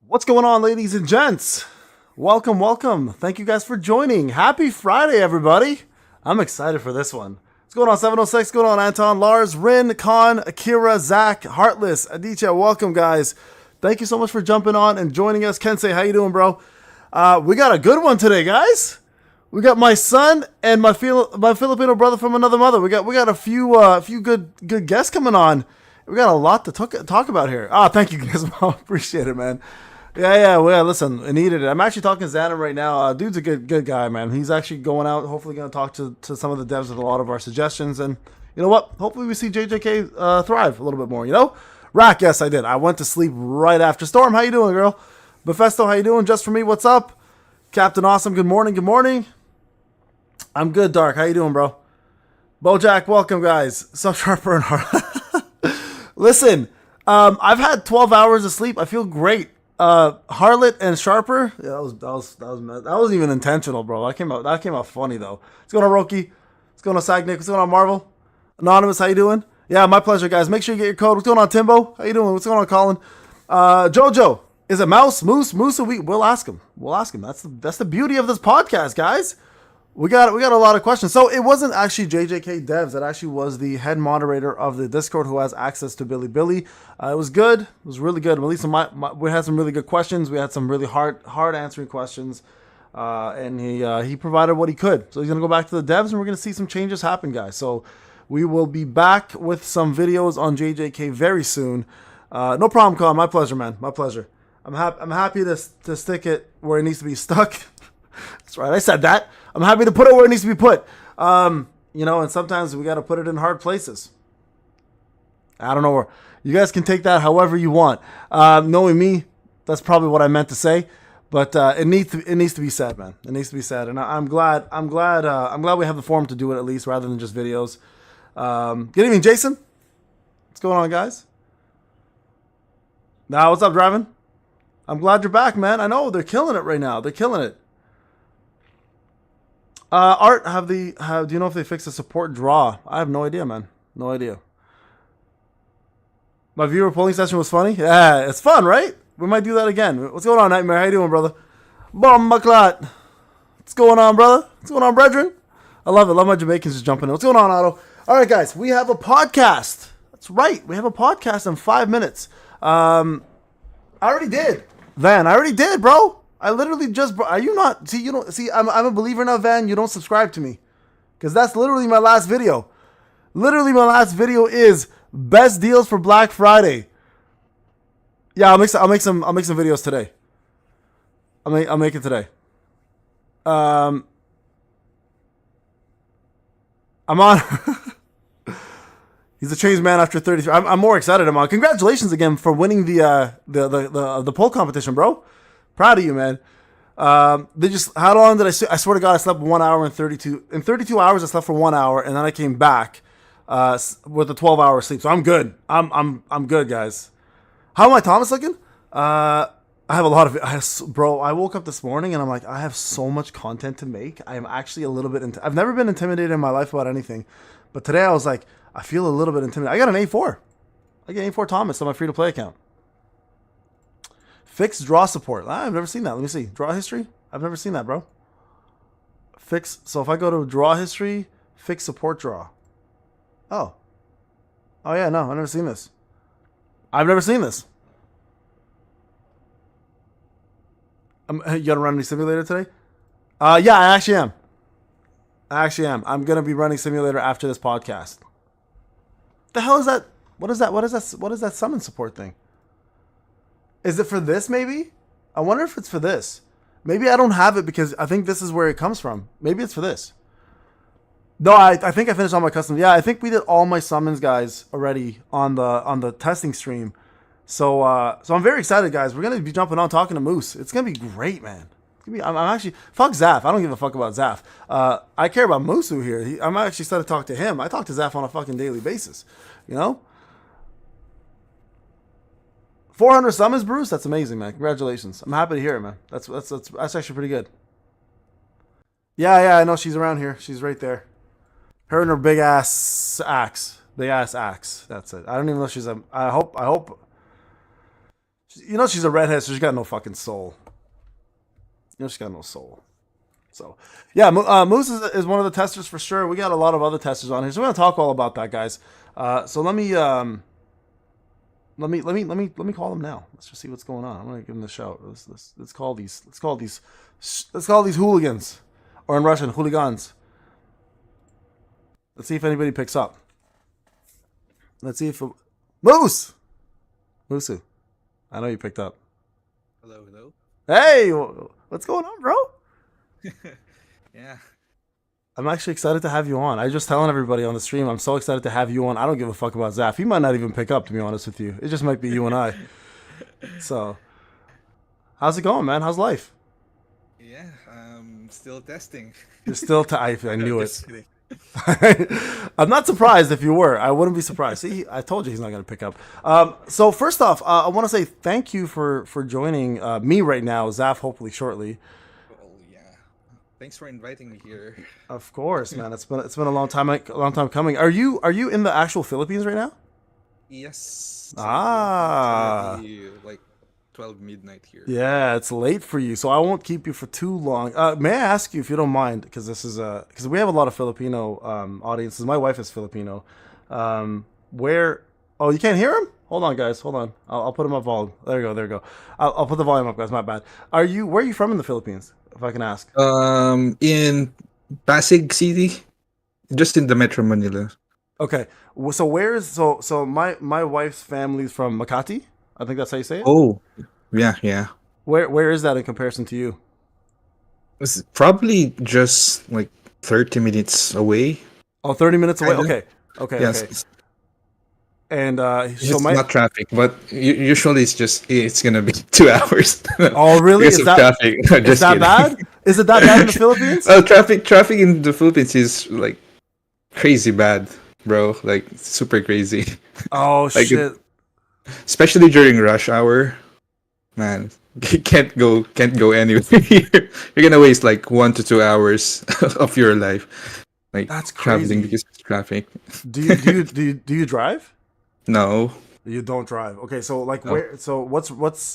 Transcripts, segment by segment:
What's going on, ladies and gents? Welcome, welcome. Thank you guys for joining. Happy Friday, everybody. I'm excited for this one. What's going on, 706? What's going on, Anton, Lars, Rin, Khan, Akira, Zach, Heartless, Aditya? Welcome, guys. Thank you so much for jumping on and joining us. Kensei, how you doing, bro? We got a good one today, guys. We got my son and my Filipino brother from another mother. We got a few good guests coming on. We got a lot to talk about here. Thank you guys. Appreciate it, man. Yeah. Well, listen, I needed it. I'm actually talking to Xanon right now. Dude's a good guy, man. He's actually going out, hopefully going to talk to some of the devs with a lot of our suggestions. And you know what? Hopefully we see JJK thrive a little bit more, you know? Rack, yes, I did. I went to sleep right after. Storm, how you doing, girl? Befesto, how you doing? Just for me, what's up? Captain Awesome, good morning. I'm good, Dark. How you doing, bro? Bojack, welcome, guys. Sub Sharper and Hard. Listen, I've had 12 hours of sleep. I feel great. Harlot and Sharper. Yeah, that wasn't even intentional, bro. That came out funny though. What's going on, Roki? What's going on, Sagnick? What's going on, Marvel? Anonymous, how you doing? Yeah, my pleasure, guys. Make sure you get your code. What's going on, Timbo? How you doing? What's going on, Colin? Jojo, is it MOUSU? We'll ask him. That's the beauty of this podcast, guys. We got a lot of questions. So it wasn't actually JJK Devs. It actually was the head moderator of the Discord who has access to Billy. It was good. It was really good. At least we had some really good questions. We had some really hard answering questions. And he provided what he could. So he's going to go back to the devs and we're going to see some changes happen, guys. So we will be back with some videos on JJK very soon. No problem, Colin. My pleasure, man. My pleasure. I'm happy to stick it where it needs to be stuck. That's right. I said that. I'm happy to put it where it needs to be put. And sometimes we got to put it in hard places. I don't know where. You guys can take that however you want. Knowing me, that's probably what I meant to say. But it needs to be said, man. It needs to be said, and I'm glad we have the forum to do it at least, rather than just videos. Good evening, Jason. What's going on, guys? Now, what's up, Draven? I'm glad you're back, man. I know they're killing it right now. They're killing it. Art, do you know if they fixed the support draw? I have no idea, man. No idea. My viewer polling session was funny. Yeah, it's fun, right? We might do that again. What's going on, Nightmare? How you doing, brother? Bombaclat. What's going on, brother? What's going on, brethren? I love it. Love my Jamaicans just jumping in. What's going on, Otto? All right, guys. We have a podcast. That's right. We have a podcast in 5 minutes. I already did. Van, I already did, bro. I literally just... Are you not... See, you don't... See, I'm a believer now, Van. You don't subscribe to me. Because that's literally my last video. Literally, my last video is best deals for Black Friday. Yeah, I'll make some videos today. I'll make it today. I'm on... He's a changed man after 33. I'm more excited. I'm on. Congratulations again for winning the poll competition, bro. Proud of you, man. How long did I swear to God, I slept 1 hour and 32. In 32 hours, I slept for 1 hour, and then I came back with a 12-hour sleep. So I'm good. I'm good, guys. How am I, Thomas, looking? I have a lot of... Bro, I woke up this morning, and I'm like, I have so much content to make. I am actually a little bit... I've never been intimidated in my life about anything. But today, I was like, I feel a little bit intimidated. I got an A4. I get A4 Thomas on my free-to-play account. Fixed draw support. I've never seen that. Let me see. Draw history? I've never seen that, bro. So if I go to draw history, fix support draw. Oh, yeah, no, I've never seen this. You gonna run any simulator today? Yeah, I actually am. I'm gonna be running simulator after this podcast. The hell is that? What is that summon support thing? Is it for this, maybe? I wonder if it's for this. Maybe I don't have it because I think this is where it comes from. Maybe it's for this. No, I think I finished all my customs. Yeah, I think we did all my summons, guys, already on the testing stream. So I'm very excited, guys. We're going to be jumping on talking to Moose. It's going to be great, man. I'm actually... Fuck Zaff. I don't give a fuck about Zaff. I care about MOUSU here. I'm actually started to talk to him. I talk to Zaff on a fucking daily basis. You know? 400 summons, Bruce? That's amazing, man. Congratulations. I'm happy to hear it, man. That's actually pretty good. Yeah, I know she's around here. She's right there. Her and her big ass axe. Big ass axe. That's it. I don't even know if she's a... I hope You know she's a redhead, so she's got no fucking soul. You know she's got no soul. So, yeah, MOUSU is one of the testers for sure. We got a lot of other testers on here, so we're gonna talk all about that, guys. So let me call them now. Let's just see what's going on. I'm gonna give them a shout. Let's call these hooligans, or in Russian, hooligans. Let's see if anybody picks up. Let's see if MOUSU. I know you picked up. Hello. Hey, what's going on, bro? Yeah. I'm actually excited to have you on. I was just telling everybody on the stream, I'm so excited to have you on. I don't give a fuck about Zaff. He might not even pick up, to be honest with you. It just might be you and I. So, how's it going, man? How's life? Yeah, still testing. You're still I knew it. Just kidding. I'm not surprised if you were. I wouldn't be surprised. See, I told you he's not going to pick up. So first off, I want to say thank you for joining me right now, Zaff, hopefully shortly. Oh yeah. Thanks for inviting me here. Of course, man. It's been a long time coming. Are you in the actual Philippines right now? Yes. Ah. Like 12 midnight here. Yeah, it's late for you, so I won't keep you for too long. May I ask you, if you don't mind, because this is because we have a lot of Filipino audiences. My wife is Filipino. Where? Oh, you can't hear him? Hold on, guys. Hold on. I'll put him up volume. There you go. I'll put the volume up, guys. My bad. Where are you from in the Philippines, if I can ask? In Pasig City, just in the Metro Manila. Okay. So where is so my wife's family's from Makati? I think that's how you say it. Oh, yeah. Where is that in comparison to you? It's probably just like 30 minutes away. Oh, 30 minutes away. Kinda. Okay. Yes. Okay. And It's so not traffic, but usually it's gonna be 2 hours. Oh, really? Because of traffic. Is that bad? Is it that bad in the Philippines? Oh, traffic in the Philippines is like crazy bad, bro. Like super crazy. Oh Like, shit. Especially during rush hour, man. Can't go anywhere. You're gonna waste like 1 to 2 hours of your life, like That's traveling crazy. because of traffic. Do you drive? No. You don't drive. Okay, so like No. where? So what's?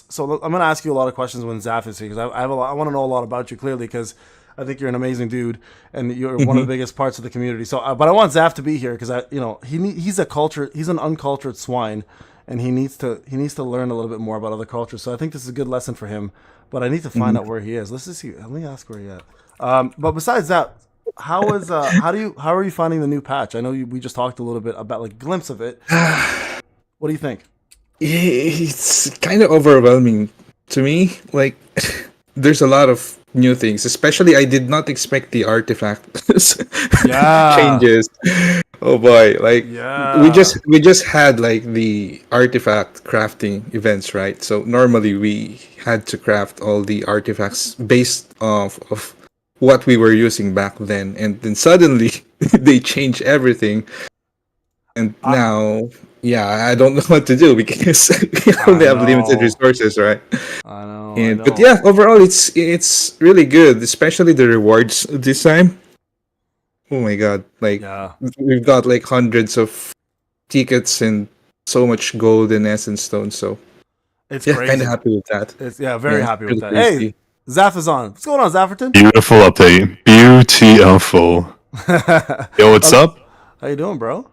So I'm gonna ask you a lot of questions when Zaff is here, because I have a lot. I want to know a lot about you clearly, because I think you're an amazing dude and you're one of the biggest parts of the community. So, but I want Zaff to be here because he's an uncultured swine, and he needs to learn a little bit more about other cultures. So I think this is a good lesson for him. But I need to find out where he is. Let's just see. Let me ask where he at. But besides that, how are you finding the new patch? I know we just talked a little bit about like a glimpse of it. What do you think? It's kind of overwhelming to me. Like, there's a lot of new things. Especially, I did not expect the artifact changes. Oh boy! Like, we just had like the artifact crafting events, right? So normally we had to craft all the artifacts based off of what we were using back then, and then suddenly they change everything. And now, I don't know what to do because we only have limited resources, right? I know. But yeah, overall, it's really good, especially the rewards this time. Oh my god! Like we've got like hundreds of tickets and so much gold and essence stones. So it's crazy. Kind of happy with that. Very happy with really that. crazy. Hey, Zaff is on. What's going on, Zafferton? Beautiful update. Beautiful. Yo, what's up? How you doing, bro?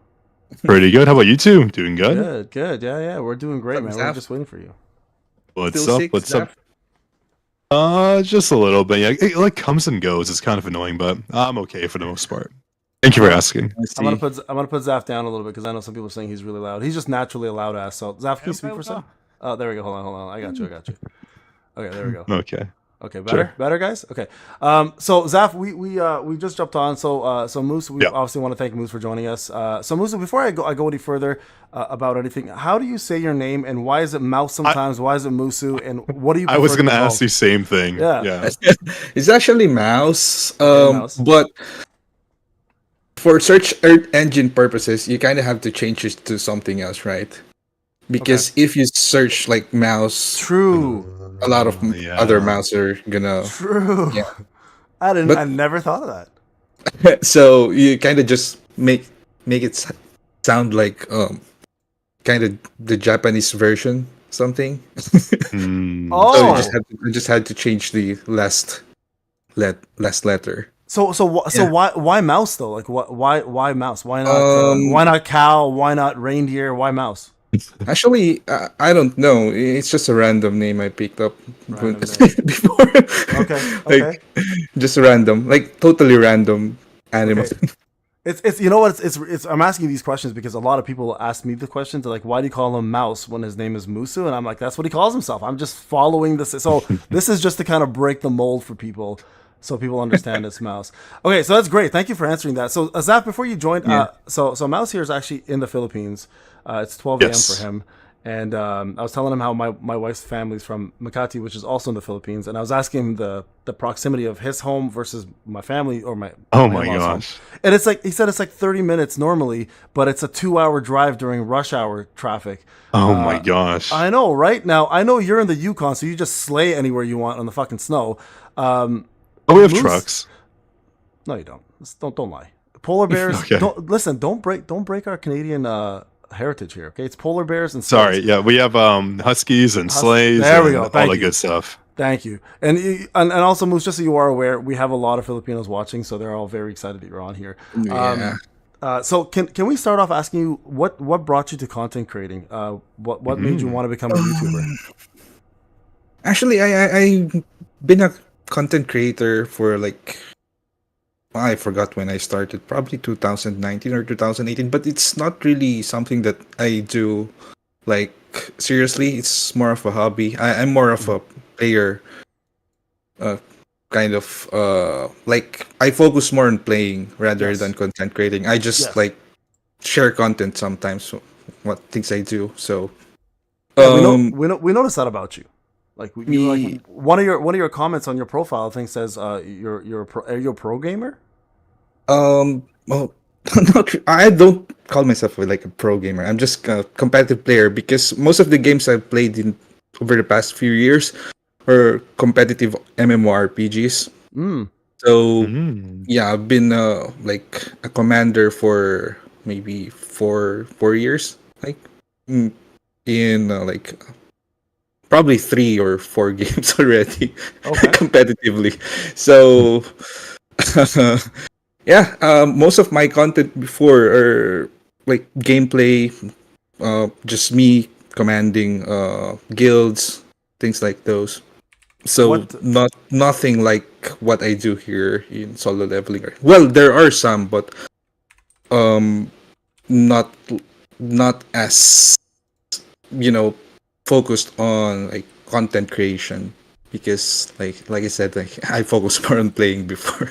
Pretty good. How about you two? Doing good? Good. Yeah. We're doing great, man. We're just waiting for you. What's Still up? sick, What's Zaff? up? Just a little bit. Yeah, it like comes and goes. It's kind of annoying, but I'm okay for the most part. Thank you for asking. I'm gonna put Zaff down a little bit because I know some people are saying he's really loud. He's just naturally a loud ass. So Zaff, can you speak for a second? Oh, there we go. Hold on. I got you. Okay, there we go. Okay. Better, guys. Okay. So Zaff, we just jumped on. So MOUSU, we obviously want to thank MOUSU for joining us. So MOUSU, before I go any further about anything, how do you say your name, and why is it Mouse sometimes? Why is it MOUSU? And what do you? I was going to ask the same thing. Yeah. It's actually mouse. Mouse. But for search engine purposes, you kind of have to change it to something else, right? Because if you search like mouse, True. a lot of other mouse are gonna. True. Yeah. I never thought of that. So you kind of just make it sound like kind of the Japanese version. something. Hmm. So Oh, I just had to change the last letter. so Yeah. why mouse though? Like why mouse? Um, Why not cow? Why not reindeer? Why mouse? Actually, I don't know. It's just a random name I picked up Random name. before. Okay, Like okay, just random, like totally random animal. okay. It's you know what it's I'm asking these questions because a lot of people ask me the questions like why do you call him Mouse when his name is MOUSU, and I'm like that's what he calls himself. I'm just following this. So this is just to kind of break the mold for people so people understand it's Mouse. Okay, so that's great. Thank you for answering that. So Zaff, before you joined, Yeah. so Mouse here is actually in the Philippines. It's 12 a.m. Yes. for him. And I was telling him how my wife's family's from Makati, which is also in the Philippines. And I was asking him the proximity of his home versus my family or my Oh my in-laws' home. gosh. And it's like he said, it's like 30 minutes normally, but it's a 2-hour drive during rush hour traffic. Oh my gosh. I know, right? Now I know you're in the Yukon, so you just slay anywhere you want on the fucking snow. Oh, we have Moose- trucks. No, you don't. Don't lie. Polar bears. Okay. Don't break our Canadian heritage here. Okay, it's polar bears and Sorry. sleighs. Yeah, we have huskies and sleighs. There we and go. all Thank that you. good stuff. Thank you. And also, Moose, just so you are aware, we have a lot of Filipinos watching, so they're all very excited that you're on here. Yeah. So can we start off asking you what brought you to content creating? What made you want to become a YouTuber? Actually, I've been a content creator for like I forgot when I started, probably 2019 or 2018, but it's not really something that I do like seriously. It's more of a hobby. I'm more of a player, kind of like I focus more on playing rather Yes. than content creating. I just Yes. like share content sometimes, so what things I do. So Yeah, um we noticed that about you. Like you like one of your comments on your profile, I think says are you a pro gamer? Well, I don't call myself like a pro gamer. I'm just a competitive player because most of the games I've played in over the past few years are competitive MMORPGs. Mm. So Mm. yeah, I've been like a commander for maybe four years, like in like probably 3 or 4 games already Okay. competitively. So yeah, most of my content before are like gameplay, just me commanding guilds, things like those. So What nothing like what I do here in solo leveling. Well, there are some, but um, not not as focused on like content creation because like I said, like I focus more on playing before.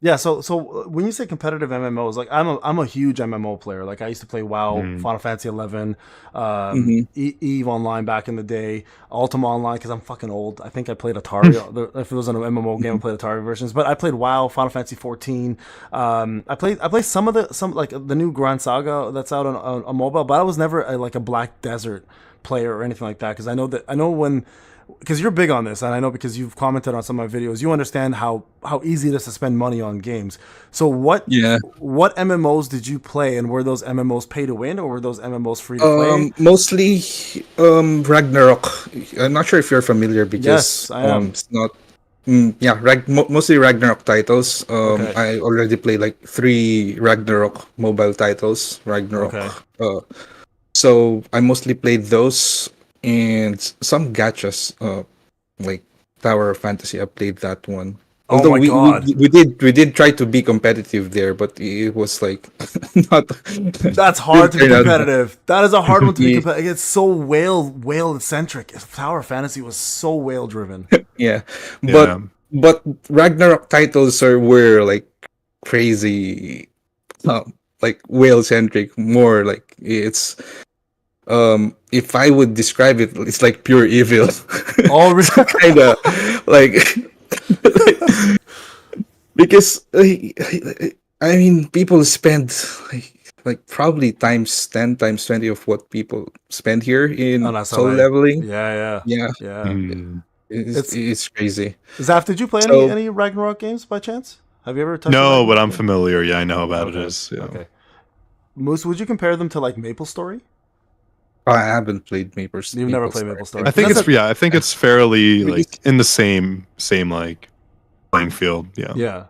Yeah, so when you say competitive MMOs, like I'm a huge MMO player. Like I used to play WoW, Final Fantasy 11, Mhm. Eve Online back in the day, Ultima Online because I'm fucking old. I think I played Atari. If it was an MMO game, I played Atari versions. But I played WoW, Final Fantasy 14. I played some like the new Grand Saga that's out on mobile. But I was never like a Black Desert player or anything like that because I know when. Because you're big on this, and I know because you've commented on some of my videos, you understand how easy it is to spend money on games. So what Yeah. MMOs did you play, and were those MMOs pay to win, or were those MMOs free to play? Mostly Ragnarok. I'm not sure if you're familiar because Yes, I am. it's not. Yeah, mostly Ragnarok titles. Okay. I already played like 3 Ragnarok mobile titles. Ragnarok. Okay. So I mostly played those and some gachas. Like Tower of Fantasy. I played that one. Oh Although my God. we did try to be competitive there, but it was like not. That's hard to be didn't turn out- competitive. That is a hard one to be Yeah. competitive. It's so whale centric. Tower of Fantasy was so whale driven. Yeah, Yeah. but Ragnarok titles were like crazy, like whale centric. More like it's if I would describe it, it's like pure evil. Oh, really? Kind of like because I mean people spend like probably times 10 times 20 of what people spend here in On solo SLA. leveling. Yeah. Yeah, Mm. it's crazy. Zaff, did you play So- any Ragnarok games by chance? Have you ever touched? No, but I'm familiar. familiar. Yeah, I know about Okay. it. Is, yeah. Okay. Moose, would you compare them to like Maple Story? I haven't played You've never played Maple Story. I think I think it's fairly Because- like in the same like playing field. Yeah. Yeah.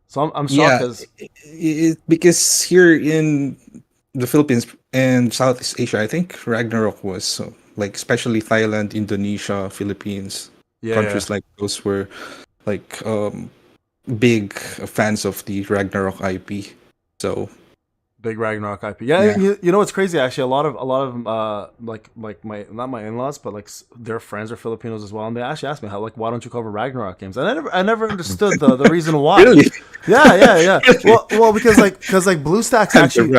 So I'm shocked because because here in the Philippines and Southeast Asia, I think Ragnarok was like especially Thailand, Indonesia, Philippines, countries like those were like big fans of the Ragnarok IP. So big Ragnarok IP. Yeah. You know what's crazy? Actually, a lot of like my not my in-laws, but like their friends are Filipinos as well, and they actually asked me why don't you cover Ragnarok games? And I never understood the reason why. Really? Yeah. Well, because BlueStacks actually.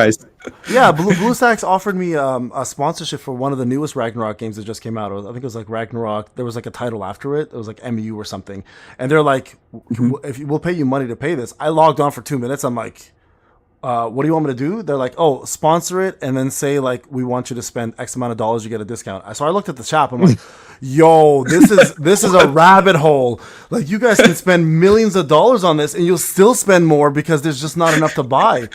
Yeah, BlueStacks offered me a sponsorship for one of the newest Ragnarok games that just came out. I think it was like Ragnarok. There was like a title after it. It was like MU or something. And they're like, if we'll pay you money to pay this. I logged on for 2 minutes. I'm like, what do you want me to do? They're like, oh, sponsor it and then say like we want you to spend X amount of dollars, you get a discount. So I looked at the shop. I'm like, yo, this is a rabbit hole. Like you guys can spend millions of dollars on this and you'll still spend more because there's just not enough to buy.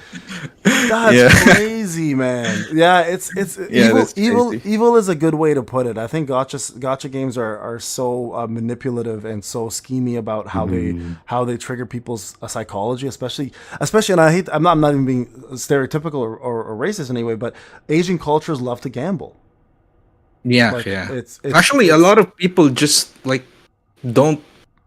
That's crazy, man. Yeah, it's evil is a good way to put it. I think gacha games are so manipulative and so schemy about how they trigger people's psychology, especially. And I'm not even being stereotypical or racist in any way, but Asian cultures love to gamble. It's actually a lot of people just like don't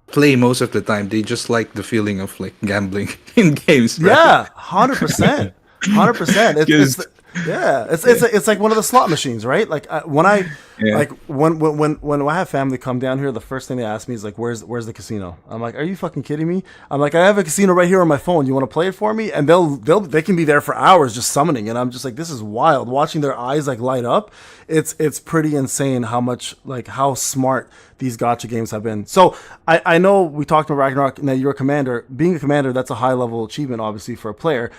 play most of the time. They just like the feeling of like gambling in games. Right? Yeah, 100%. 100%. It's like one of the slot machines, right? Like when I have family come down here, the first thing they ask me is like, "Where's the casino?" I'm like, "Are you fucking kidding me?" I'm like, "I have a casino right here on my phone. You want to play it for me?" And they can be there for hours just summoning, and I'm just like, "This is wild." Watching their eyes like light up, it's pretty insane how smart these gacha games have been. So I know we talked about Ragnarok. Now you're a commander. Being a commander, that's a high level achievement, obviously, for a player.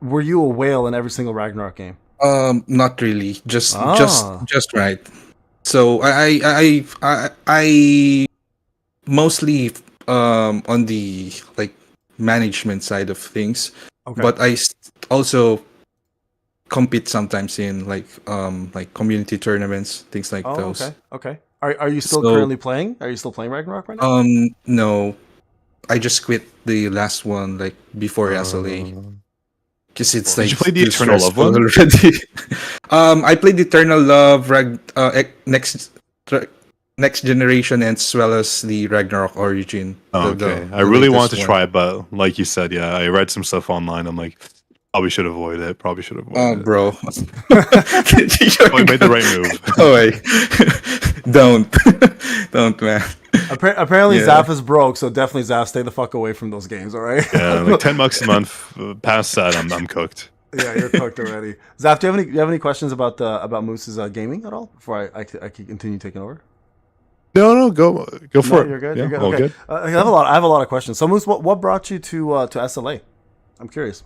Were you a whale in every single Ragnarok game? Not really. Just right. So I mostly on the like management side of things, but I also compete sometimes in like community tournaments, things like those. Okay. Are you still currently playing? Are you still playing Ragnarok right now? No, I just quit the last one like before SLA. Because it's like did you play the Eternal Love one already? I played Eternal Love, next generation, as well as the Ragnarok Origin. Okay, I really want to try it, but like you said, I read some stuff online. I'm like, probably should avoid it. Oh, bro, you made the right move. Oh wait, don't, man. Apparently, Zaff is broke, so definitely Zaff, stay the fuck away from those games. All right? Yeah, like $10 a month. Past that, I'm cooked. Yeah, you're cooked already. Zaff, do you have any questions about MOUSU's gaming at all before I can continue taking over? No, go for it. You're good. Yeah, you're good. All okay. good. I have a lot of questions. So, Moose, what brought you to SLA? I'm curious.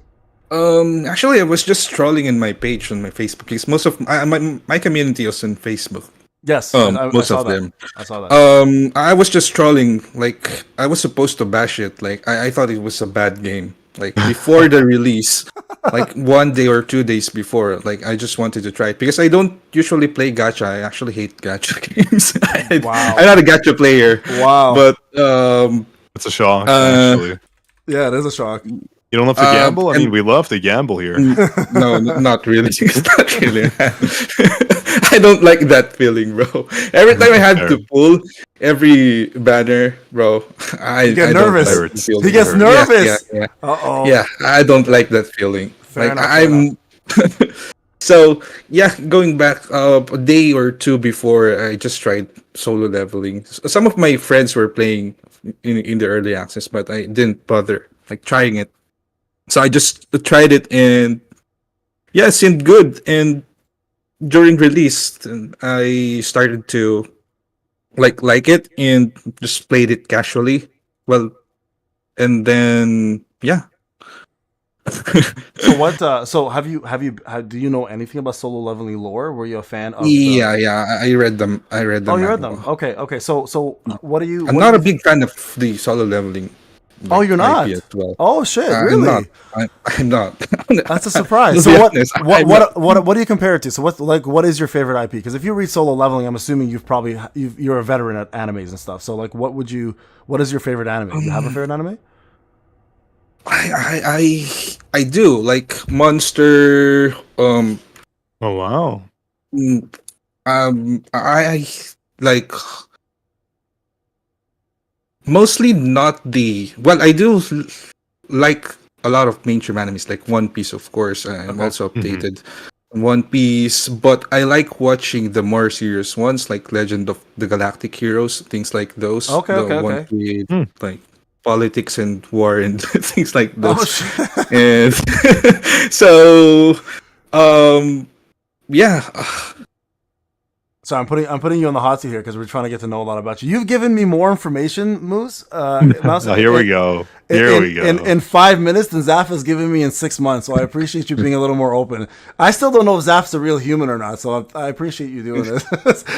Actually, I was just scrolling in my page on my Facebook. Because most of my community is on Facebook. Yes, most of them. I saw that. I was just trolling. Like I was supposed to bash it. Like I thought it was a bad game. Like before the release, like 1 day or 2 days before. Like I just wanted to try it because I don't usually play gacha. I actually hate gacha games. Wow. I'm not a gacha player. Wow. But it's a shock. Actually, yeah, it is a shock. You don't love to gamble? I mean, we love to gamble here. No, not really. Not really. I don't like that feeling, bro. Every time I have to pull every banner, bro, I get nervous. Don't like that feeling, he gets nervous. Yeah. Uh-oh. Yeah, I don't like that feeling. Fair like enough. So yeah, going back a day or two before, I just tried solo leveling. Some of my friends were playing in the early access, but I didn't bother like trying it. So I just tried it and it seemed good. And during release, I started to like it and just played it casually. Well, and then So what? So do you know anything about solo leveling lore? Were you a fan of? I read them. Oh, you read them. Okay. So what do you? I'm not a big fan of the solo leveling Oh, you're not. IP as well. Oh shit! I'm not. Really? I'm not. That's a surprise. To So be what, honest, what, I'm what, not. what, what do you compare it to? So what is your favorite IP? Because if you read Solo Leveling, I'm assuming you're a veteran at animes and stuff. So like, what is your favorite anime? You have a favorite anime? I do like Monster. Oh wow. Mm, I like mostly not the well. I do like a lot of mainstream animes, like One Piece, of course. I'm Okay. also updated on One Piece, but I like watching the more serious ones, like Legend of the Galactic Heroes, things like those. Okay. The Okay. ones Okay. with Hmm. like politics and war and things like Oh those. shit. And so, um, yeah. So I'm putting you on the hot seat here because we're trying to get to know a lot about you. You've given me more information, Moose. Mouse, Oh, here we go. In 5 minutes than Zaff has given me in 6 months. So I appreciate you being a little more open. I still don't know if Zaff's a real human or not. So I appreciate you doing this.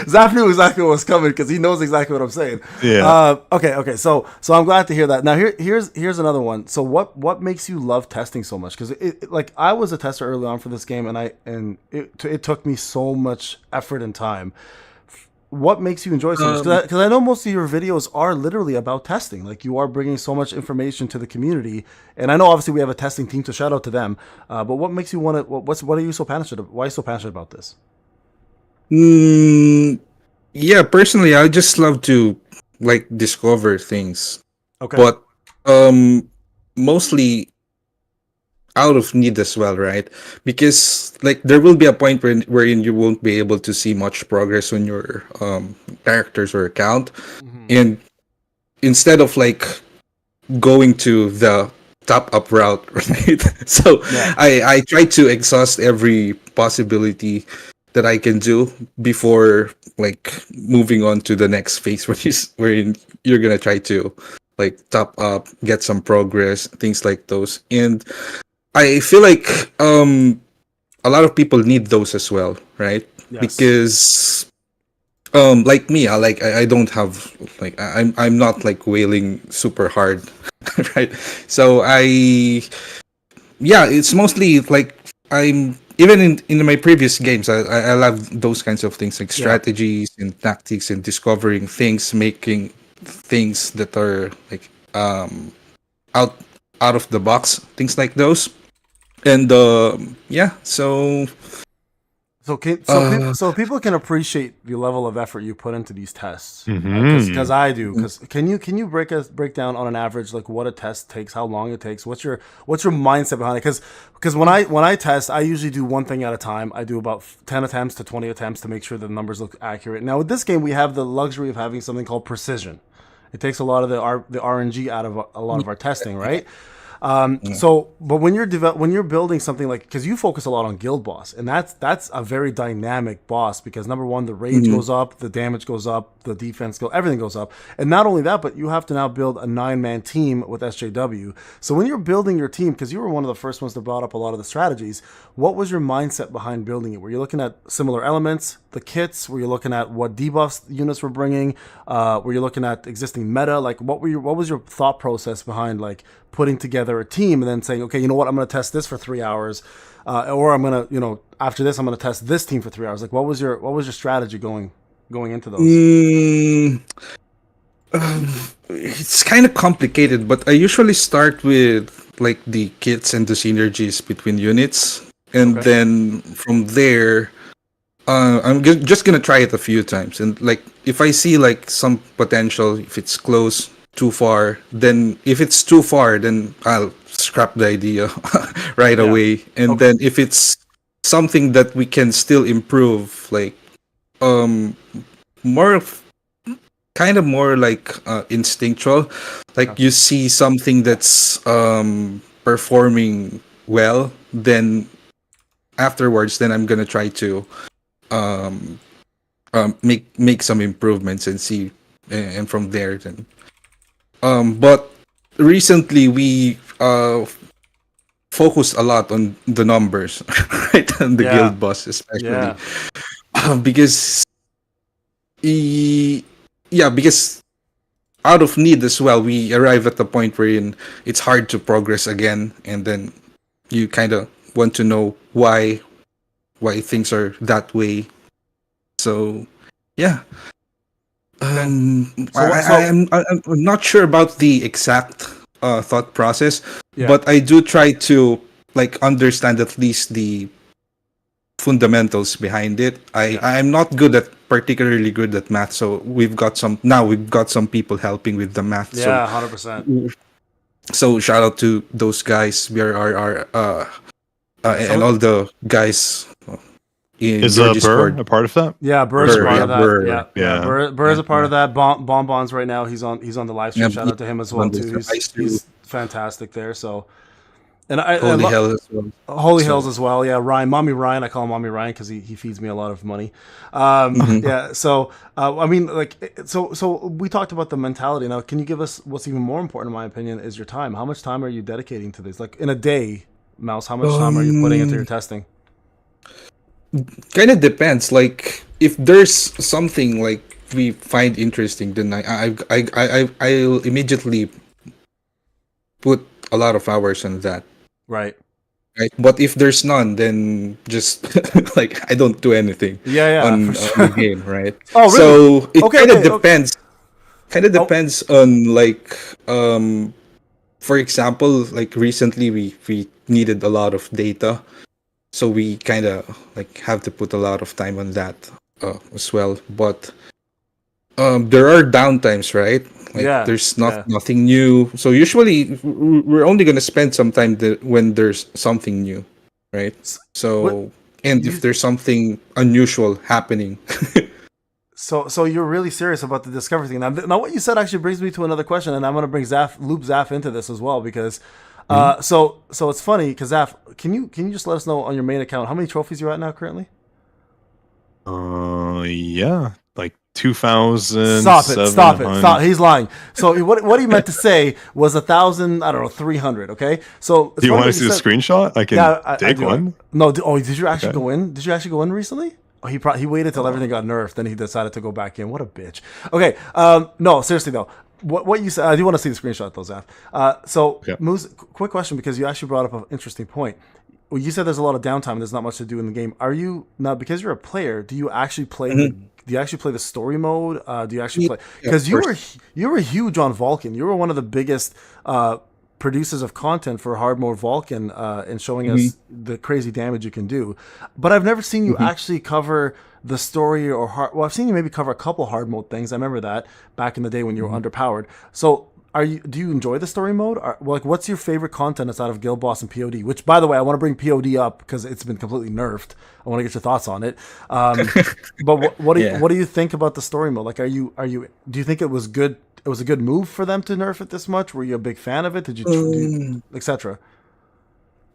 Zaff knew exactly what was coming because he knows exactly what I'm saying. Yeah. Okay. So I'm glad to hear that. Now here's another one. So what makes you love testing so much? Because like I was a tester early on for this game, and it took me so much effort and time. What makes you enjoy so much? Because I know most of your videos are literally about testing. Like you are bringing so much information to the community, and I know obviously we have a testing team, so shout out to them. But what makes you want to? What are you so passionate? Why are you so passionate about this? Mm, yeah, personally, I just love to like discover things, Okay. but mostly out of need as well, right? Because like there will be a point wherein you won't be able to see much progress on your characters or account, and instead of like going to the top up route, right? So Yeah. I try to exhaust every possibility that I can do before like moving on to the next phase, wherein you're gonna try to like top up, get some progress, things like those. And I feel like a lot of people need those as well, right? Yes. Because like me, I don't have like I'm not like wailing super hard, right? So it's mostly like I'm even in my previous games, I love those kinds of things like strategies and tactics and discovering things, making things that are like out out of the box, things like those. And so people can appreciate the level of effort you put into these tests because I do. Because can you break down on an average like what a test takes, how long it takes, what's your mindset behind it? Because when I test, I usually do one thing at a time. I do about 10 attempts to 20 attempts to make sure the numbers look accurate. Now with this game, we have the luxury of having something called precision. It takes a lot of the RNG out of a lot of our testing, right? But when you're building something like, because you focus a lot on guild boss, and that's a very dynamic boss because number one, the rage goes up, the damage goes up, the defense everything goes up, and not only that, but you have to now build a 9-man team with SJW. So when you're building your team, because you were one of the first ones that brought up a lot of the strategies, what was your mindset behind building it? Were you looking at similar elements, the kits? Were you looking at what debuffs units were bringing? Were you looking at existing meta? Like what was your thought process behind like putting together a team and then saying, okay, you know what, I'm going to test this for 3 hours, or I'm going to, after this, I'm going to test this team for 3 hours. Like, what was your strategy going into those? It's kind of complicated, but I usually start with like the kits and the synergies between units, and then from there, just gonna try it a few times, and like if I see like some potential, if it's close, too far, then if it's too far, then I'll scrap the idea right away. And then if it's something that we can still improve, like more kind of more like instinctual, like you see something that's performing well, then afterwards, then I'm gonna try to make some improvements and see, and from there then. But recently we focused a lot on the numbers, right? On the guild boss especially, because because out of need as well, we arrive at the point wherein it's hard to progress again, and then you kind of want to know why things are that way. So yeah. I'm not sure about the exact thought process, but I do try to like understand at least the fundamentals behind it. I'm not particularly good at math, so we've got some people helping with the math. Yeah, 100%. So shout out to those guys. We are and all the guys. Is Burr a part of that? Yeah, Burr's a part of that. Burr. Burr's a part of that. Bonbons right now. He's on the live stream. Shout out to him as well too. He's fantastic there. So, and Holy Hell as well. Holy Hills as well. Yeah, Mommy Ryan. I call him Mommy Ryan because he feeds me a lot of money. Yeah. So I mean, like, so we talked about the mentality. Now, can you give us what's even more important, in my opinion, is your time. How much time are you dedicating to this? Like in a day, Mouse. How much time are you putting into your testing? Kind of depends. Like if there's something like we find interesting, then I'll immediately put a lot of hours on that. Right. But if there's none, then just like I don't do anything. On the game, right? Oh, really? So it kind of depends. Kind of depends on like for example, like recently we needed a lot of data. So we kind of like have to put a lot of time on that as well. But there are downtimes, right? Like there's nothing new. So usually we're only gonna spend some time when there's something new, right? So if there's something unusual happening. So you're really serious about the discovery thing. Now what you said actually brings me to another question, and I'm gonna bring loop Zaff into this as well because. So it's funny because Zaff, can you just let us know on your main account how many trophies you're at now currently? Yeah, like 2,000. Stop. He's lying. So what he meant to say was 1,000. I don't know, 300. Okay. So do you want to see the screenshot? I can take one. No. Did you actually go in? Did you actually go in recently? Oh, he waited till everything got nerfed, then he decided to go back in. What a bitch. Okay. No, seriously though. What you said, I do want to see the screenshot though, Zaff. MOUSU, quick question because you actually brought up an interesting point. Well, you said there's a lot of downtime. There's not much to do in the game. Are you now because you're a player? Do you actually play? Do you actually play the story mode? Do you actually play? Because you were huge on Vulcan. You were one of the biggest producers of content for hard mode Vulcan and showing us the crazy damage you can do. But I've never seen you actually cover the story or hard. Well, I've seen you maybe cover a couple hard mode things. I remember that back in the day when you were underpowered. So, do you enjoy the story mode? What's your favorite content outside of Guild Boss and POD? Which, by the way, I want to bring POD up because it's been completely nerfed. I want to get your thoughts on it. But what do you think about the story mode? Like, do you think it was good? It was a good move for them to nerf it this much. Were you a big fan of it? Did you, etc.?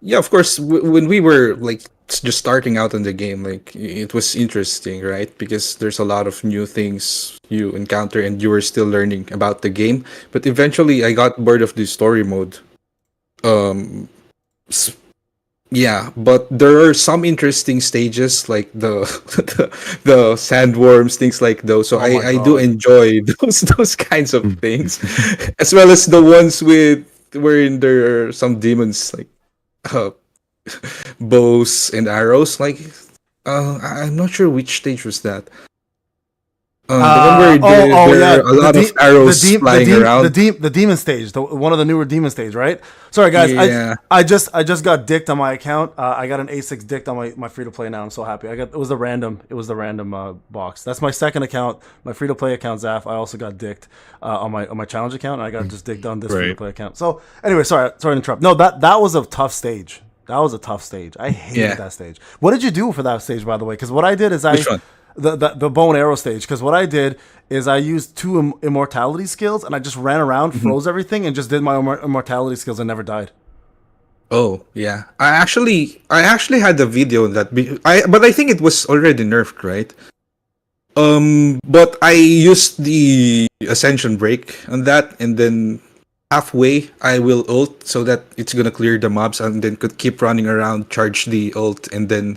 Yeah, of course. When we were like just starting out in the game, like it was interesting, right? Because there's a lot of new things you encounter, and you were still learning about the game. But eventually, I got bored of the story mode. Yeah, but there are some interesting stages, like the the sandworms, things like those. So I do enjoy those kinds of things, as well as the ones wherein there are some demons like. Bows and arrows, like I'm not sure which stage was that. The one where there are a lot of arrows flying around. The demon stage, one of the newer demon stage, right? Sorry guys, I just got dicked on my account. I got an A6 dicked on my free to play now. I'm so happy. It was the random box. That's my second account, my free to play account. Zaff. I also got dicked on my challenge account, and I got just dicked on this free to play account. So anyway, sorry to interrupt. No, that was a tough stage. That was a tough stage. I hated that stage. What did you do for that stage, by the way? Because what I did is Which one? The bow and arrow stage, because what I did is I used 2 immortality skills and I just ran around, froze everything, and just did my immortality skills and never died. Oh yeah, I actually had a video on that, but I think it was already nerfed, right? But I used the ascension break on that, and then halfway I will ult so that it's gonna clear the mobs, and then could keep running around, charge the ult, and then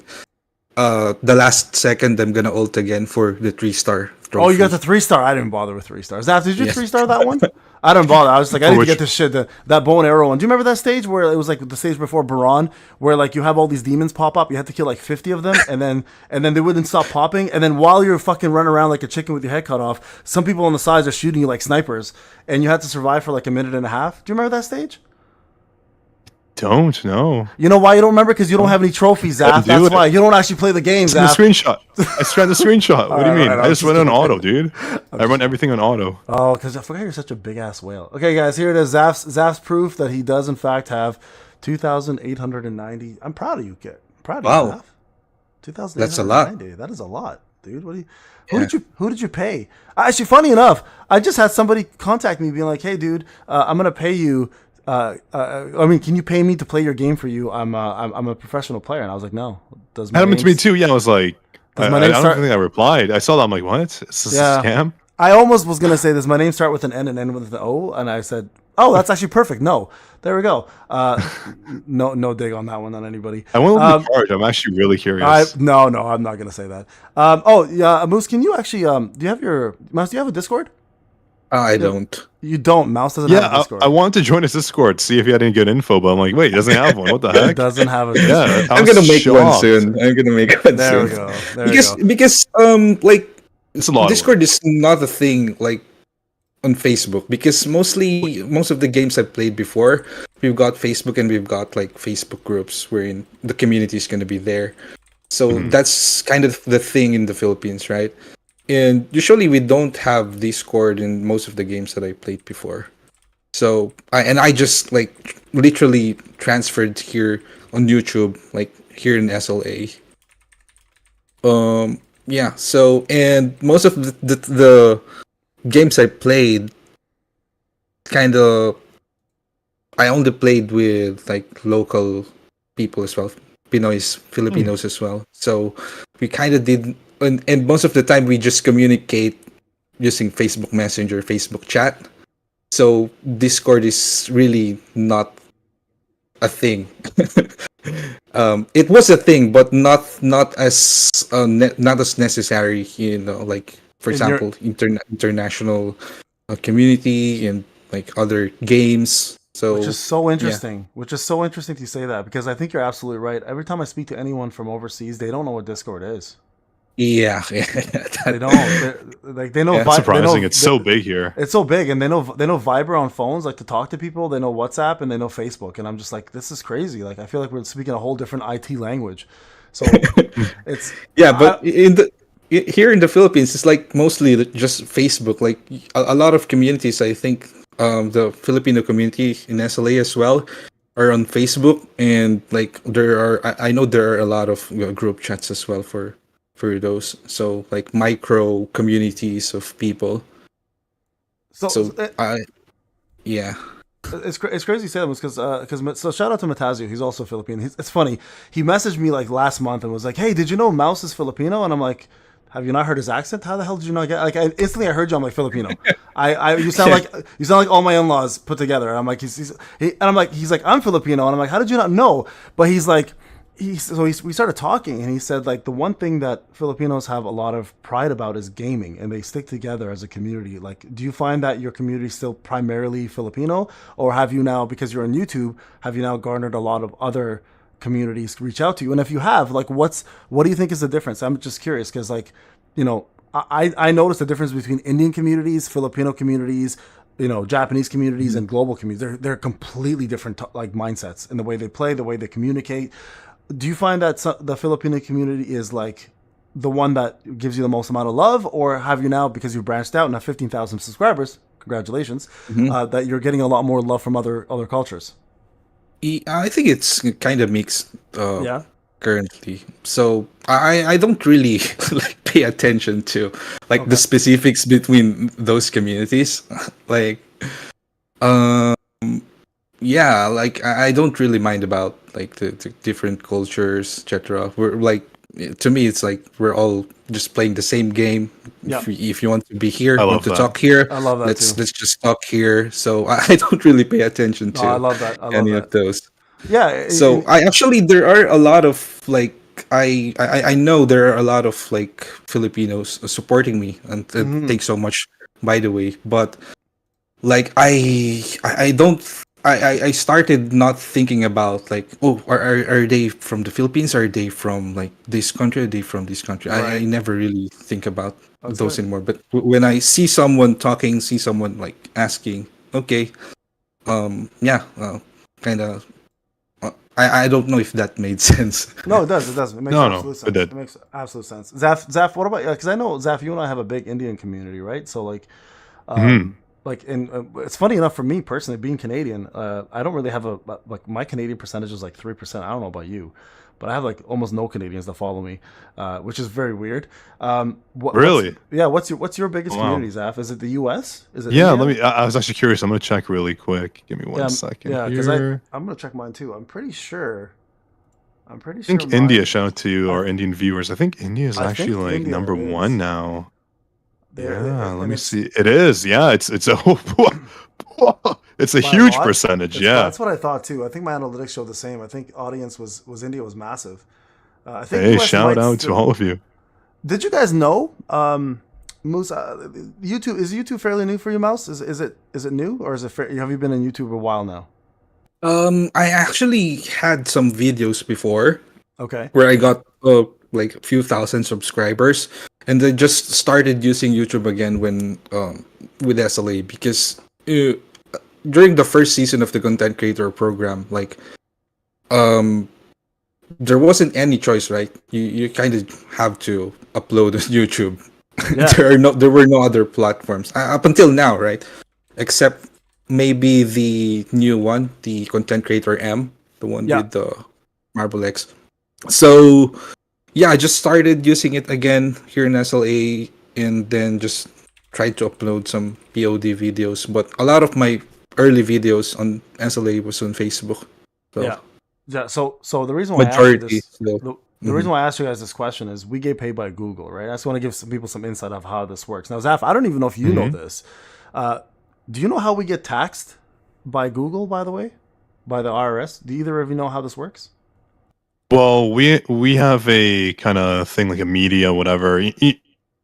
the last second I'm gonna ult again for the 3-star trophy. Oh, you got the 3-star. I didn't bother with 3 stars. Zaff, did you Yes. 3-star that one? I didn't bother. I was like, I For need to which- get this shit. That bow and arrow one. Do you remember that stage where it was like the stage before Baron, where like you have all these demons pop up, you had to kill like 50 of them, and then they wouldn't stop popping, and then while you're fucking running around like a chicken with your head cut off, some people on the sides are shooting you like snipers, and you had to survive for like a minute and a half. Do you remember that stage? Don't know. You know why you don't remember? Because you don't have any trophies, Zaff. do That's it. why you don't actually play the game, It's in the Zaff. screenshot. I scanned the screenshot. What do you mean? right, I just went on auto, dude. I run everything on auto. Oh, because I forgot you're such a big ass whale. Okay, guys, here it is. Zaff's proof that he does in fact have 2,890. I'm proud of you, kid. Proud of you, Wow. Zaff. 2,890. That's a lot. That is a lot, dude. What do you? Who did you pay? Actually, funny enough, I just had somebody contact me being like, "Hey, dude, I'm gonna pay you. I mean, can you pay me to play your game for you? I'm a professional player." And I was like, "No." Does my Happened to me name- too. Yeah, I was like, Does I my name don't start- think I replied. I saw that. I'm like, what? Is this Yeah. a scam? I almost was gonna say, does my name start with an N and end with an O? And I said, oh, that's actually perfect. No, there we go. No dig on that one on anybody. I went over the charge. I'm actually really curious. No, I'm not gonna say that. Oh yeah, Moose, can you actually do you have a Discord? I don't. You don't. Mouse doesn't have a yeah, Discord. I wanted to join his Discord, see if he had any good info, but I'm like, wait, he doesn't have one. What the It heck? doesn't have a Discord. Yeah, I I'm was gonna make one shocked. soon. I'm gonna make one There soon. we go. There we go. Because like It's a lot. of Discord is not a thing like on Facebook, because most of the games I've played before, we've got Facebook and we've got like Facebook groups wherein the community is going to be there. So that's kind of the thing in the Philippines, right? And usually we don't have Discord in most of the games that I played before. So I just like literally transferred here on YouTube, like here in SLA. Yeah, so and most of the games I played, kind of, I only played with like local people as well, Filipinos as well. So we kind of did, and most of the time we just communicate using Facebook Messenger, Facebook chat. So Discord is really not a thing. It was a thing, but not as not as necessary. You know, like for example, international community and like other games. So Which is so interesting. Which is so interesting to say that, because I think you're absolutely right. Every time I speak to anyone from overseas, they don't know what Discord is. yeah, They don't. They know. It's surprising. They know, It's so big here. It's so big, and they know Viber on phones, like to talk to people. They know WhatsApp and they know Facebook, and I'm just like, this is crazy. Like I feel like we're speaking a whole different IT language. So it's but here in the Philippines, it's like mostly just Facebook. Like a lot of communities, I think, the Filipino community in SLA as well are on Facebook, and like I know there are a lot of group chats as well for those. So like micro communities of people. So yeah. It's crazy you say that, because so shout out to Matazio. He's also Filipino. It's funny. He messaged me like last month and was like, "Hey, did you know Mouse is Filipino?" And I'm like, "Have you not heard his accent? How the hell did you not get?" Like instantly I heard you. I'm like, Filipino. You sound like all my in-laws put together. And I'm like, he's like, I'm Filipino. And I'm like, how did you not know? But he's like, we started talking, and he said like the one thing that Filipinos have a lot of pride about is gaming, and they stick together as a community. Like, do you find that your community is still primarily Filipino, or have you now, because you're on YouTube, have you now garnered a lot of other communities to reach out to you? And if you have, like, what do you think is the difference? I'm just curious, because like, you know, I noticed the difference between Indian communities, Filipino communities, you know, Japanese communities, and global communities. They're completely different like mindsets in the way they play, the way they communicate. Do you find that the Filipino community is like the one that gives you the most amount of love, or have you now, because you branched out and have 15,000 subscribers, congratulations, that you're getting a lot more love from other cultures? I think it's kind of mixed. Yeah. Currently, so I don't really like pay attention to like the specifics between those communities. Like, yeah, like I don't really mind about like the different cultures, etc. We're like, to me, it's like we're all just playing the same game. Yeah. If you want to be here, I want love to that. talk here, I love that let's too. just talk here. So I don't really pay attention to I love that. I love any that. of those. Yeah. So there are a lot of like I know there are a lot of like Filipinos supporting me, and thanks so much, by the way. But like I don't I started not thinking about like, oh, are they from the Philippines? Are they from like this country? Are they from this country? I Right. never really think about That's those good. anymore. But when I see someone talking, see someone like asking, okay, yeah, kind of. I don't know if that made sense. No, it does. It does. It makes No, absolute it sense. did. It makes absolute sense. Zaff, what about? Because I know Zaff, you and I have a big Indian community, right? So Mhm. like, and it's funny enough for me personally, being Canadian, I don't really have like my Canadian percentage is like 3%. I don't know about you, but I have like almost no Canadians that follow me, which is very weird. Really? What's your biggest Wow. community, Zaff? Is it the U.S.? Is it Yeah, India? let me. I was actually curious. I'm gonna check really quick. Give me one Yeah, second yeah, because here. I'm gonna check mine too. I'm pretty sure. I'm pretty I sure think India. mine. Shout out to I our Indian viewers. I think India is I actually think like India number one is now. Yeah, let and me it's see. It is. Yeah, it's a it's a by a huge lot. percentage. It's Yeah. That's what I thought too. I think my analytics showed the same. I think audience was India was massive. I think Hey, U.S. shout might out to still. all of you. Did you guys know? Moose, YouTube fairly new for you, Mouse? Is it new or is it have you been in YouTube a while now? I actually had some videos before Okay. where I got like a few thousand subscribers, and then just started using YouTube again when with SLA because during the first season of the content creator program, like um there wasn't any choice, right? You kind of have to upload on YouTube. Yeah. There were no other platforms up until now, right? Except maybe the new one, the content creator M, the one Yeah. with the Marble X. So yeah, I just started using it again here in SLA, and then just tried to upload some POD videos. But a lot of my early videos on SLA was on Facebook. So Yeah. Yeah. So the reason why I asked you majority. this, So the reason why I asked you guys this question is we get paid by Google, right? I just want to give some people some insight of how this works. Now, Zaf, I don't even know if you know Hmm. this. Do you know how we get taxed by Google, by the way? By the IRS? Do either of you know how this works? Well, we have a kind of thing like a media, whatever.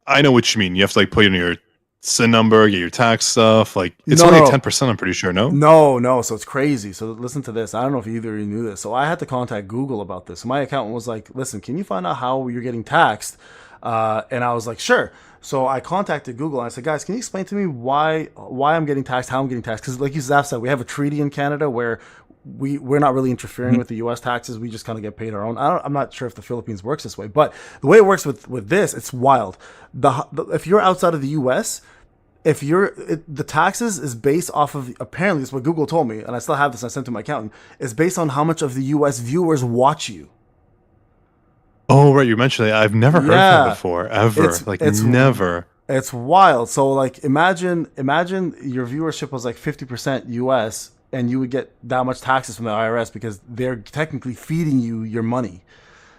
I know what you mean. You have to like put in your SIN number, get your tax stuff. Like it's No, only no, like no. 10%. I'm pretty sure. No. No. So it's crazy. So listen to this. I don't know if either of you knew this. So I had to contact Google about this. My accountant was like, "Listen, can you find out how you're getting taxed?" And I was like, "Sure." So I contacted Google and I said, "Guys, can you explain to me why I'm getting taxed, how I'm getting taxed?" Because like you Zaf said, we have a treaty in Canada where we're not really interfering with the U.S. taxes. We just kind of get paid our own. I'm not sure if the Philippines works this way, but the way it works with this, it's wild. If you're outside of the U.S., if the taxes is based off of, apparently it's what Google told me, and I still have this, I sent to my accountant, is based on how much of the US viewers watch you. Oh, right. You mentioned that. I've never heard that Yeah. before, ever. It's Like it's never. it's wild. So like imagine your viewership was like 50% US and you would get that much taxes from the IRS because they're technically feeding you your money.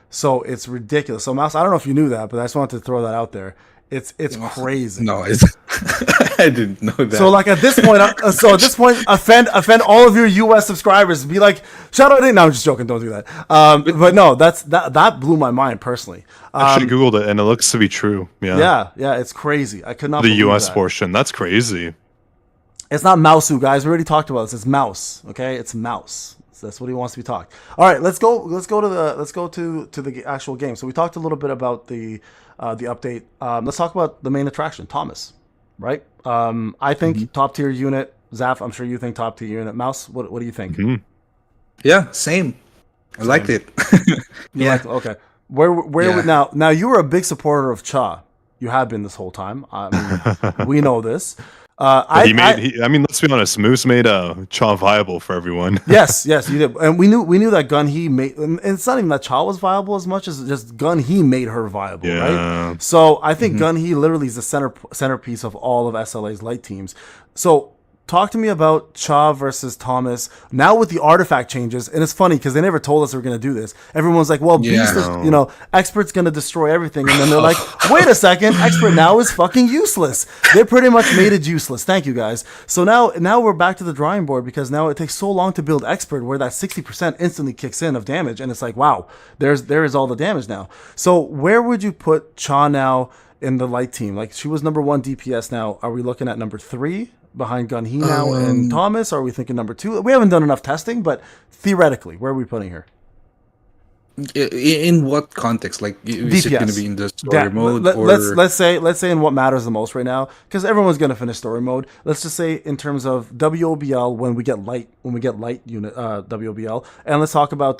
So it's ridiculous. So Mouse, I don't know if you knew that, but I just wanted to throw that out there. It's crazy. no, I didn't know that. So like at this point, offend all of your U.S. subscribers. Be like, shout out! No, I'm just joking. Don't do that. But no, that blew my mind personally. I actually googled it, and it looks to be true. Yeah. Yeah, it's crazy. I could not The believe U.S. that. portion. That's crazy. It's not MOUSU, guys. We already talked about this. It's mouse. Okay, it's mouse. So that's what he wants to be talked. All right, let's go to the actual game. So we talked a little bit about the update. Let's talk about the main attraction, Thomas. Right? I think top tier unit. Zaff, I'm sure you think top tier unit. Mouse, what do you think? Mhm. Yeah, same. I liked it. Yeah. Okay. Where Yeah. now you were a big supporter of Cha. You have been this whole time. I mean, we know this. I mean, let's be honest. Moose made Chaw viable for everyone. Yes, you did, and we knew that Gun He made, and it's not even that Cha was viable as much as just Gun He made her viable, Yeah. right? So I think Gun He literally is the centerpiece of all of SLA's light teams. So talk to me about Cha versus Thomas now with the artifact changes. And it's funny because they never told us they were going to do this. Everyone's like, well, Beast is, Expert's going to destroy everything. And then they're like, wait a second, Expert now is fucking useless. They pretty much made it useless. Thank you, guys. So now we're back to the drawing board because now it takes so long to build Expert where that 60% instantly kicks in of damage. And it's like, wow, there is all the damage now. So where would you put Cha now in the light team? Like, she was number 1 DPS. Now, are we looking at number 3? Behind Gun He now and Thomas? Or are we thinking number 2? We haven't done enough testing, but theoretically, where are we putting her? In what context? Like, is it going to be in the story mode? Let's say in what matters the most right now, because everyone's going to finish story mode. Let's just say in terms of WOBL when we get light unit WOBL, and let's talk about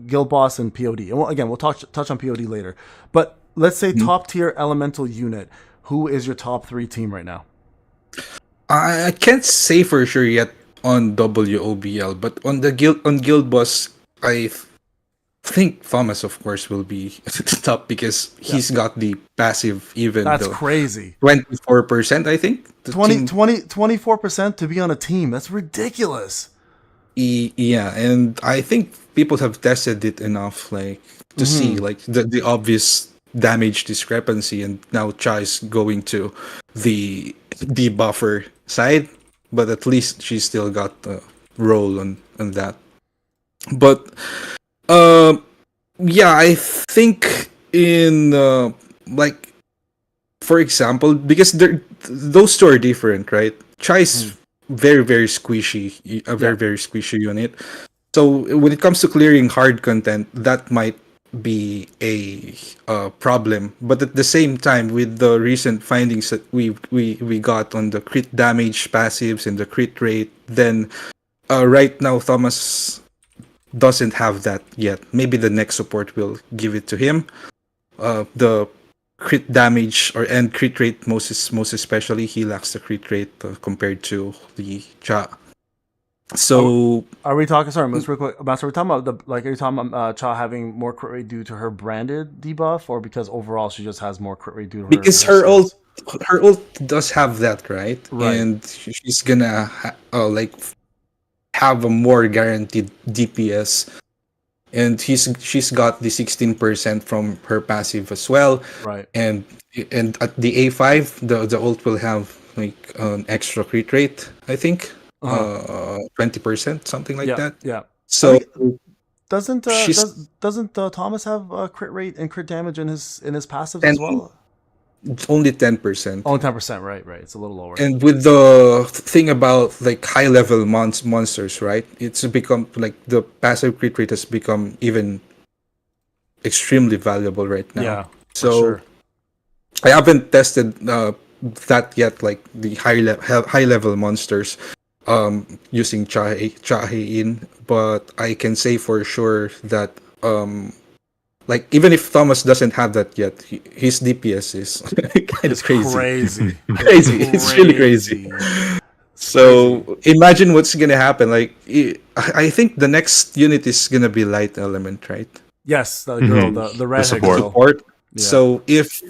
Guild Boss and POD. And we'll touch on POD later. But let's say top tier elemental unit. Who is your top 3 team right now? I can't say for sure yet on WOBL, but on Guild Boss, I think Thomas, of course, will be at the top because he's got the passive even. That's crazy. 24%, I think. 24% to be on a team. That's ridiculous. Yeah, and I think people have tested it enough, to see the obvious damage discrepancy, and now Cha is going to the buffer side, but at least she still got a role on that. But I think in for example, because those two are different, right? Cha is very, very squishy, very, very squishy unit. So when it comes to clearing hard content, that might be a problem. But at the same time, with the recent findings that we got on the crit damage passives and the crit rate, then right now Thomas doesn't have that yet. Maybe the next support will give it to him. The crit damage and crit rate, most especially, he lacks the crit rate compared to the Cha. So are we talking? Sorry, real quick. So we're talking about are you talking about Cha having more crit rate due to her branded debuff, or because overall she just has more crit rate due to her? Because her ult does have that, right? And she's gonna have a more guaranteed DPS, and she's got the 16% from her passive as well. Right. And at the A5, the ult will have an extra crit rate, I think. 20%, something like that. Yeah. So doesn't Thomas have crit rate and crit damage in his passives as well? Only 10%. Only 10%, right. It's a little lower. And with the thing about high level monsters, right? It's become the passive crit rate has become even extremely valuable right now. Yeah. So sure. I haven't tested that yet, the high level monsters. Using Cha-Hein, but I can say for sure that even if Thomas doesn't have that yet, his DPS is kind of crazy. It's really crazy. So imagine what's gonna happen. I think the next unit is gonna be light element, right? Yes, the girl, the redhead girl. Support. Yeah. So if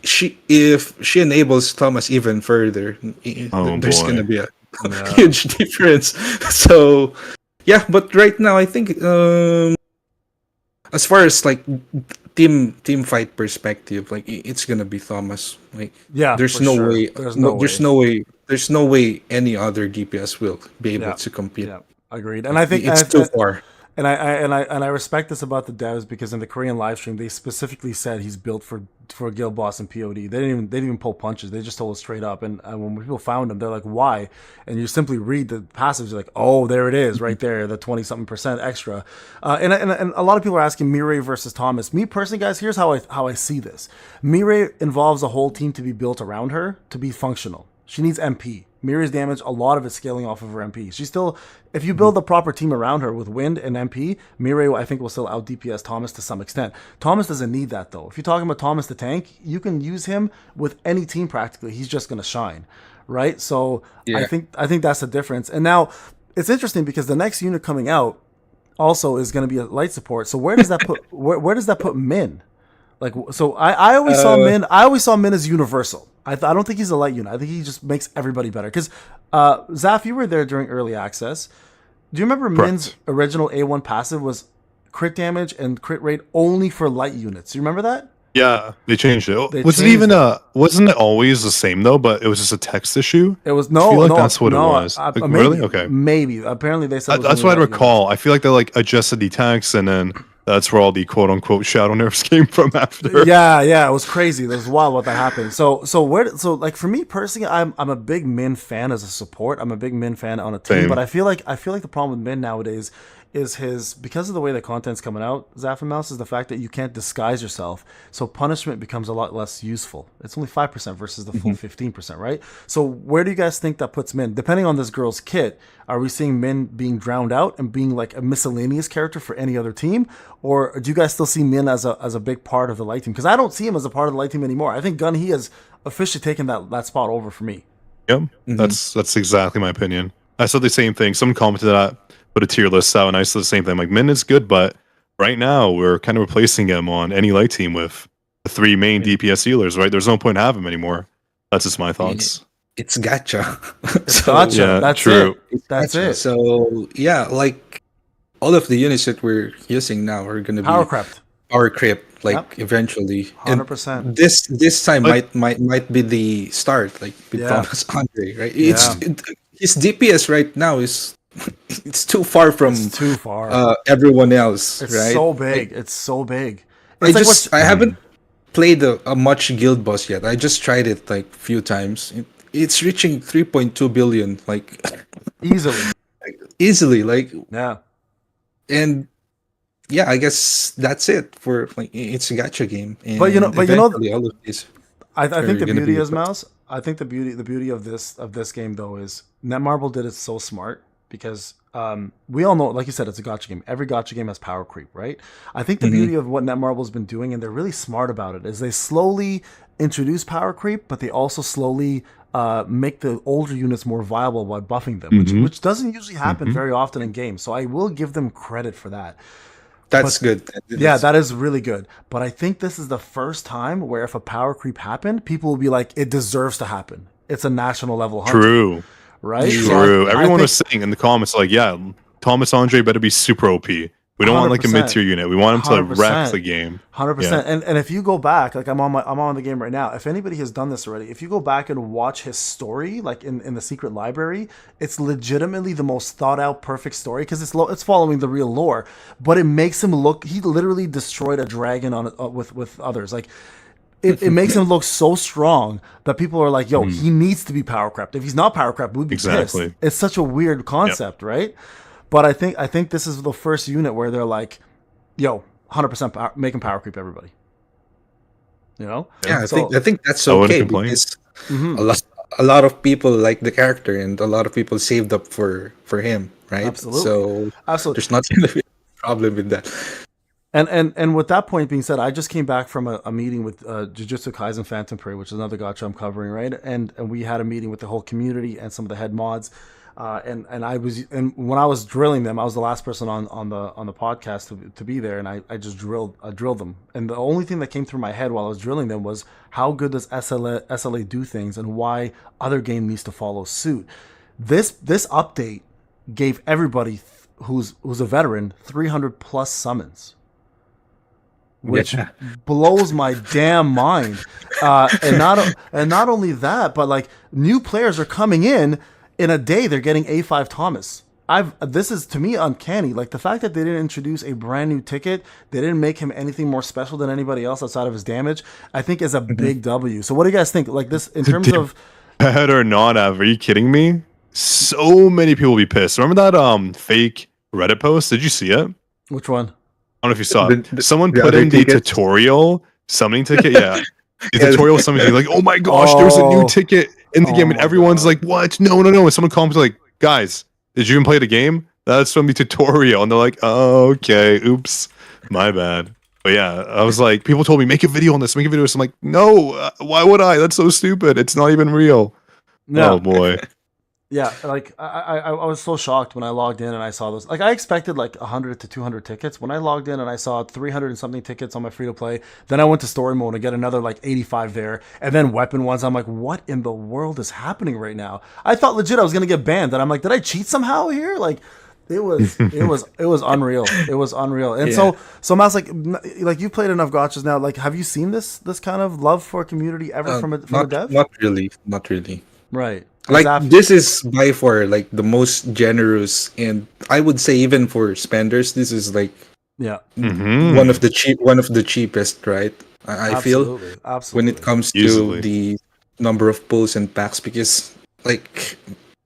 she enables Thomas even further, there's going to be a huge difference. So yeah, but right now I think as far as team fight perspective, it's going to be Thomas. There's no way any other DPS will be able to compete. Yeah, agreed. And I think it's too far. And I respect this about the devs, because in the Korean live stream they specifically said he's built for Guild Boss and POD. They didn't even pull punches. They just told us straight up. And when people found him, they're like, "Why?" And you simply read the passives, you're like, "Oh, there it is, right there, the 20-something% extra." And a lot of people are asking Mirai versus Thomas. Me personally, guys, here's how I see this. Mirai involves a whole team to be built around her to be functional. She needs MP. Mirai's damage, a lot of it's scaling off of her MP. She's still, if you build the proper team around her with Wind and MP, Mirai, I think, will still out DPS Thomas to some extent. Thomas doesn't need that, though. If you're talking about Thomas the tank, you can use him with any team practically. He's just going to shine, right? So yeah. I think that's the difference. And now it's interesting because the next unit coming out also is going to be a light support. So where does that put where does that put Min? Like, so I always saw Min. I always saw Min as universal. I don't think he's a light unit. I think he just makes everybody better. Because Zaff, you were there during early access. Do you remember Min's original A1 passive was crit damage and crit rate only for light units? You remember that? Yeah, they changed it. Wasn't it always the same though? But it was just a text issue. It was that's what it was. Maybe, really? Okay. Maybe. Apparently they said that's what I recall. Units. I feel like they like adjusted the text, and then that's where all the quote unquote shadow nerfs came from after. Yeah, it was crazy. It was wild what that happened. So like for me personally, I'm a big Min fan as a support. I'm a big Min fan on a team, Same. But I feel like the problem with Min nowadays is because of the way the content's coming out, Zaff and Mouse, is the fact that you can't disguise yourself. So punishment becomes a lot less useful. It's only 5% versus the full 15%, right? So where do you guys think that puts Min? Depending on this girl's kit, are we seeing Min being drowned out and being like a miscellaneous character for any other team? Or do you guys still see Min as a big part of the light team? Because I don't see him as a part of the light team anymore. I think Gun-He has officially taken that spot over for me. Yep, that's exactly my opinion. I said the same thing. Someone commented that, put a tier list out, and I said the same thing. Like, Min is good, but right now we're kind of replacing him on any light team with the 3 main DPS healers, right? There's no point in having him anymore. That's just my thoughts. It's Gacha. It's Gacha. Yeah, that's true. That's it. So, yeah, like, all of the units that we're using now are going to be power creep, like, eventually. 100%. And this time might be the start, like, with Thomas Andre, right? His DPS right now is it's too far from everyone else. It's right? so big. It's so big. I haven't played a much guild boss yet. I just tried it like a few times. It's reaching 3.2 billion, like easily, like and yeah, I guess that's it for like it's a gacha game. And but you know, all of these I think the beauty is Mouse. I think the beauty of this game though is Netmarble did it so smart because we all know, like you said, it's a gacha game. Every gacha game has power creep, right? I think the beauty of what Netmarble's been doing, and they're really smart about it, is they slowly introduce power creep, but they also slowly make the older units more viable by buffing them, which doesn't usually happen very often in games. So I will give them credit for that. That's good. Yeah, that is really good. But I think this is the first time where if a power creep happened, people will be like, it deserves to happen. It's a national level hunter. True. Right? True. So everyone was saying in the comments, like, yeah, Thomas Andre better be super OP. We don't want like a mid-tier unit. We want him to wreck the game. 100%. Yeah. And if you go back, like I'm on the game right now. If anybody has done this already, if you go back and watch his story, like in the secret library, it's legitimately the most thought out, perfect story because it's following the real lore. But it makes him look. He literally destroyed a dragon on with others. Like it makes him look so strong that people are like, yo, he needs to be power crept. If he's not power crept, we'd be pissed. It's such a weird concept, right? But I think this is the first unit where they're like, yo, 100% make him power creep everybody. You know? Yeah, I think that's okay because a lot of people like the character and a lot of people saved up for him, right? Absolutely. So there's not going to be a problem with that. And with that point being said, I just came back from a meeting with Jujutsu Kaisen Phantom Parade, which is another gacha I'm covering, right? And we had a meeting with the whole community and some of the head mods. And when I was drilling them, I was the last person on the podcast to be there, and I just drilled them. And the only thing that came through my head while I was drilling them was how good does SLA do things, and why other game needs to follow suit. This update gave everybody who's a veteran 300 plus summons, which blows my damn mind. And not only that, but like new players are coming in a day, they're getting A5 Thomas. This is to me uncanny. Like the fact that they didn't introduce a brand new ticket, they didn't make him anything more special than anybody else outside of his damage, I think is a big W. So what do you guys think? Like this in terms of bad or not, Av, are you kidding me? So many people will be pissed. Remember that fake Reddit post? Did you see it? Which one? I don't know if you saw it. Someone put in the tutorial summoning ticket. Yeah. The tutorial summoning, like, oh my gosh, there's a new ticket in the game, and everyone's like, what? No. And someone comments like, guys, did you even play the game? That's from the tutorial. And they're like, oh, okay, oops, my bad. But yeah, I was like, people told me, make a video on this, make a video. I'm like, no, why would I? That's so stupid. It's not even real. No. Oh boy. Yeah, like I was so shocked when I logged in and I saw those. Like I expected like 100 to 200 tickets. When I logged in and I saw 300 and something tickets on my free to play, then I went to story mode and get another like 85 there, and then weapon ones. I'm like, what in the world is happening right now? I thought legit I was gonna get banned, and I'm like, did I cheat somehow here? Like, it was unreal. It was unreal. And so Mouse, like you played enough gotchas now. Like, have you seen this kind of love for a community ever from a dev? Not really, not really. Right. Like Zaff, this is by far like the most generous, and I would say even for spenders, this is like yeah, one of the cheapest, right? I feel absolutely. when it comes Easily. to the number of pulls and packs, because like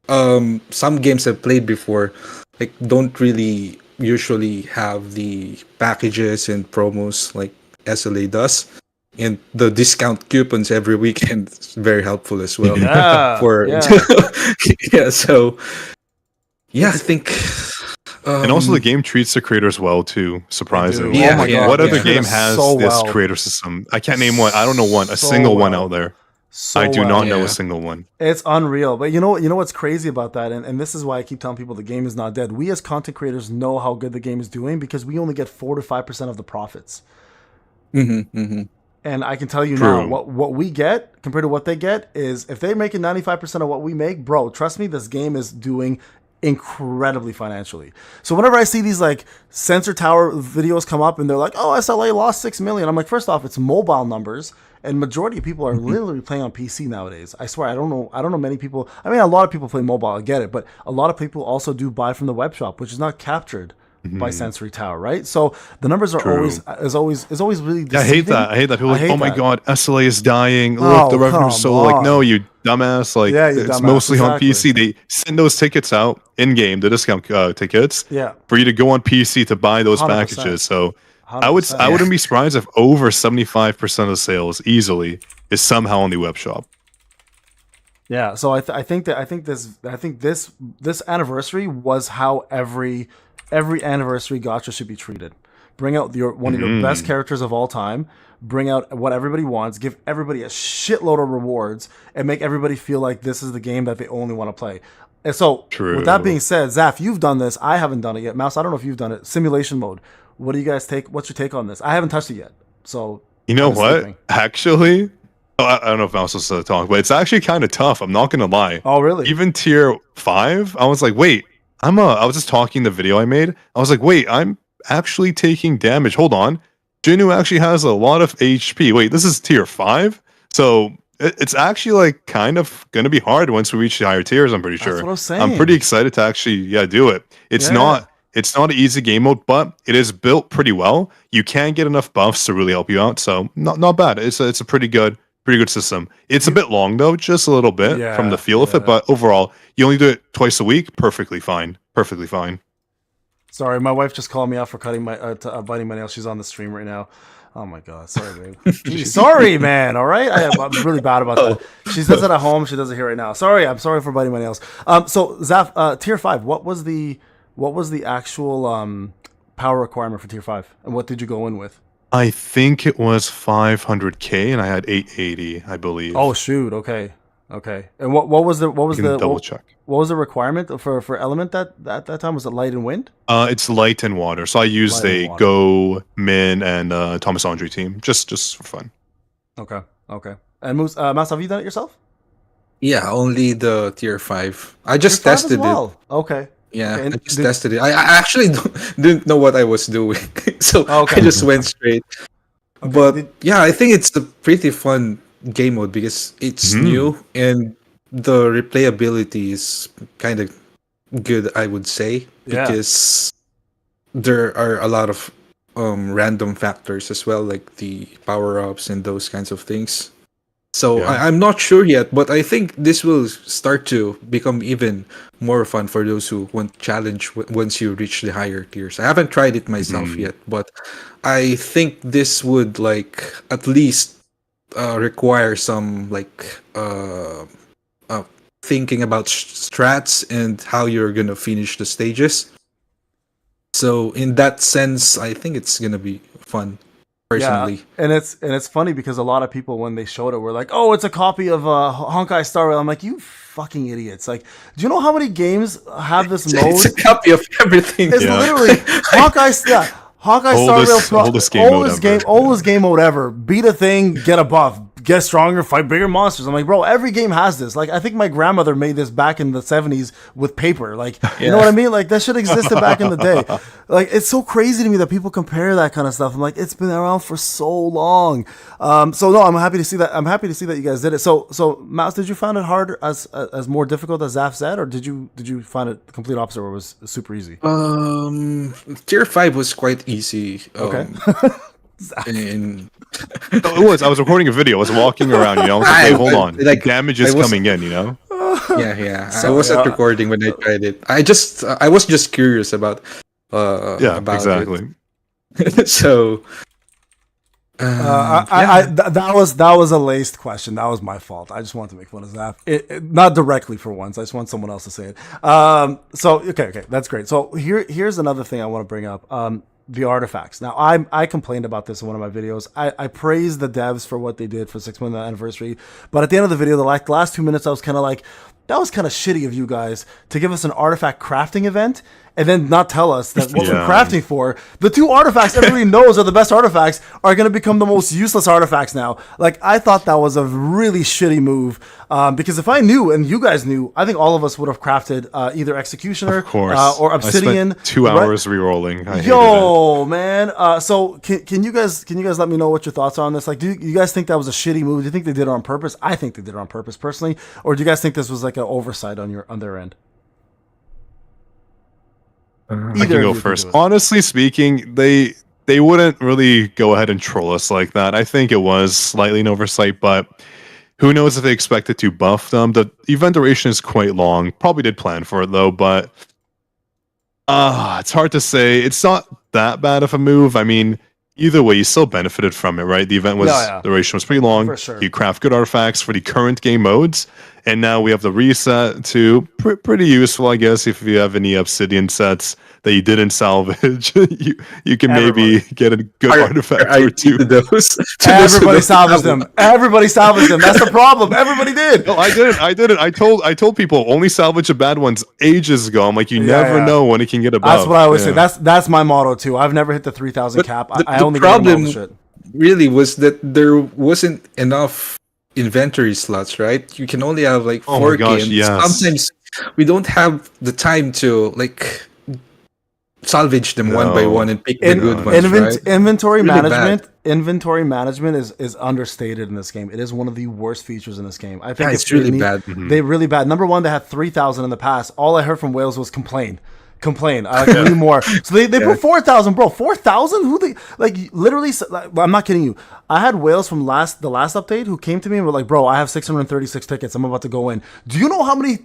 some games I've played before like don't really usually have the packages and promos like SLA does. And the discount coupons every weekend is very helpful as well. So I think and also the game treats the creators well too, surprisingly. Yeah, oh my God, what other game has this creator system? I can't name one. I don't know one, a single one out there. I do not know a single one. It's unreal. But you know what's crazy about that, and this is why I keep telling people the game is not dead. We as content creators know how good the game is doing because we only get 4 to 5% of the profits. And I can tell you now, what we get compared to what they get is if they're making 95% of what we make, bro, trust me, this game is doing incredibly financially. So whenever I see these like Sensor Tower videos come up and they're like, oh, SLA lost 6 million, I'm like, first off, it's mobile numbers. And majority of people are literally playing on PC nowadays. I swear, I don't know many people. I mean, a lot of people play mobile, I get it, but a lot of people also do buy from the web shop, which is not captured by Sensory Tower, right? So the numbers are always really deceiving. I hate that. People are like, oh my God, SLA is dying. Look, the revenue's so like, no, you dumbass. Like, it's mostly on PC. They send those tickets out in game, the discount tickets, for you to go on PC to buy those 100%. Packages. So 100%. I wouldn't be surprised if over 75% of sales easily is somehow on the web shop. Yeah, so I think this anniversary was how every anniversary gacha should be treated. Bring out one of your best characters of all time. Bring out what everybody wants. Give everybody a shitload of rewards, and make everybody feel like this is the game that they only want to play. And so, with that being said, Zaff, you've done this. I haven't done it yet. Mouse, I don't know if you've done it. Simulation mode. What do you guys take? What's your take on this? I haven't touched it yet. So you know what? Actually, I don't know if Mouse was to talk, but it's actually kind of tough. I'm not gonna lie. Oh, really? Even tier 5, I was like, wait. I was just talking the video I made. I was like, wait, I'm actually taking damage. Hold on. Jinu actually has a lot of HP. Wait, this is tier 5? So it's actually like kind of going to be hard once we reach the higher tiers, I'm pretty sure. That's what I was saying. I'm pretty excited to actually do it. It's not an easy game mode, but it is built pretty well. You can get enough buffs to really help you out. So not bad. It's a pretty good system. It's a bit long though, just a little bit from the feel of it, but overall, you only do it twice a week, perfectly fine. Sorry, my wife just called me out for biting my nails. She's on the stream right now. Oh my God, sorry, babe. Sorry, man. All right, I'm really bad about that. She does it at home. She does it here right now. I'm sorry for biting my nails. So Zaff, tier 5. What was the actual power requirement for tier 5, and what did you go in with? I think it was 500k, and I had 880, I believe. Oh shoot! Okay. And what was the double check? What was the requirement for element that time? Was it light and wind? It's light and water. So I used a Go, Min, and Thomas Andre team just for fun. Okay. And Mouse, have you done it yourself? Yeah, only the tier 5. I just tested it. Okay. Yeah, okay. I just tested it. I actually didn't know what I was doing, so I just went straight. Okay. But yeah, I think it's a pretty fun game mode because it's new and the replayability is kind of good, I would say, because there are a lot of random factors as well, like the power-ups and those kinds of things. So I'm not sure yet, but I think this will start to become even more fun for those who want challenge once you reach the higher tiers. I haven't tried it myself yet, but I think this would like at least require some like thinking about strats and how you're gonna finish the stages. So in that sense, I think it's gonna be fun. personally. Yeah, and it's funny because a lot of people when they showed it were like, "Oh, it's a copy of Honkai Star Rail." I'm like, "You fucking idiots!" Like, do you know how many games have this mode? It's a copy of everything. It's literally Honkai. Yeah, Honkai Star Rail. Oldest game mode ever. Beat a thing, get a buff. Get stronger, fight bigger monsters. I'm like, bro, every game has this. Like, I think my grandmother made this back in the 70s with paper. Like, you know what I mean? Like, that shit existed back in the day. Like, it's so crazy to me that people compare that kind of stuff. I'm like, it's been around for so long. So no, I'm happy to see that. I'm happy to see that you guys did it. So Mouse, did you find it harder as more difficult as Zaff said, or did you find it the complete opposite, where it was super easy? Tier 5 was quite easy. Okay. And it was. I was recording a video. I was walking around. I was like, hey, hold on. Like, damage is coming in. Yeah. I wasn't recording when I tried it. I was just curious about. About exactly. It. So. That was a laced question. That was my fault. I just wanted to make fun of Zaff. Not directly for once. I just want someone else to say it. So okay, that's great. So here's another thing I want to bring up. The artifacts. Now, I complained about this in one of my videos. I praised the devs for what they did for 6-month anniversary, but at the end of the video, the last 2 minutes, I was kind of like, that was kind of shitty of you guys to give us an artifact crafting event and then not tell us that what we're crafting for. The 2 artifacts everybody knows are the best artifacts are going to become the most useless artifacts now. Like, I thought that was a really shitty move because if I knew and you guys knew, I think all of us would have crafted either Executioner or Obsidian. I spent 2 hours re-rolling. Yo, man. So can you guys let me know what your thoughts are on this? Like, do you guys think that was a shitty move? Do you think they did it on purpose? I think they did it on purpose personally. Or do you guys think this was like an oversight on their end? I can go first. Honestly speaking, they wouldn't really go ahead and troll us like that. I think it was slightly an oversight, but who knows if they expected to buff them. The event duration is quite long. Probably did plan for it though, but it's hard to say. It's not that bad of a move. I mean, either way, you still benefited from it, right? The event duration was pretty long. For sure. You craft good artifacts for the current game modes, and now we have the reset too. Pretty useful, I guess, if you have any Obsidian sets that you didn't salvage. you can maybe get a good artifact or 2. Everybody salvaged them. Everybody salvaged them. That's the problem. Everybody did. No, I didn't. I told people only salvage the bad ones ages ago. I'm like, you never know when it can get above. That's what I always say. That's my motto too. I've never hit the 3,000 cap. I only the problem really was that there wasn't enough inventory slots, right? You can only have like 4 games. Yes. Sometimes we don't have the time to like salvage them one by one and pick the good ones, right? Inventory management is understated in this game. It is one of the worst features in this game. I think it's really bad. They're really bad. Number one, they had 3,000 in the past. All I heard from Wales was complain. I like need more. So they put 4,000, bro. 4,000? Who they like? Literally, like, I'm not kidding you. I had whales from the last update who came to me and were like, "Bro, I have 636 tickets. I'm about to go in. Do you know how many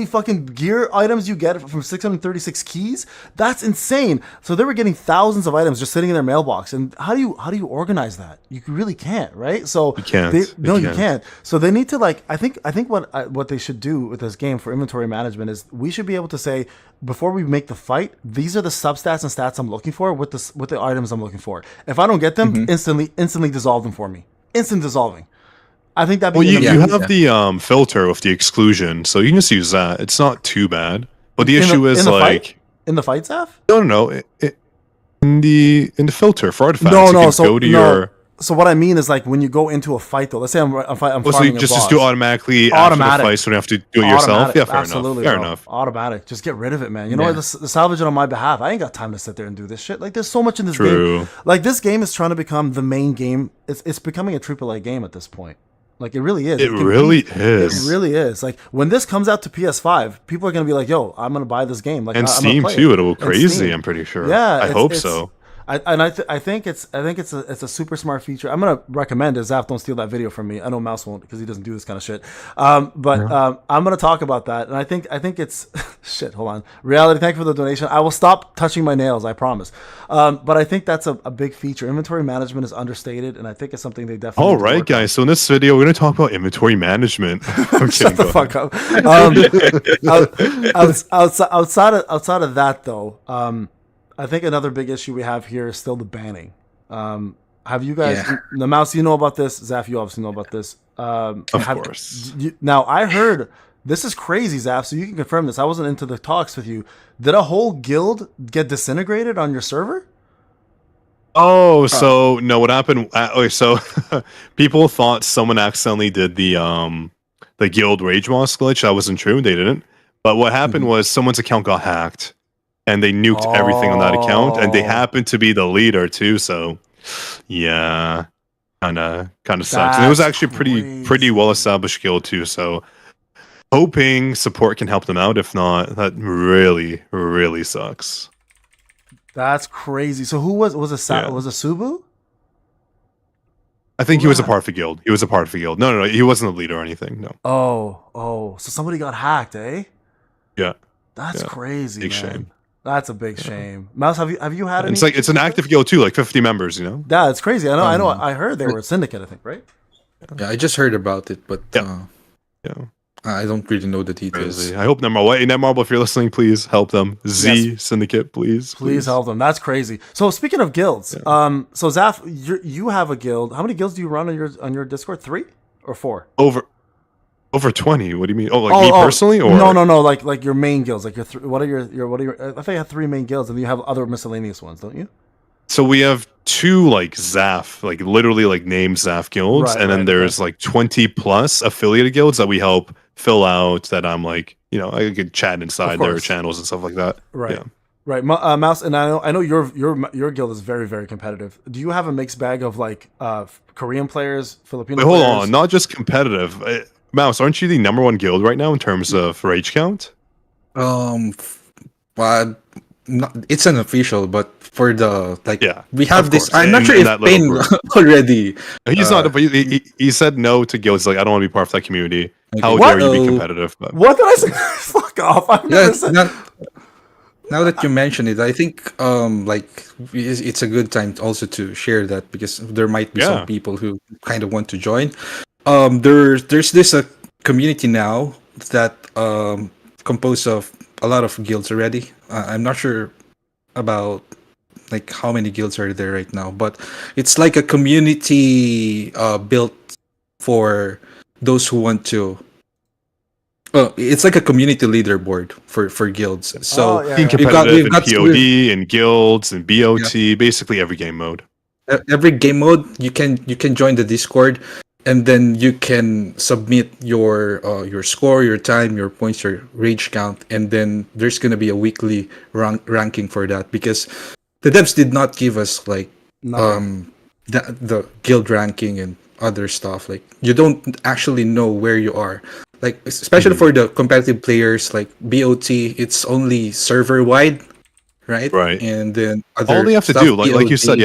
fucking gear items you get from 636 keys? That's insane." So they were getting thousands of items just sitting in their mailbox. And how do you organize that? You really can't, right? So you can't. You can't. So they need to like. I think what they should do with this game for inventory management is we should be able to say, before we make the fight, these are the substats and stats I'm looking for with the items I'm looking for. If I don't get them, instantly dissolve them for me. Instant dissolving. I think that. Well, you have the filter with the exclusion, so you can just use that. It's not too bad. But the issue is like in the fight, Zaff? No. In the filter for artifacts. So what I mean is like when you go into a fight though, let's say I'm fighting so you just do automatically after the fight, so you don't have to do it yourself. Yeah, fair enough. Automatic. Just get rid of it, man. You know what? The salvage it on my behalf. I ain't got time to sit there and do this shit. Like there's so much in this game. Like this game is trying to become the main game. It's becoming a AAA game at this point. Like it really is. It really is. It really is. Like when this comes out to PS5, people are gonna be like, "Yo, I'm gonna buy this game." Like and Steam too. It'll go crazy. I'm pretty sure. Yeah, I hope so. I think it's a super smart feature. I'm gonna recommend it. Zaff, don't steal that video from me. I know Mouse won't because he doesn't do this kind of shit. I'm gonna talk about that, and I think it's shit. Hold on, Reality. Thank you for the donation. I will stop touching my nails. I promise. But I think that's a big feature. Inventory management is understated, and I think it's something they definitely. All right, guys. So in this video, we're gonna talk about inventory management. Shut the fuck up. Outside of that, though. I think another big issue we have here is still the banning. Have you guys, the Mouse, you know about this? Zaff, you obviously know about this. Of course. Now, I heard, this is crazy, Zaff, so you can confirm this. I wasn't into the talks with you. Did a whole guild get disintegrated on your server? Oh, so no, what happened? So people thought someone accidentally did the guild rage boss glitch. That wasn't true. They didn't. But what happened was someone's account got hacked, and they nuked everything on that account, and they happened to be the leader too. So, yeah, kind of sucks. And it was actually pretty well established guild too. So, hoping support can help them out. If not, that really sucks. That's crazy. So who was a Subu? I think he was a part of the guild. No, he wasn't the leader or anything. No. Oh, so somebody got hacked, eh? Yeah. That's crazy. Big man. shame. That's a big shame. Mouse, have you had any? It's an active guild too, like 50 members. You know. Yeah, it's crazy. I know. I heard they were a syndicate. I think, right? Yeah, I just heard about it, but yeah. I don't really know the details. Crazy. I hope Netmarble, if you're listening, please help them. Syndicate, please help them. That's crazy. So speaking of guilds, so Zaff, you have a guild. How many guilds do you run on your Discord? 3 or 4? Over 20. What do you mean? Me personally, or no, like your main guilds. Like what are your? I think you have 3 main guilds, and you have other miscellaneous ones, don't you? So we have 2 like Zaff, like literally like named Zaff guilds, and then there's like 20 plus affiliated guilds that we help fill out. That I'm like, I could chat inside their channels and stuff like that. Right. Yeah. Right, Mouse, and I know your guild is very, very competitive. Do you have a mixed bag of like Korean players, Filipino players? Hold on, not just competitive. Mouse, aren't you the number 1 guild right now in terms of rage count? Well, it's unofficial, but for the we have this. Course. I'm not sure if Payne already. He's not, but he said no to guilds. Like, I don't want to be part of that community. Okay. How dare you be competitive? But. What did I say? Fuck off! I've never said. Now that you mention it, I think it's a good time also to share that, because there might be some people who kind of want to join. There's this community now that composed of a lot of guilds already. I'm not sure about like how many guilds are there right now, but it's like a community built for those who want to. It's like a community leaderboard for guilds. So being competitive in POD and guilds and BOT, basically every game mode. Every game mode, you can join the Discord, and then you can submit your score, your time, your points, your rage count, and then there's gonna be a weekly ranking for that, because the devs did not give us like the guild ranking and other stuff. Like, you don't actually know where you are. Like, especially for the competitive players, like BOT, it's only server wide, right? Right. And then all they have to do, like you said,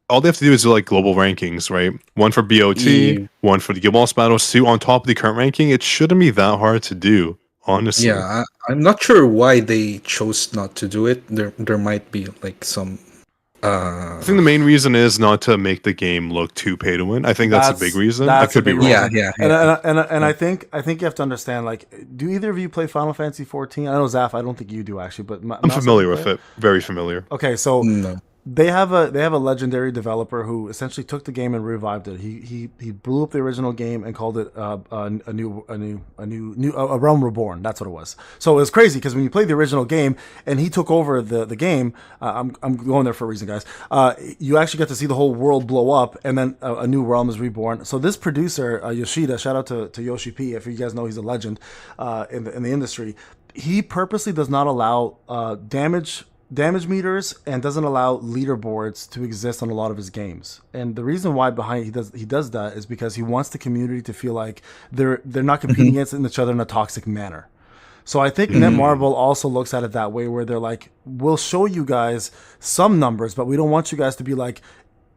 all they have to do is do like global rankings, right? 1 for BOT, 1 for the Guild Boss battles, 2 on top of the current ranking. It shouldn't be that hard to do, honestly. Yeah, I'm not sure why they chose not to do it. There might be like some. I think the main reason is not to make the game look too pay to win. I think that's a big reason. That could be wrong. Yeah. And I think you have to understand. Like, do either of you play Final Fantasy 14? I know Zaff. I don't think you do actually, but I'm familiar with it. Very familiar. Okay, so they have a legendary developer who essentially took the game and revived it. He blew up the original game and called it a Realm Reborn. That's what it was. So it was crazy because when you play the original game and he took over the game, I'm going there for a reason, guys. You actually get to see the whole world blow up, and then a new realm is reborn. So this producer Yoshida, shout out to Yoshi P, if you guys know, he's a legend in the industry. He purposely does not allow damage meters and doesn't allow leaderboards to exist on a lot of his games. And the reason why he does that is because he wants the community to feel like they're not competing against each other in a toxic manner. So I think Netmarble also looks at it that way, where they're like, we'll show you guys some numbers, but we don't want you guys to be like,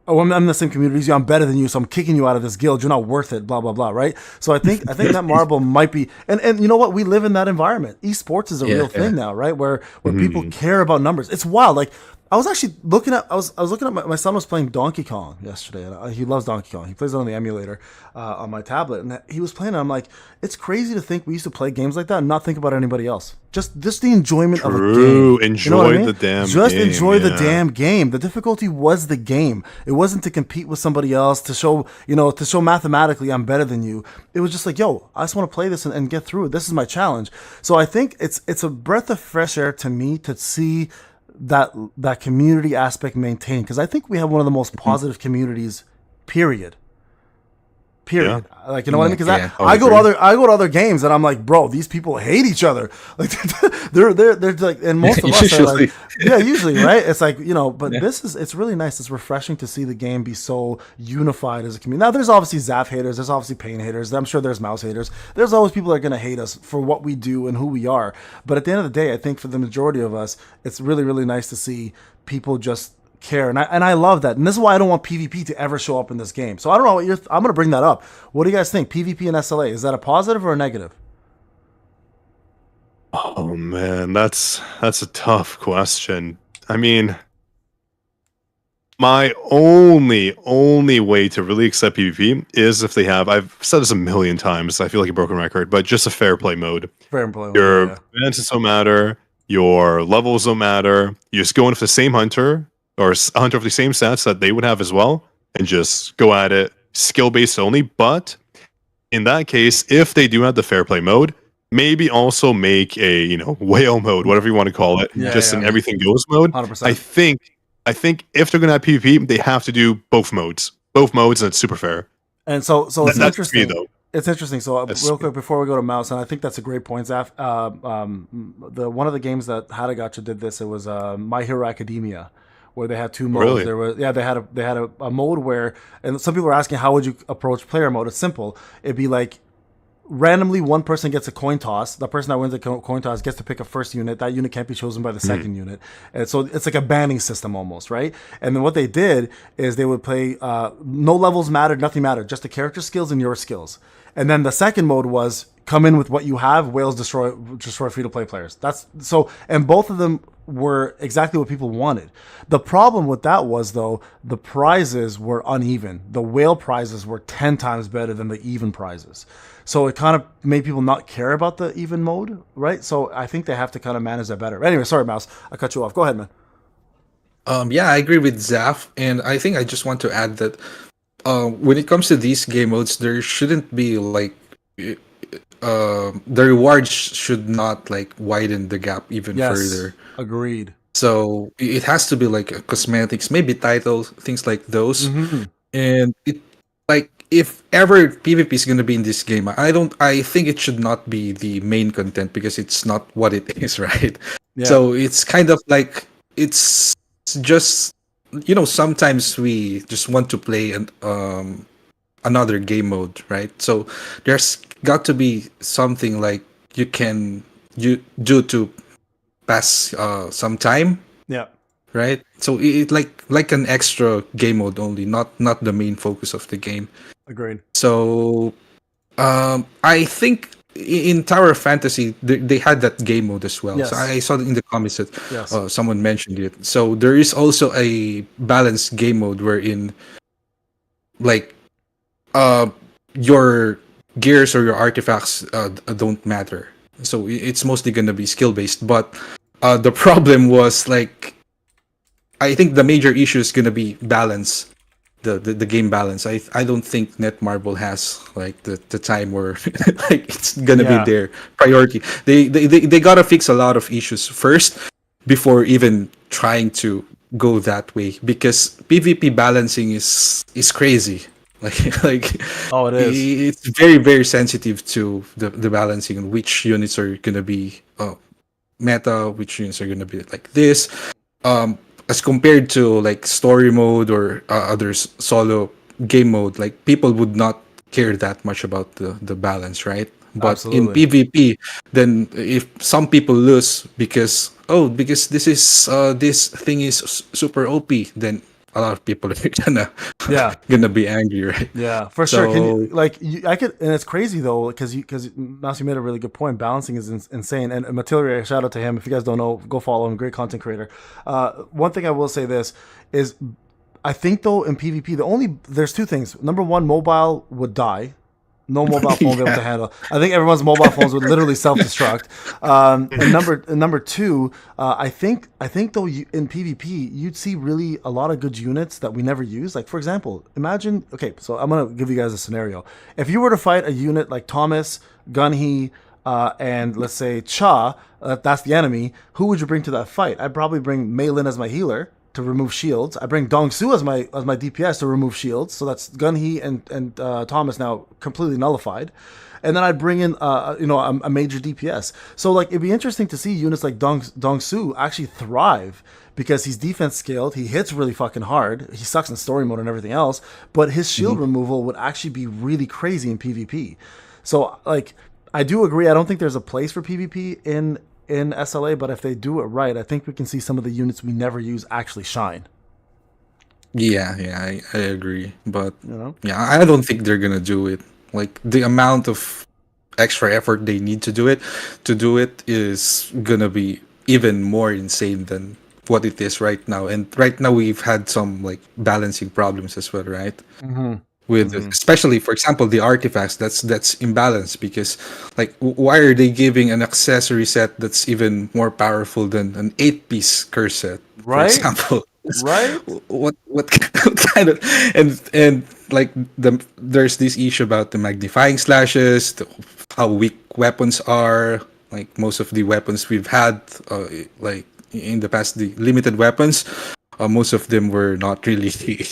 oh, I'm in the same community as you, I'm better than you, so I'm kicking you out of this guild, you're not worth it, blah, blah, blah, right? So I think Netmarble might be, and you know what, we live in that environment. Esports is a real thing now, right? Where people care about numbers. It's wild. Like, I was actually looking at. I was looking at my son was playing Donkey Kong yesterday, and he loves Donkey Kong. He plays it on the emulator on my tablet, and he was playing it. I'm like, it's crazy to think we used to play games like that and not think about anybody else. Just the enjoyment of a game. Enjoy you know what I mean? the damn Just game. enjoy the damn game. The difficulty was the game. It wasn't to compete with somebody else to show mathematically I'm better than you. It was just like, yo, I just want to play this and get through it. This is my challenge. So I think it's a breath of fresh air to me to see that community aspect maintained, because I think we have one of the most positive communities, period. Yeah. Like, you know what I mean? Because I go to other games and I'm like, bro, these people hate each other. Like they're like, and most of us are like, yeah, usually, right? It's like, but it's really nice. It's refreshing to see the game be so unified as a community. Now, there's obviously Zaff haters, there's obviously Payne haters. I'm sure there's MOUSU haters. There's always people that are going to hate us for what we do and who we are. But at the end of the day, I think for the majority of us, it's really, really nice to see people just care, and I love that, and this is why I don't want PvP to ever show up in this game. So I don't know what I'm going to bring that up. What do you guys think? PvP and SLA, is that a positive or a negative? Oh man, that's a tough question. I mean, my only way to really accept PvP is if they have, I've said this a million times, I feel like a broken record, but just a fair play mode. Fair play. Your advances don't matter, your levels don't matter. You just go in with the same hunter, or a hunter with the same stats that they would have as well, and just go at it, skill-based only. But in that case, if they do have the fair play mode, maybe also make a whale mode, whatever you want to call it, an everything goes mode. 100%. I think if they're gonna have PvP, they have to do both modes, and it's super fair. And so it's interesting. Me, though. It's interesting. So real quick before we go to Mouse, and I think that's a great point, Zaff. One of the games that Gacha did this, it was My Hero Academia, where they had two modes. Really? They had a mode where, and some people were asking how would you approach player mode. It's simple. It'd be like randomly one person gets a coin toss. The person that wins the coin toss gets to pick a first unit. That unit can't be chosen by the second unit. And so it's like a banning system almost, right? And then what they did is they would play no levels mattered, nothing mattered, just the character skills and your skills. And then the second mode was come in with what you have, whales destroy free-to-play players. And both of them were exactly what people wanted. The problem with that was, though, the prizes were uneven. The whale prizes were 10 times better than the even prizes. So it kind of made people not care about the even mode, right? So I think they have to kind of manage that better. Anyway, sorry, Mouse. I cut you off. Go ahead, man. I agree with Zaff, and I think I just want to add that when it comes to these game modes, there shouldn't be like the rewards should not like widen the gap even further. Agreed. So it has to be like cosmetics, maybe titles, things like those. And it like if ever PvP is gonna be in this game, I think it should not be the main content because it's not what it is, right? Yeah. So it's kind of like it's just sometimes we just want to play another game mode, right? So there's got to be something like you do to pass some time. Yeah. Right. So it like an extra game mode only, not the main focus of the game. Agreed. So I think in Tower of Fantasy they had that game mode as well. Yes. So I saw in the comments that someone mentioned it. So there is also a balanced game mode wherein like your gears or your artifacts don't matter. So it's mostly gonna be skill based. But the problem was like I think the major issue is gonna be balance. The game balance. I don't think Netmarble has like the time where like it's gonna be their priority. They gotta fix a lot of issues first before even trying to go that way, because PvP balancing is crazy. Like oh, it is. It's very, very sensitive to the balancing and which units are gonna be meta, which units are gonna be like this. As compared to like story mode or other solo game mode, like people would not care that much about the balance, right? But Absolutely. In PvP, then if some people lose because this thing is super OP, then a lot of people are Yeah. gonna be angry, right? Yeah, for sure. Can you, I could, and it's crazy though, because Mouse, you made a really good point. Balancing is insane. And Materia, shout out to him. If you guys don't know, go follow him. Great content creator. One thing I will say this is, I think though in PvP, there's two things. Number one, mobile would die. No mobile phone be able to handle. I think everyone's mobile phones would literally self-destruct. And number two, I think though in PvP you'd see really a lot of good units that we never use. Like for example, imagine. Okay, so I'm gonna give you guys a scenario. If you were to fight a unit like Thomas, Gunhee, and let's say Cha, that's the enemy. Who would you bring to that fight? I'd probably bring Meilin as my healer to remove shields. I bring Dongsu as my DPS to remove shields. So that's Gunhee and Thomas now completely nullified. And then I bring in a major DPS. So like it'd be interesting to see units like Dongsu actually thrive because he's defense scaled. He hits really fucking hard. He sucks in story mode and everything else. But his shield removal would actually be really crazy in PvP. So like I do agree. I don't think there's a place for PvP in SLA, but if they do it right, I think we can see some of the units we never use actually shine. Yeah, I agree. But yeah, I don't think they're gonna do it. Like the amount of extra effort they need to do it is gonna be even more insane than what it is right now. And right now we've had some like balancing problems as well, right? With especially, for example, the artifacts, that's imbalanced because like why are they giving an accessory set that's even more powerful than an 8-piece curse set, for example? Right? What kind of and like there's this issue about the magnifying slashes, how weak weapons are. Like most of the weapons we've had, like in the past, the limited weapons, most of them were not really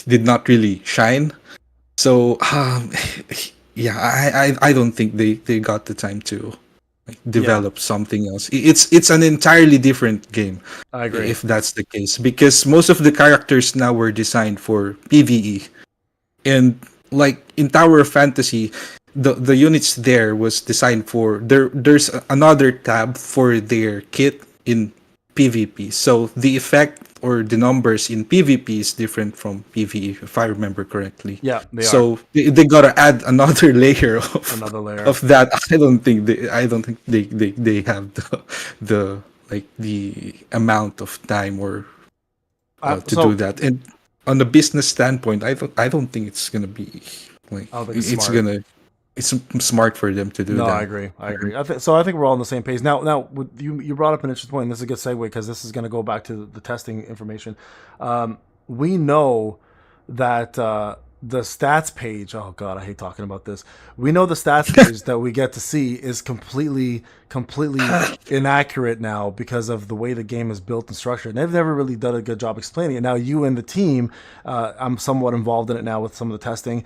did not really shine. So yeah, I don't think they got the time to like develop something else. It's an entirely different game. I agree. If that's the case, because most of the characters now were designed for PvE, and like in Tower of Fantasy, the units there was designed for there's another tab for their kit in PvP. So the effect or the numbers in PvP is different from PvE, if I remember correctly. Yeah, they are. So they gotta add another layer of that. I don't think they have the like the amount of time or to do that. And on the business standpoint, I don't think it's gonna be like it's smart for them to do that. No, I agree. So I think we're all on the same page. Now, you brought up an interesting point, and this is a good segue because this is going to go back to the testing information. We know that the stats page, oh god, I hate talking about this. We know the stats page that we get to see is completely inaccurate now because of the way the game is built and structured. And they've never really done a good job explaining it. Now you and the team, I'm somewhat involved in it now with some of the testing,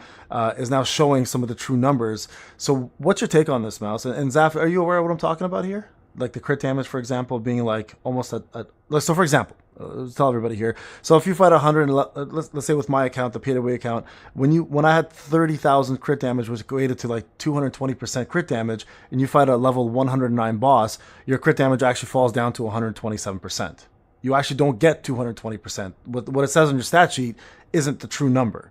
is now showing some of the true numbers. So what's your take on this, Mouse? And Zaff, are you aware of what I'm talking about here? Like the crit damage, for example, being like almost so for example, tell everybody here. So if you fight 100, let's say with my account, the PWA account, when I had 30,000 crit damage, which equated to like 220% crit damage, and you fight a level 109 boss, your crit damage actually falls down to 127%. You actually don't get 220%. What it says on your stat sheet isn't the true number.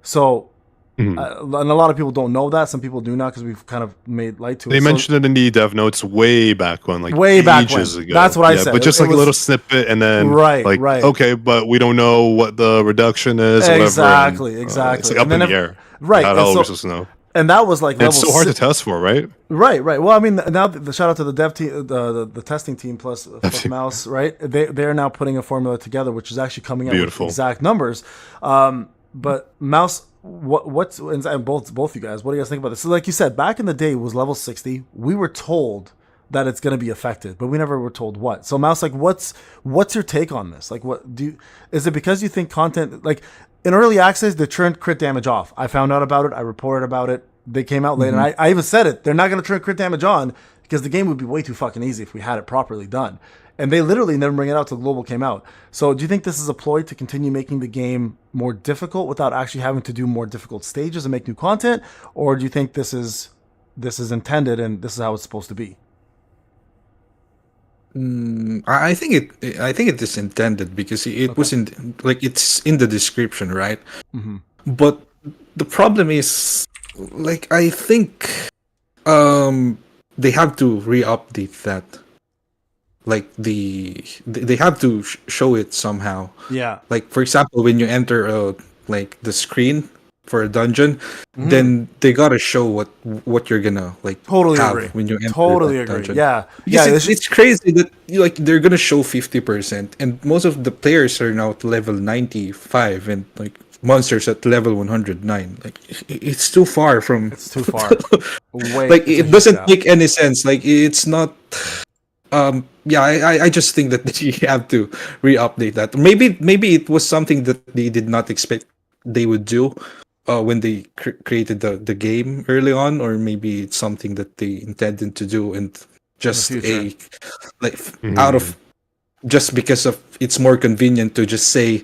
So. And a lot of people don't know that. Some people do now because we've kind of made light to it. They mentioned it in the dev notes way back when, like ages ago. That's what I said. But just like a little snippet, and then right. Okay, but we don't know what the reduction is. Exactly. It's like up in the air. Right. Not all we're supposed to know. And that was like it's so hard to test for, right? Right. Well, I mean, now the shout out to the dev team, the testing team plus Mouse, right? They're now putting a formula together, which is actually coming out with exact numbers. But Mouse. What's and both you guys? What do you guys think about this? So, like you said, back in the day, it was level 60. We were told that it's going to be affected, but we never were told what. So, Mouse, like, what's your take on this? Like, is it because you think content like in early access they turned crit damage off? I found out about it. I reported about it. They came out later, and I even said it. They're not going to turn crit damage on because the game would be way too fucking easy if we had it properly done. And they literally never bring it out till Global came out. So do you think this is a ploy to continue making the game more difficult without actually having to do more difficult stages and make new content? Or do you think this is intended and this is how it's supposed to be? I think it is intended because it was in like it's in the description, right? Mm-hmm. But the problem is, like, I think they have to re-update that. Like they have to show it somehow. Yeah. Like for example, when you enter like the screen for a dungeon, then they gotta show what you're gonna like Totally have agree. when you enter Totally that agree. dungeon. Yeah. Because it's crazy that like they're gonna show 50%, and most of the players are now at level 95, and like monsters at level 109. Like it's too far from. It's too far. Like it doesn't make any sense. Like it's not. Yeah, I just think that you have to re-update that. Maybe it was something that they did not expect they would do when they created the game early on, or maybe it's something that they intended to do and just out of just because of it's more convenient to just say,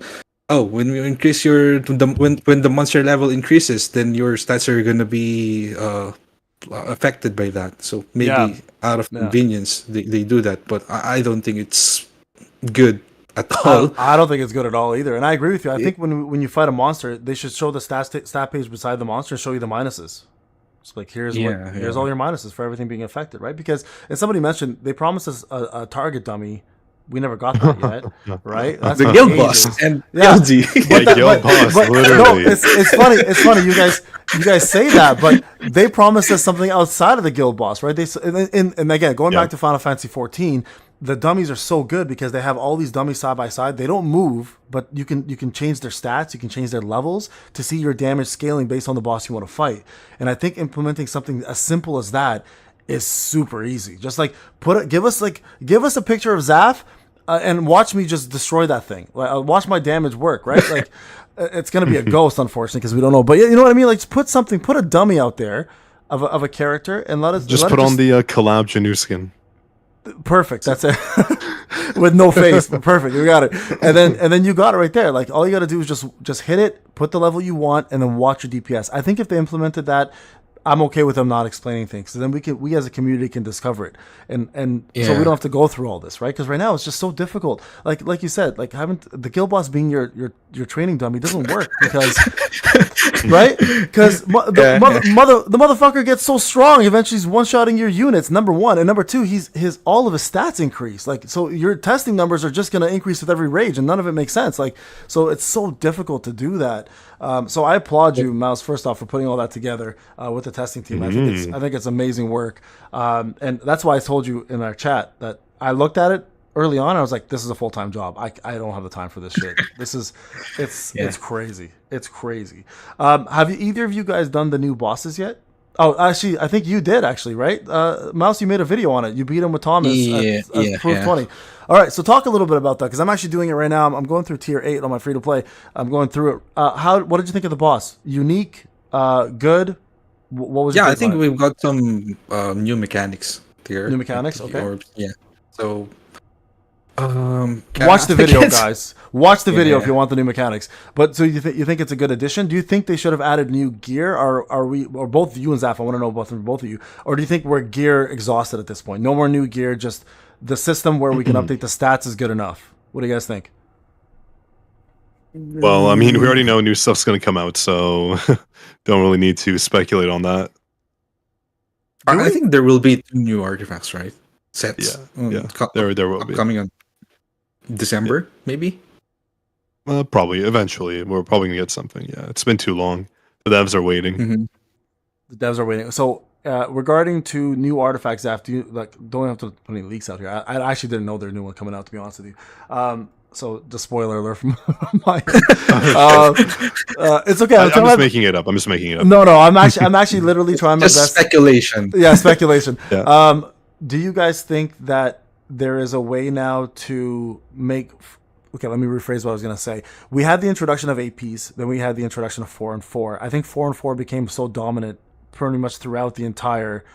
oh, when you increase when the monster level increases, then your stats are gonna be affected by that. So maybe out of convenience they do that, but I don't think it's good at all. I don't think it's good at all either, and I agree with you. I think when you fight a monster, they should show the stat page beside the monster and show you the minuses. It's like here's all your minuses for everything being affected, right? Because and somebody mentioned they promised us a target dummy. We never got that yet, right? That's the guild boss and guild boss. Literally, no, it's funny. It's funny. You guys say that, but they promised us something outside of the guild boss, right? And again, going back to Final Fantasy 14, the dummies are so good because they have all these dummies side by side. They don't move, but you can change their stats, you can change their levels to see your damage scaling based on the boss you want to fight. And I think implementing something as simple as that is super easy. Just like give us a picture of Zaff and watch me just destroy that thing. Like, watch my damage work, right? Like it's gonna be a ghost, unfortunately, because we don't know. But you know what I mean? Like just put a dummy out there of a character and let us just put on the collab Janu skin. Perfect. That's it. With no face. Perfect. You got it. And then you got it right there. Like all you got to do is just hit it, put the level you want, and then watch your DPS. I think if they implemented that, I'm okay with them not explaining things. So then we as a community can discover it, and so we don't have to go through all this, right? Because right now it's just so difficult. Like you said, like having the guild boss being your training dummy doesn't work because right? Because the motherfucker gets so strong. Eventually, he's one-shotting your units. Number one, and number two, all of his stats increase. Like so, your testing numbers are just going to increase with every rage, and none of it makes sense. Like so, it's so difficult to do that. So I applaud you, Mouse, first off, for putting all that together with the testing team. I think it's amazing work, and that's why I told you in our chat that I looked at it early on. I was like, this is a full-time job. I don't have the time for this shit. It's crazy. It's crazy. Have either of you guys done the new bosses yet? Oh, actually, I think you did actually, right? Mouse, you made a video on it. You beat him with Thomas at Proof 20. All right, so talk a little bit about that because I'm actually doing it right now. I'm going through tier 8 on my free to play. I'm going through it. What did you think of the boss? Unique, good. What was? Yeah, I think we've got some new mechanics here. New mechanics, okay. So, watch the video, guys. Watch the video if you want the new mechanics. But so you think it's a good addition? Do you think they should have added new gear? Or both you and Zaff? I want to know both of you. Or do you think we're gear exhausted at this point? No more new gear. Just the system where we can update the stats is good enough. What do you guys think? Well, I mean, we already know new stuff's going to come out, so don't really need to speculate on that. I think there will be new artifacts, right? Sets. Yeah. There will be. Coming on December, maybe? Probably. Eventually. We're probably going to get something. Yeah. It's been too long. The devs are waiting. Mm-hmm. The devs are waiting. So, regarding to new artifacts, after you don't have to put any leaks out here. I actually didn't know there's a new one coming out, to be honest with you. So, the spoiler alert from my it's okay. I'm just making it up. No, I'm actually literally trying my best. Speculation. Yeah, speculation. Yeah. Do you guys think that there is a way now to make... Okay, let me rephrase what I was going to say. We had the introduction of APs, then we had the introduction of 4 and 4. I think 4 and 4 became so dominant pretty much throughout the entire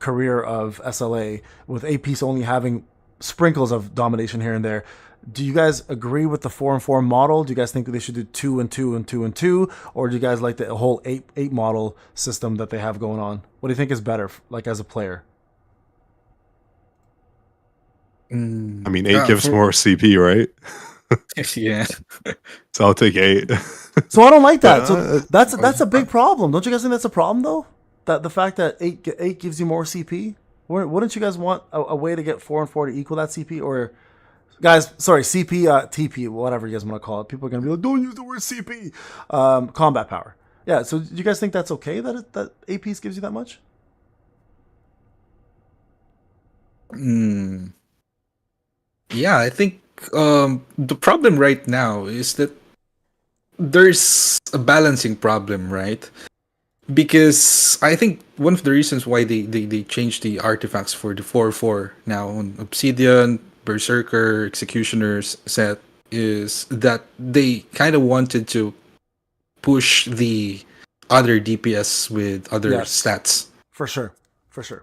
career of SLA, with APs only having sprinkles of domination here and there. Do you guys agree with the 4 and 4 model? Do you guys think they should do 2 and 2 and 2 and 2? Or do you guys like the whole 8 model system that they have going on? What do you think is better, like as a player? I mean, 8 gives more CP, right? Yeah. So I'll take 8. So I don't like that. So that's a big problem. Don't you guys think that's a problem though? That the fact that 8 gives you more CP? Wouldn't you guys want a way to get 4 and 4 to equal that CP? Or guys, sorry, CP, TP, whatever you guys want to call it. People are gonna be like, don't use the word CP. Combat power. Yeah. So do you guys think that's okay that 8 piece gives you that much? Yeah, I think the problem right now is that there's a balancing problem, right? Because I think one of the reasons why they changed the artifacts for the 4-4 now on Obsidian, Berserker, Executioners set is that they kind of wanted to push the other DPS with other stats. For sure.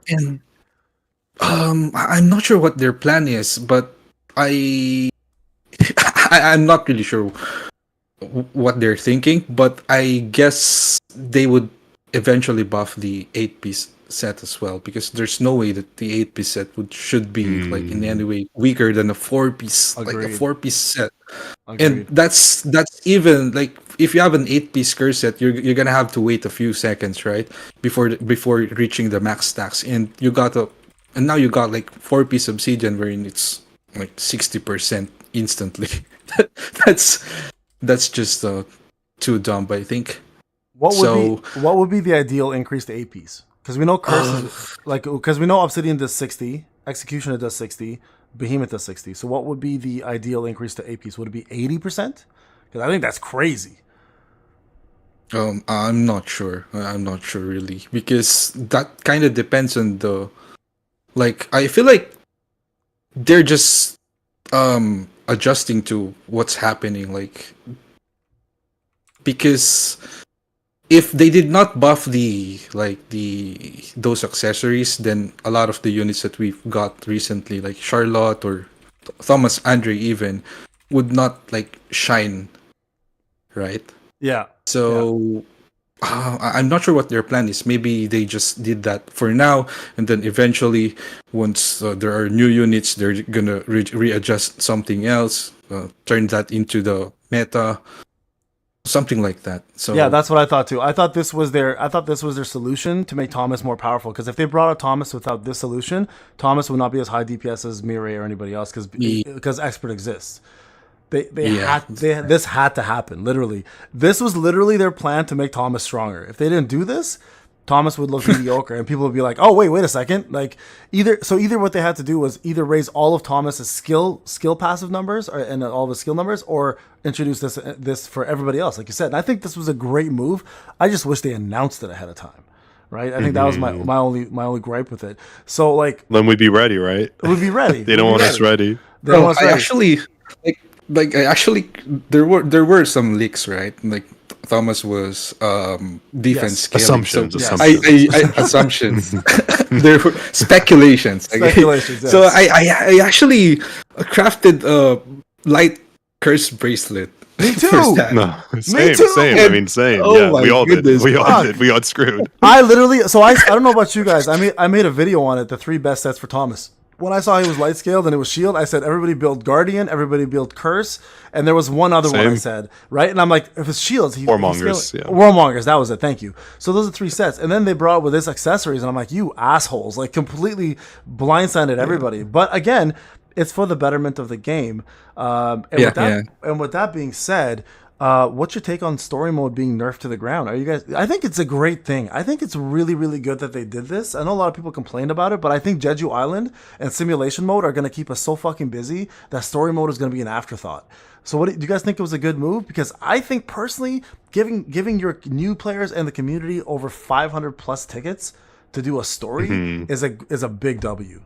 And I'm not sure what their plan is, but I'm not really sure what they're thinking, but I guess they would eventually buff the 8-piece set as well, because there's no way that the 8-piece set should be like in any way weaker than a 4-piece, like a 4-piece set. Agreed. And that's even like if you have an 8-piece curse set, you're gonna have to wait a few seconds, right, before reaching the max stacks, and now you got like 4-piece obsidian wherein it's like 60% instantly. That's just too dumb, I think. What would be the ideal increase to 8-piece? Because we know curses, because we know Obsidian does 60, Executioner does 60, Behemoth does 60. So what would be the ideal increase to 8-piece? Would it be 80%? Because I think that's crazy. I'm not sure. I'm not sure really, because that kind of depends on the. Like, I feel like they're just adjusting to what's happening, like, because if they did not buff those accessories, then a lot of the units that we've got recently, like Charlotte or Thomas Andre even, would not like shine, right? Yeah. So I'm not sure what their plan is. Maybe they just did that for now, and then eventually, once there are new units, they're gonna readjust something else, turn that into the meta, something like that. So yeah, that's what I thought too. I thought this was their solution to make Thomas more powerful. Because if they brought out Thomas without this solution, Thomas would not be as high DPS as Mireille or anybody else, because Expert exists. This had to happen. Literally, this was literally their plan to make Thomas stronger. If they didn't do this, Thomas would look mediocre, and people would be like, "Oh, wait a second!" Like either what they had to do was either raise all of Thomas's skill passive numbers and all of his skill numbers, or introduce this for everybody else, like you said. And I think this was a great move. I just wish they announced it ahead of time. Right, I think that was my only gripe with it. So like, then we'd be ready, right? We'd be ready. They don't want us ready. Actually, there were some leaks, right? Like Thomas was defense scaling. Assumptions. There were speculations. Yes. So I actually crafted a light curse bracelet. Me too. No, same. I mean, same. Oh, yeah, we all did. We got screwed. I literally. So I don't know about you guys. I made a video on it. The 3 best sets for Thomas. When I saw he was light scaled and it was shield, I said everybody build Guardian, everybody build Curse, and there was one other one I said, right? And I'm like, if it's shields, Warmongers, Warmongers, that was it. Thank you. So those are 3 sets, and then they brought with this accessories, and I'm like, you assholes, like completely blindsided everybody. But again, it's for the betterment of the game. And with that being said, what's your take on story mode being nerfed to the ground? Are you guys? I think it's a great thing. I think it's really, really good that they did this. I know a lot of people complained about it, but I think Jeju Island and simulation mode are going to keep us so fucking busy that story mode is going to be an afterthought. So, what do you guys think it was a good move? Because I think personally, giving your new players and the community over 500 plus tickets to do a story is a big W.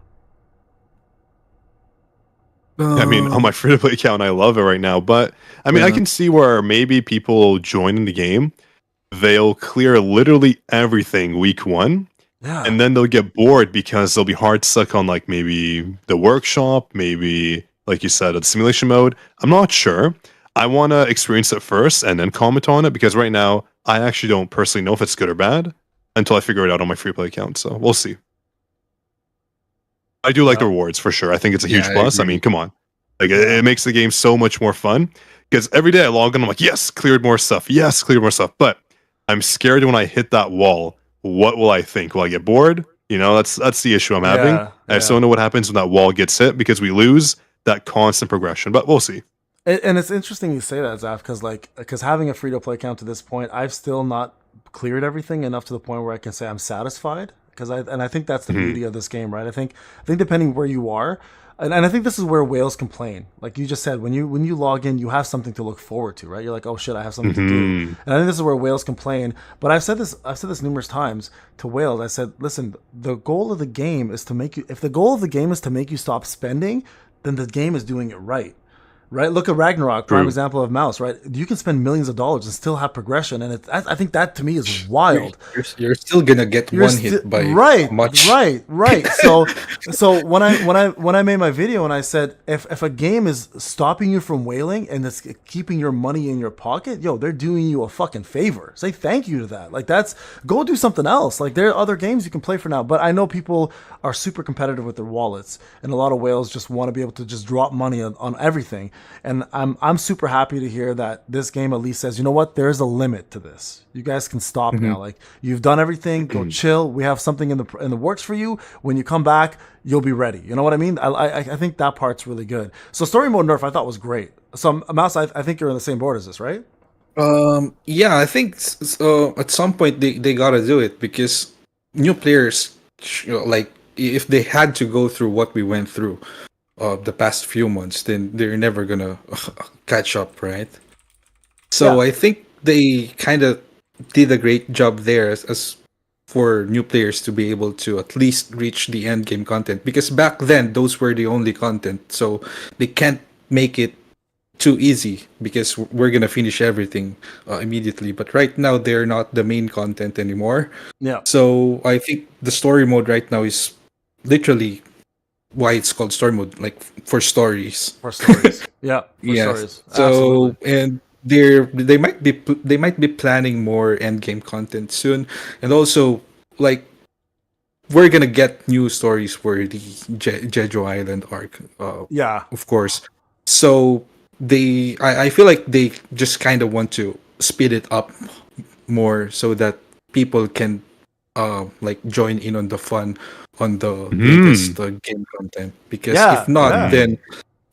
I mean, on my free-to-play account, I love it right now. But, I mean, I can see where maybe people join in the game. They'll clear literally everything week 1. Yeah. And then they'll get bored because they'll be hard stuck on, like, maybe the workshop, maybe, like you said, the simulation mode. I'm not sure. I want to experience it first and then comment on it, because right now, I actually don't personally know if it's good or bad until I figure it out on my free-play account. So, we'll see. I do like the rewards for sure. I think it's a huge plus. I mean, come on. Like it makes the game so much more fun because every day I log in, I'm like, yes, cleared more stuff. Yes, cleared more stuff. But I'm scared when I hit that wall. What will I think? Will I get bored? You know, that's the issue I'm having. I just don't know what happens when that wall gets hit because we lose that constant progression. But we'll see. And it's interesting you say that, Zaff, because having a free to play account to this point, I've still not cleared everything enough to the point where I can say I'm satisfied. I think that's the beauty of this game, right? I think depending where you are, and I think this is where whales complain. Like you just said, when you log in, you have something to look forward to, right? You're like, oh shit, I have something to do. And I think this is where whales complain. But I've said this numerous times to whales. I said, listen, the goal of the game is to make you. If the goal of the game is to make you stop spending, then the game is doing it right. Right, look at Ragnarok, prime example of mouse. Right, you can spend millions of dollars and still have progression, and I think that to me is wild. You're still gonna get hit by much. Right. So when I made my video and I said if a game is stopping you from whaling and it's keeping your money in your pocket, they're doing you a fucking favor. Say thank you to that. Like go do something else. Like there are other games you can play for now, but I know people are super competitive with their wallets, and a lot of whales just want to be able to just drop money on everything. And I'm super happy to hear that this game at least says, you know what, there is a limit to this. You guys can stop now. Like you've done everything. Go chill. We have something in the works for you. When you come back, you'll be ready. You know what I mean? I think that part's really good. So story mode nerf I thought was great. So Mouse, I think you're in the same board as this, right? Yeah, I think at some point they gotta do it because new players, like if they had to go through what we went through the past few months, then they're never gonna catch up, right? So I think they kind of did a great job there as for new players to be able to at least reach the end game content, because back then those were the only content, so they can't make it too easy because we're gonna finish everything immediately. But right now they're not the main content anymore. So I think the story mode right now is literally why it's called story mode, like for stories. Stories. So and they might be planning more end game content soon, and also like we're gonna get new stories for the Jeju Island arc. Of course. So I feel like they just kind of want to speed it up more so that people can like join in on the fun on the latest game content, because if not then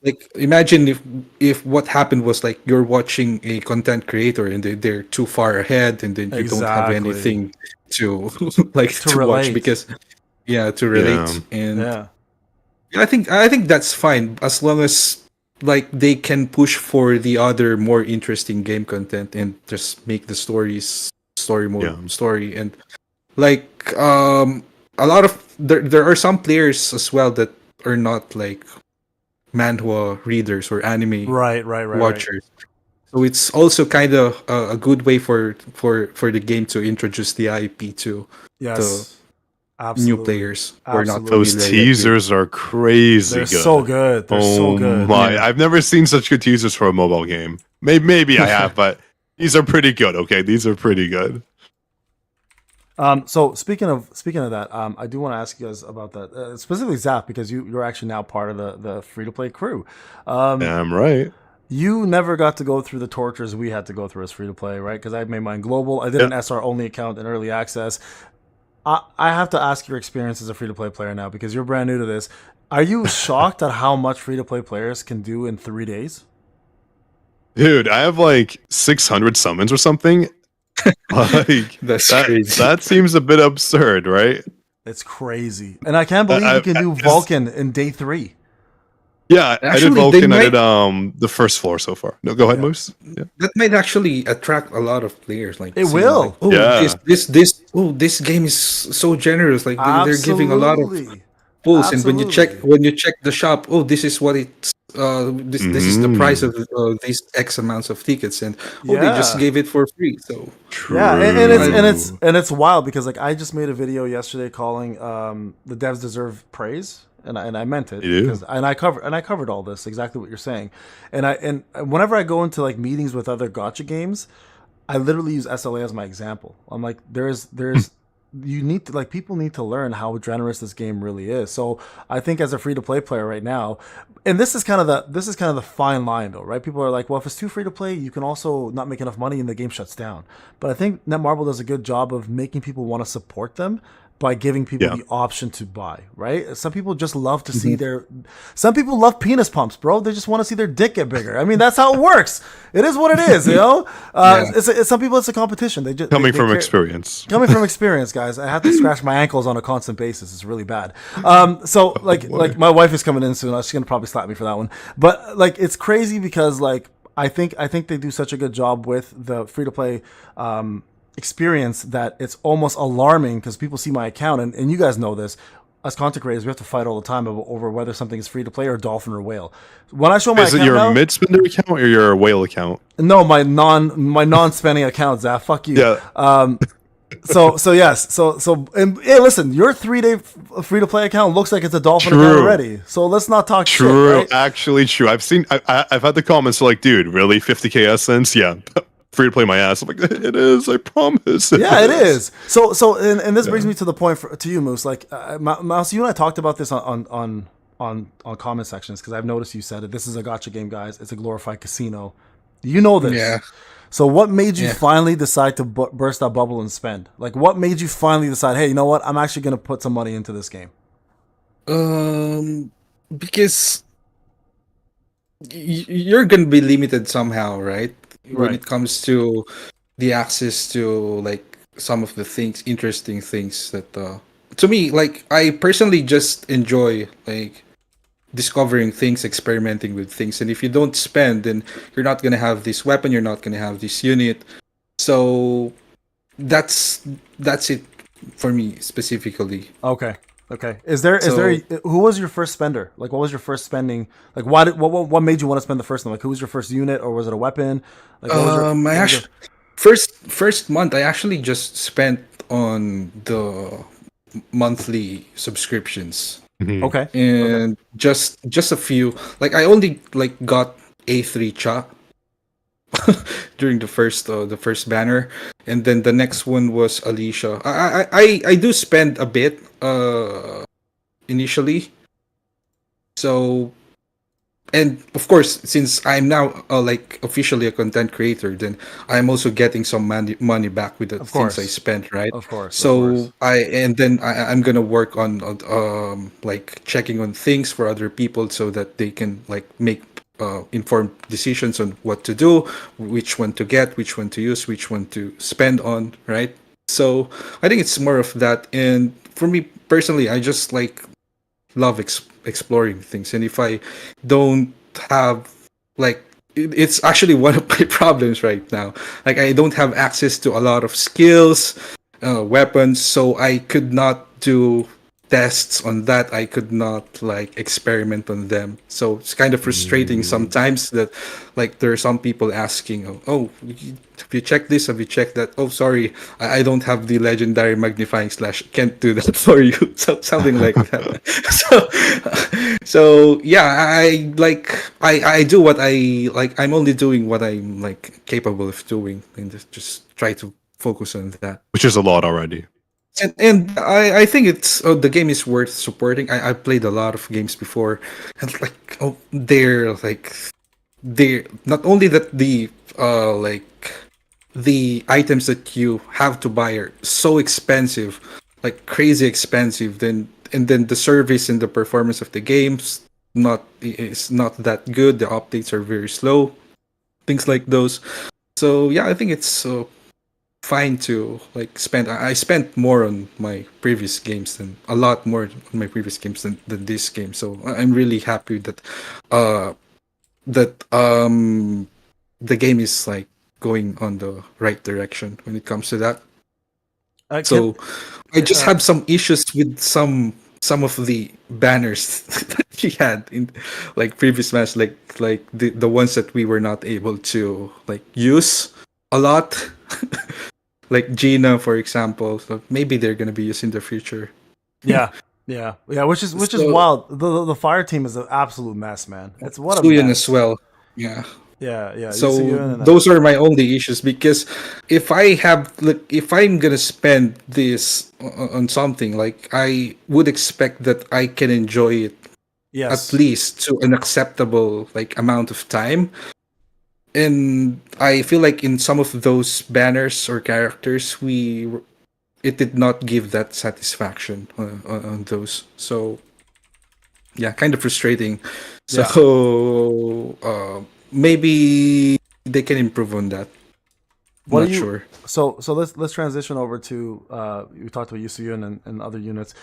like imagine if what happened was like you're watching a content creator and they're too far ahead and then you don't have anything to like to watch because to relate. And I think that's fine as long as like they can push for the other more interesting game content and just make the story mode story. And like a lot of there are some players as well that are not like manhwa readers or anime watchers. So it's also kind of a good way for the game to introduce the IP to the new players who are not. Those teasers are crazy. They're so good. They're so good. I've never seen such good teasers for a mobile game. Maybe I have, but these are pretty good. Okay, these are pretty good. So speaking of that, I do want to ask you guys about that, specifically Zaff, because you're actually now part of the free to play crew. Damn right. You never got to go through the tortures we had to go through as free to play, right? Because I made mine global. I did an SR only account in early access. I have to ask your experience as a free to play player now, because you're brand new to this. Are you shocked at how much free to play players can do in 3 days? Dude, I have like 600 summons or something. Like that seems a bit absurd, right? It's crazy, and I can't believe you can do Vulcan in day 3. Yeah, actually, I did Vulcan. I did the first floor so far. No, go ahead, Moose. Yeah. That might actually attract a lot of players. Like it will. Like, this game is so generous. Like they're giving a lot of pulls, and when you check the shop, this is what it's. This is the price of these X amounts of tickets, and they just gave it for free. So and it's wild because like I just made a video yesterday calling the devs deserve praise, and I meant it because I covered all this exactly what you're saying, and whenever I go into like meetings with other Gacha games, I literally use SLA as my example. I'm like there's you need to, like, people need to learn how generous this game really is. So I think as a free to play player right now, and this is kind of the fine line though, right? People are like, well, if it's too free to play, you can also not make enough money and the game shuts down. But I think Netmarble does a good job of making people want to support them by giving people the option to buy, right? Some people just love to see some people love penis pumps, bro. They just want to see their dick get bigger. I mean, that's how it works. It is what it is, you know? Some people, it's a competition. They just Coming from experience. Coming from experience, guys. I have to scratch my ankles on a constant basis. It's really bad. So like my wife is coming in soon. She's going to probably slap me for that one. But like, it's crazy because like, I think they do such a good job with the free to play, experience that it's almost alarming because people see my account and you guys know this. As content creators, we have to fight all the time over whether something is free to play or dolphin or whale. When I show my account, is it your mid-spender account or your whale account? No, my non-spending account, Zaff. Fuck you. Yeah. So yes. And hey, listen, your 3-day free to play account looks like it's a dolphin account already. So let's not talk shit. Right? Actually true. I've had the comments like, dude, really 50k essence? Yeah. Free to play my ass. I'm like, it is, I promise. Yeah, it is. So and this brings me to the point to you, Moose. Like, Mouse, you and I talked about this on comment sections because I've noticed you said it. This is a gacha game, guys. It's a glorified casino. You know this. Yeah. So what made you finally decide to burst that bubble and spend? Like, what made you finally decide, hey, you know what? I'm actually going to put some money into this game. Because you're going to be limited somehow, right? When it comes to the access to like some of the things, interesting things that to me, like I personally just enjoy like discovering things, experimenting with things, and if you don't spend, then you're not gonna have this weapon, you're not gonna have this unit. So that's it for me specifically. Okay. Is there who was your first spender? Like, what was your first spending? Like, what made you want to spend the first one? Like, who was your first unit, or was it a weapon? Like, first month I actually just spent on the monthly subscriptions. Mm-hmm. Okay. And just a few. Like I only like got A3 Cha during the first banner, and then the next one was Alicia. I do spend a bit initially. So, and of course, since I'm now like officially a content creator, then I'm also getting some money back with the things I spent, right? Of course. So I'm gonna work on like checking on things for other people so that they can like make informed decisions on what to do, which one to get, which one to use, which one to spend on, right? So I think it's more of that. And for me personally, I just like love exploring things. And if I don't have like, it's actually one of my problems right now. Like I don't have access to a lot of skills, weapons, so I could not do tests on that. I could not like experiment on them. So it's kind of frustrating sometimes that like there are some people asking, oh, have you checked this? Have you checked that? Oh, sorry, I don't have the legendary magnifying slash. Can't do that for you. So something like that. So yeah, I do what I like. I'm only doing what I'm like capable of doing, and just try to focus on that. Which is a lot already. And I think it's the game is worth supporting. I played a lot of games before, and like they're not only that the items that you have to buy are so expensive, like crazy expensive. And then the service and the performance of the games is not that good. The updates are very slow, things like those. So yeah, I think it's fine to like spend. I spent more on my previous games than a lot more on my previous games than this game. So I'm really happy that the game is like going on the right direction when it comes to that. I just have some issues with some of the banners that we had in like previous match, like the ones that we were not able to like use a lot. Like Gina, for example. So maybe they're gonna be used in the future. Yeah. Which is wild. The fire team is an absolute mess, man. It's what a Suyan mess. as well. Yeah. Yeah. So those are my only issues, because if I'm gonna spend this on something, like I would expect that I can enjoy it at least to an acceptable like amount of time. And I feel like in some of those banners or characters, it did not give that satisfaction on those. So yeah, kind of frustrating. So maybe they can improve on that. Not sure. So let's transition over to we talked about Yusuyun and other units.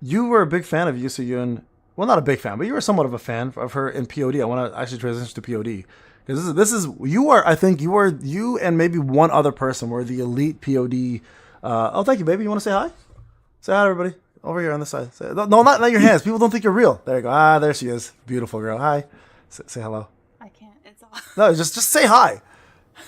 You were a big fan of Yusuyun. Well, not a big fan, but you were somewhat of a fan of her in POD. I want to actually transition to POD. Because this is you and maybe one other person were the elite POD. Thank you, baby. You want to say hi? Say hi, everybody. Over here on this side. No, not your hands. People don't think you're real. There you go. There she is. Beautiful girl. Hi. Say hello. I can't. It's all. No, just say hi.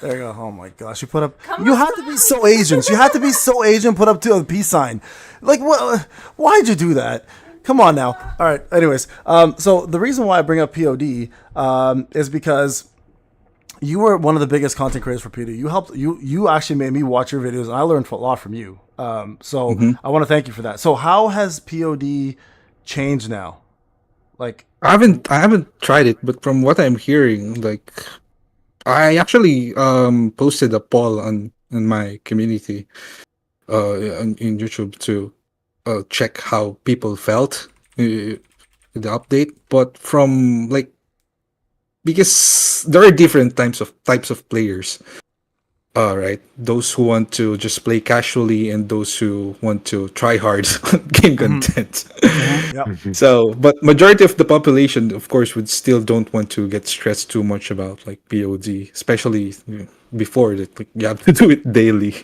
There you go. Oh my gosh, you put up. You had to be so Asian. You had to be so Asian. Put up to a peace sign. Like what? Why'd you do that? Come on now. All right. Anyways, so the reason why I bring up POD is because you were one of the biggest content creators for POD. You actually made me watch your videos, and I learned a lot from you. So I want to thank you for that. So how has POD changed now? Like I haven't tried it, but from what I'm hearing, like I actually posted a poll in my community in YouTube to check how people felt the update, but from like, because there are different types of players, right? Those who want to just play casually and those who want to try hard on game content. So, but majority of the population, of course, would still don't want to get stressed too much about like POD, especially before that. Like, you have to do it daily.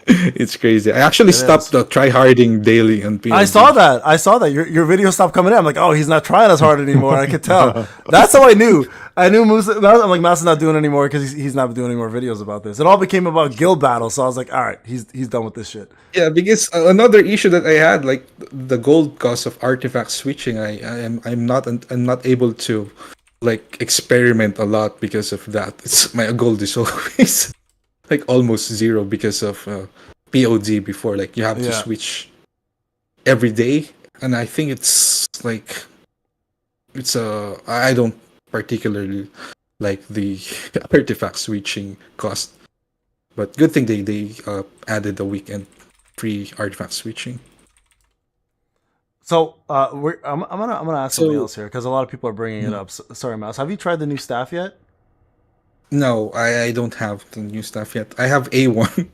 It's crazy. I actually stopped try harding daily on POD. I saw that. Your video stopped coming in. I'm like, oh, he's not trying as hard anymore. I could tell. That's how I knew. I knew MOUSU. I'm like, MOUSU's not doing it anymore because he's not doing any more videos about this. It all became about guild battle. So I was like, all right, he's done with this shit. Yeah, because another issue that I had, like the gold cost of artifact switching, I'm not able to like experiment a lot because of that. My gold is always like almost zero because of POD before. Like you have to switch every day, and I think it's like I don't particularly like the artifact switching cost, but good thing they added the weekend free artifact switching. So I'm gonna ask something else here because a lot of people are bringing it up. Sorry, Mouse. Have you tried the new staff yet? No, I don't have the new stuff yet. I have A1.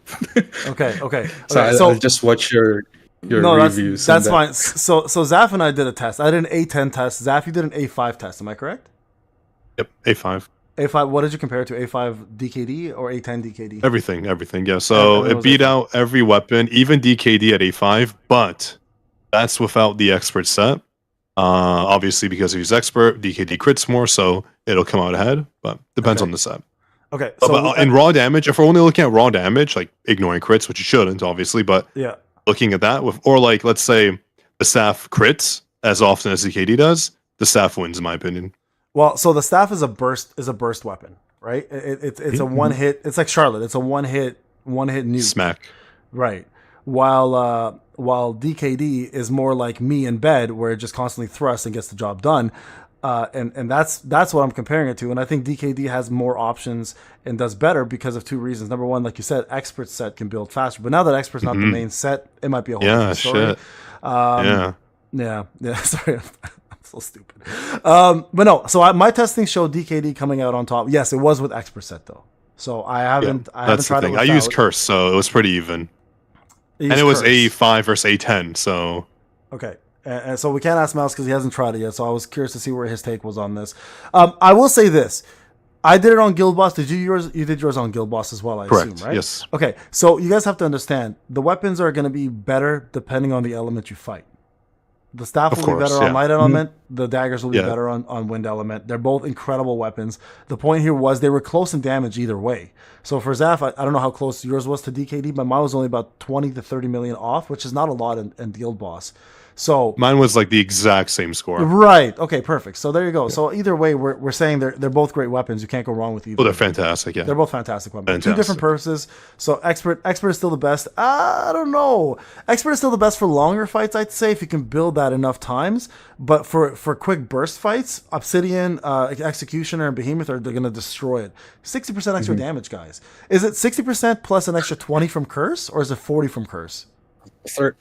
Okay. So I'll just watch your reviews. That's fine. So Zaff and I did a test. I did an A10 test. Zaff, you did an A5 test. Am I correct? Yep, A5. A5. What did you compare it to? A5 DKD or A10 DKD? Everything. Yeah. So it beat out every weapon, even DKD at A5, but that's without the expert set. Obviously, because he's expert, DKD crits more, so it'll come out ahead. But depends on the set. Okay. So in raw damage, if we're only looking at raw damage, like ignoring crits, which you shouldn't, obviously, but looking at that or like let's say the staff crits as often as DKD does, the staff wins, in my opinion. Well, so the staff is a burst weapon, right? It's a one hit. It's like Charlotte. It's a one hit nuke. Smack. Right. While DKD is more like me in bed, where it just constantly thrusts and gets the job done. And that's what I'm comparing it to. And I think DKD has more options and does better because of two reasons. Number one, like you said, expert set can build faster. But now that expert's not the main set, it might be a whole different story. Shit. Yeah. Sorry, I'm so stupid. But no. So my testing showed DKD coming out on top. Yes, it was with expert set though. So I haven't tried it. I used Curse, so it was pretty even. And it was A5 versus A10. So okay. And so we can't ask Mouse because he hasn't tried it yet. So I was curious to see where his take was on this. I will say this. I did it on Guild Boss. Did you yours? You did yours on Guild Boss as well, I Correct. assume, right? Yes. Okay. So you guys have to understand the weapons are going to be better depending on the element you fight. The staff will be better on light element. The daggers will be better on wind element. They're both incredible weapons. The point here was they were close in damage either way. So for Zaff, I don't know how close yours was to DKD, but mine was only about 20 to 30 million off, which is not a lot in Guild Boss. So mine was like the exact same score. Right. Okay, perfect. So there you go. Yeah. So either way, we're saying they're both great weapons. You can't go wrong with either. Oh, they're fantastic. Yeah, they're both fantastic weapons. Two different purposes. So expert is still the best. I don't know. Expert is still the best for longer fights, I'd say, if you can build that enough times. But for quick burst fights, Obsidian, Executioner, and Behemoth they're going to destroy it. 60% extra damage, guys. Is it 60% plus an extra 20 from Curse, or is it 40 from Curse?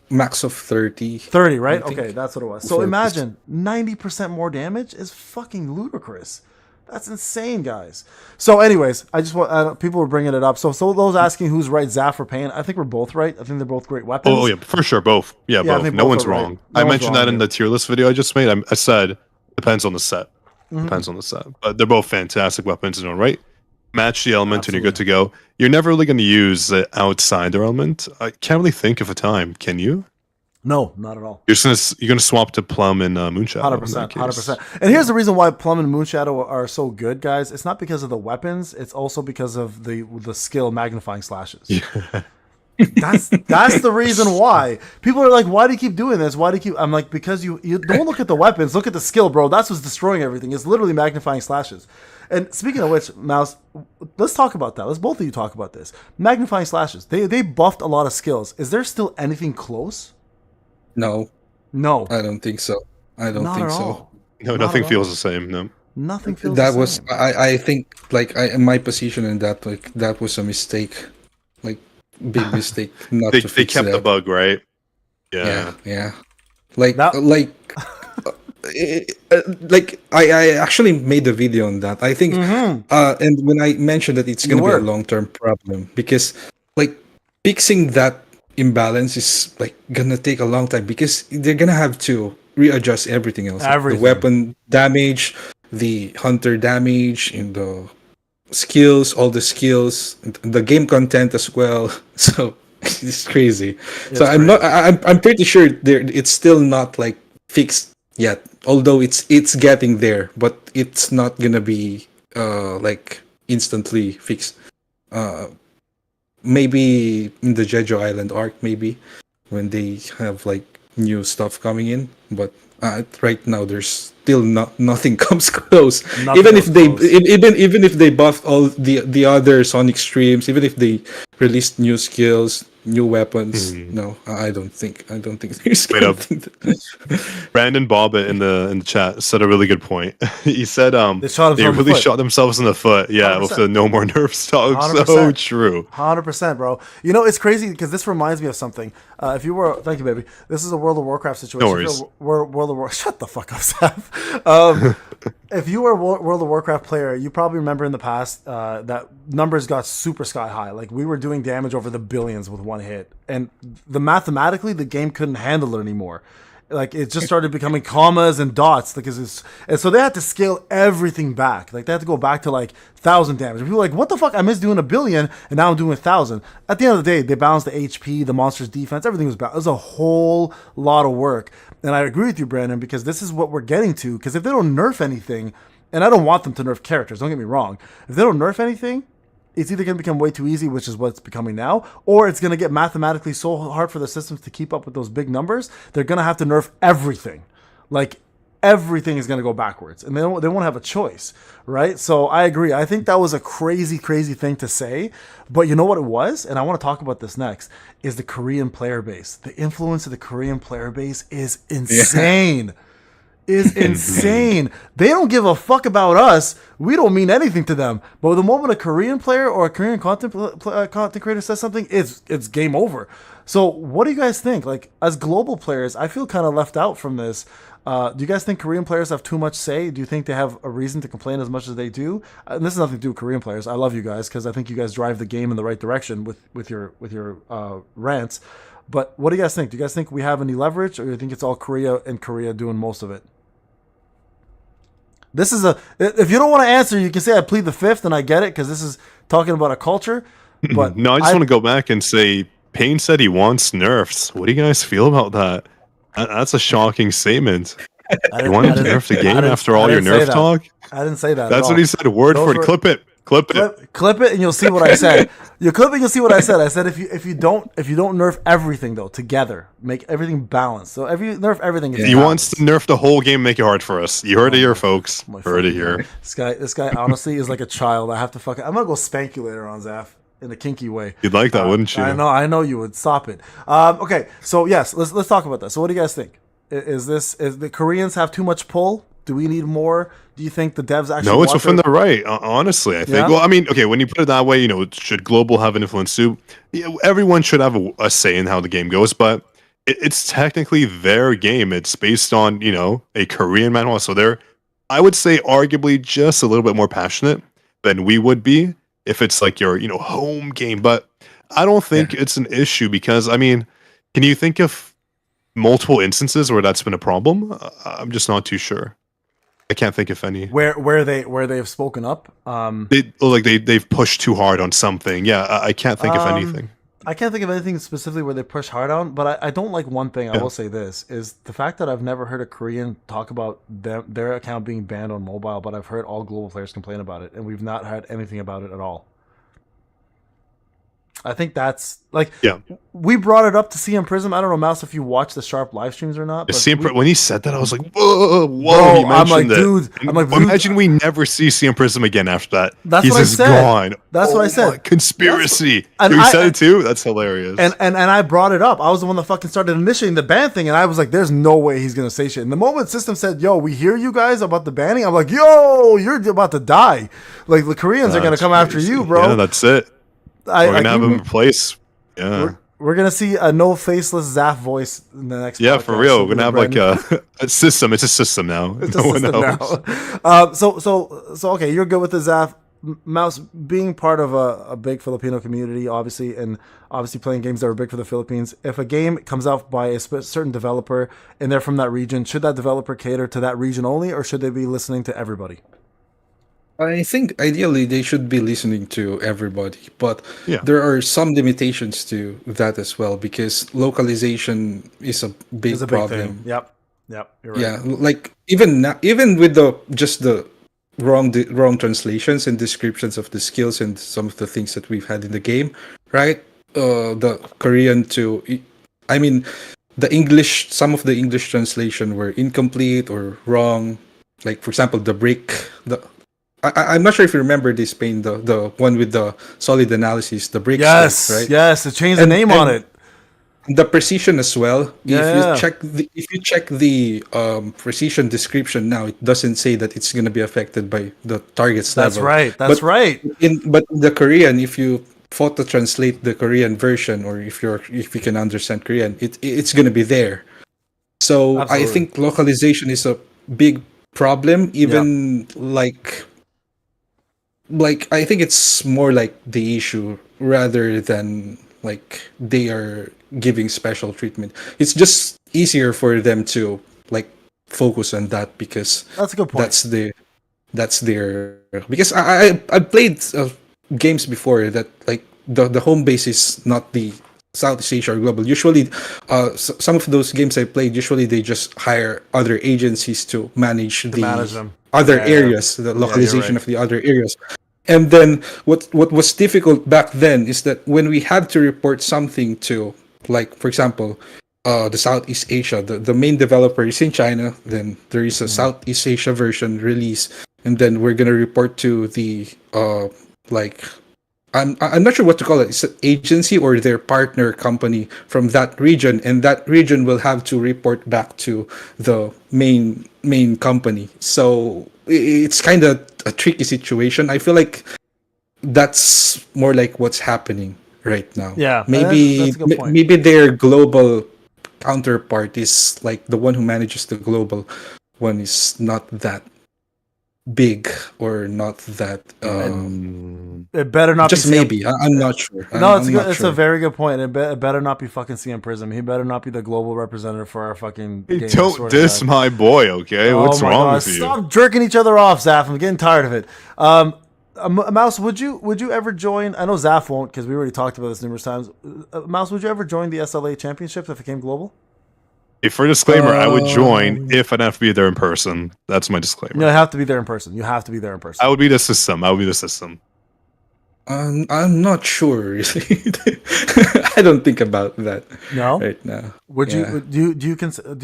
Max of 30. 30, right? Okay, that's what it was. So imagine 90% more damage is fucking ludicrous. That's insane, guys. So anyways, I just want people were bringing it up. So those asking who's right, Zaff or Payne, I think we're both right. I think they're both great weapons. Oh yeah, for sure, both. Yeah, both. No one's wrong. I mentioned that in the tier list video I just made. I said depends on the set. Depends on the set, but they're both fantastic weapons in their own right. Match the element and you're good to go. You're never really going to use the outsider element. I can't really think of a time. Can you? No, not at all. You're gonna swap to Plum and Moonshadow. 100%. And here's the reason why Plum and Moonshadow are so good, guys. It's not because of the weapons. It's also because of the skill magnifying slashes. Yeah. That's the reason why people are like, why do you keep doing this? Why do you keep? I'm like, because you don't look at the weapons, look at the skill, bro. That's what's destroying everything. It's literally magnifying slashes. And speaking of which, Mouse, let's talk about that. Let's both of you talk about this. Magnifying slashes. They buffed a lot of skills. Is there still anything close? No, I don't think so. I don't think so. No, nothing feels the same. No, nothing feels. That the was same. I think like in my position in that that was a mistake, like big mistake. Not they to fix kept that. the bug, right? Yeah. Like like I actually made a video on that. I think and when I mentioned that it's gonna be a long-term problem because like fixing that imbalance is like gonna take a long time because they're gonna have to readjust everything else. The weapon damage, the hunter damage, and the skills, all the skills, the game content as well. So it's crazy. I'm pretty sure it's still not like fixed yet. Although it's getting there, but it's not gonna be like instantly fixed. Maybe in the Jeju Island arc, maybe when they have like new stuff coming in, but right now there's still nothing comes close. Even if they buffed all the other Sonic streams, even if they released new skills, new weapons, no, I don't think there's. Wait up. Brandon Bobbitt in the chat said a really good point. He said they really shot themselves in the foot. Yeah, 100%. With the no more nerfs talk. 100%. So true. 100%, bro. You know, it's crazy because this reminds me of something. If you were, thank you, baby. This is a World of Warcraft situation. No worries. World of War. Shut the fuck up, Zaff. If you were a World of Warcraft player, you probably remember in the past that numbers got super sky high. Like we were doing damage over the billions with one hit, and mathematically the game couldn't handle it anymore. Like it just started becoming commas and dots and so they had to scale everything back. Like they had to go back to like 1,000 damage. People were like, what the fuck? I missed doing 1 billion and now I'm doing 1,000. At the end of the day, they balanced the HP, the monster's defense, everything was balanced. It was a whole lot of work. And I agree with you, Brandon, because this is what we're getting to. Because if they don't nerf anything, and I don't want them to nerf characters, don't get me wrong. If they don't nerf anything, it's either going to become way too easy, which is what it's becoming now, or it's going to get mathematically so hard for the systems to keep up with those big numbers, they're going to have to nerf everything. Like, everything is going to go backwards, and they won't have a choice, right? So I agree. I think that was a crazy, crazy thing to say, but you know what it was? And I want to talk about this next, is the Korean player base. The influence of the Korean player base is insane. Yeah. Is insane. They don't give a fuck about us. We don't mean anything to them. But the moment a Korean player or a Korean content creator says something, it's game over. So what do you guys think? Like as global players, I feel kind of left out from this. Do you guys think Korean players have too much say? Do you think they have a reason to complain as much as they do? And this has nothing to do with Korean players. I love you guys because I think you guys drive the game in the right direction with your rants. But what do you guys think? Do you guys think we have any leverage, or do you think it's all Korea doing most of it? This is if you don't want to answer, you can say I plead the fifth, and I get it because this is talking about a culture. But no, I just want to go back and say Payne said he wants nerfs. What do you guys feel about that? That's a shocking statement. You want to nerf the game after all your nerf talk? I didn't say that. That's what he said. Word for it. Clip it. Clip it. Clip it, and you'll see what I said. You clip it, you'll see what I said. I said if you don't nerf everything though together, make everything balanced. So if you nerf everything, he wants to nerf the whole game, make it hard for us. You heard it here, folks. Heard it here. This guy honestly is like a child. I have to I'm gonna go spank you later on, Zaff, in a kinky way. You'd like that, wouldn't you? I know you would. Stop it. Okay, so yes, let's talk about that. So what do you guys think? Is the Koreans have too much pull? Do we need more? Do you think the devs actually? No, it's within the right. Honestly, I think. Yeah? Well, I mean, okay, when you put it that way, you know, should global have an influence too? Yeah, everyone should have a say in how the game goes, but it's technically their game. It's based on, you know, a Korean manual, so they're, I would say, arguably just a little bit more passionate than we would be if it's like your, you know, home game. But I don't think it's an issue because, I mean, can you think of multiple instances where that's been a problem? I'm just not too sure. I can't think of any. Where they have spoken up. They've pushed too hard on something. Yeah, I can't think of anything. I can't think of anything specifically where they push hard on, but I don't like one thing. I will say this is the fact that I've never heard a Korean talk about their account being banned on mobile, but I've heard all global players complain about it, and we've not heard anything about it at all. I think that's like, we brought it up to CM Prism. I don't know, Mouse, if you watch the Sharp live streams or not. But when he said that, I was like, whoa, bro, I'm like, dude. Imagine we never see CM Prism again after that. That's He's what I just said. Gone. That's what I said. Conspiracy. And you said it too? That's hilarious. And I brought it up. I was the one that fucking started initiating the ban thing, and I was like, there's no way he's going to say shit. And the moment System said, yo, we hear you guys about the banning, I'm like, yo, you're about to die. Like, the Koreans are going to come after you, bro. Yeah, that's it. We're going to have him replace. Yeah. We're going to see a no faceless Zaff voice in the next podcast. For real. We're going to have like a system. It's a system now. It's a system now. So okay, you're good with the Zaff. Mouse, being part of a big Filipino community, obviously, and obviously playing games that are big for the Philippines, if a game comes out by a certain developer and they're from that region, should that developer cater to that region only, or should they be listening to everybody? I think ideally they should be listening to everybody, but there are some limitations to that as well because localization is a big problem. Thing. Yep, you're right. Yeah, like even with the wrong translations and descriptions of the skills and some of the things that we've had in the game, right? The Korean some of the English translation were incomplete or wrong. Like for example, the break. I'm not sure if you remember this, Payne, the one with the solid analysis, the break. Yes, right? Yes, it changed the name on it. The precision as well. If you check the precision description now, it doesn't say that it's going to be affected by the target's level. That's right. But the Korean, if you photo translate the Korean version, or if you can understand Korean, it's going to be there. So absolutely. I think localization is a big problem. Even like I think it's more like the issue rather than like they are giving special treatment. It's just easier for them to like focus on that because that's a good point. That's their because I played games before that like the home base is not the Southeast Asia or global. Usually, some of those games I played, usually they just hire other agencies to manage them. Other areas, the localization of the other areas. And then what was difficult back then is that when we had to report something to, like, for example, the Southeast Asia, the main developer is in China, then there is a Southeast Asia version release, and then we're going to report to the, I'm not sure what to call it. It's an agency or their partner company from that region, and that region will have to report back to the main company. So it's kind of a tricky situation. I feel like that's more like what's happening right now. Yeah, maybe that's a good point. Maybe their global counterpart is like the one who manages the global one is not that big or not that it better not just be maybe I'm not sure. It's a very good point. It better not be fucking CM Prism. He better not be the global representative for our fucking game. Don't diss my boy, okay? What's wrong with you? Stop jerking each other off, Zaff. I'm getting tired of it. Mouse, would you ever join? I know Zaff won't because we already talked about this numerous times. Mouse, would you ever join the SLA championships if it came global? For disclaimer, I would join if I'd have to be there in person. That's my disclaimer. You have to be there in person. I would be the system. I'm not sure. Really. I don't think about that right now. Would you do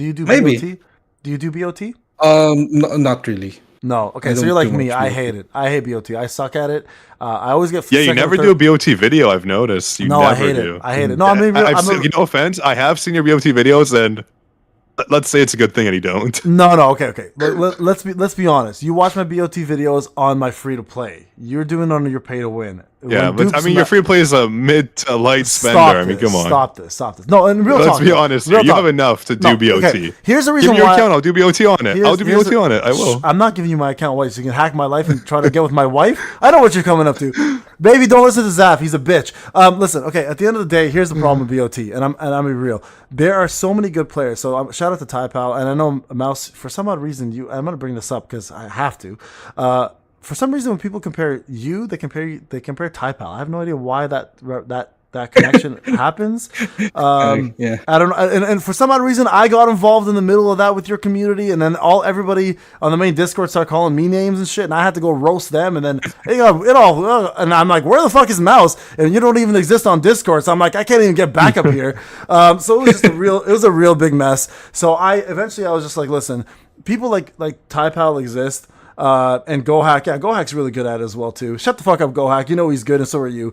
you do Maybe. BOT? Do you do BOT? Not really. No. Okay, I so don't you're like do me. much I BOT. hate it. I hate BOT. I suck at it. I always get Yeah, you second or never third- do a BOT video. I've noticed. You No, never I hate do. it. I hate it. No, I mean, I've seen, no offense. I have seen your BOT videos, and let's say it's a good thing, and you don't. No, okay. Let's be honest. You watch my BOT videos on my free to play. You're doing it on your pay to win. Yeah, When but I Duke's mean, your free to play is a mid to light spender. Stop I mean, this, come on. Stop this. No, and real Let's talk. be honest. Real Here. You talk. have enough to do No, BOT. okay. Here's the Give reason me your why. account. I'll do BOT on it. I'll do BOT on it. I will. I'm not giving you my account. Why? So you can hack my life and try to get with my wife? I know what you're coming up to. Baby, don't listen to Zaff. He's a bitch. Listen, okay, at the end of the day, here's the problem with BOT, and I'm being real. There are so many good players. So shout out to TyPal, and I know Mouse, for some odd reason, I'm going to bring this up because I have to. For some reason, when people compare you, they compare TyPal. I have no idea why that connection happens. Yeah. I don't know. And for some odd reason, I got involved in the middle of that with your community, and then everybody on the main Discord started calling me names and shit, and I had to go roast them, and then and I'm like, where the fuck is Mouse? And you don't even exist on Discord, so I'm like, I can't even get back up here. So it was just a real big mess. So I was just like, listen, people like TyPal exist. And GoHack, yeah, GoHack's really good at it as well too. Shut the fuck up, GoHack. You know he's good, and so are you.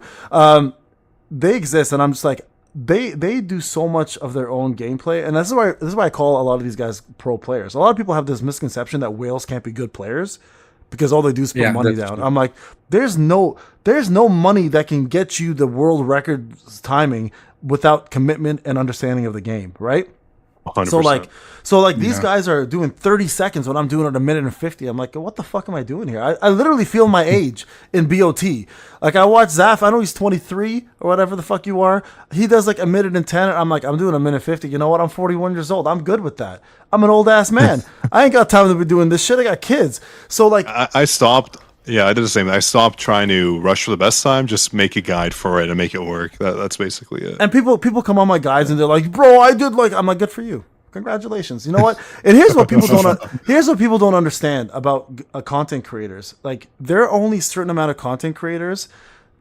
They exist, and I'm just like, they do so much of their own gameplay, and this is why I call a lot of these guys pro players. A lot of people have this misconception that whales can't be good players because all they do is put money down. True. I'm like, there's no money that can get you the world record timing without commitment and understanding of the game, right? 100%. So these guys are doing 30 seconds when I'm doing it a minute and 50. I'm like, what the fuck am I doing here? I literally feel my age in BOT. Like, I watch Zaff. I know he's 23 or whatever the fuck you are. He does like a minute and 10. I'm like, I'm doing a minute 50. You know what? I'm 41 years old. I'm good with that. I'm an old ass man. I ain't got time to be doing this shit. I got kids. So like, I stopped. Yeah, I did the same thing. I stopped trying to rush for the best time. Just make a guide for it and make it work. That's basically it. And people come on my guides and they're like, bro, I did like. I'm like, good for you. Congratulations. You know what? And here's what people don't understand about content creators. Like, there are only a certain amount of content creators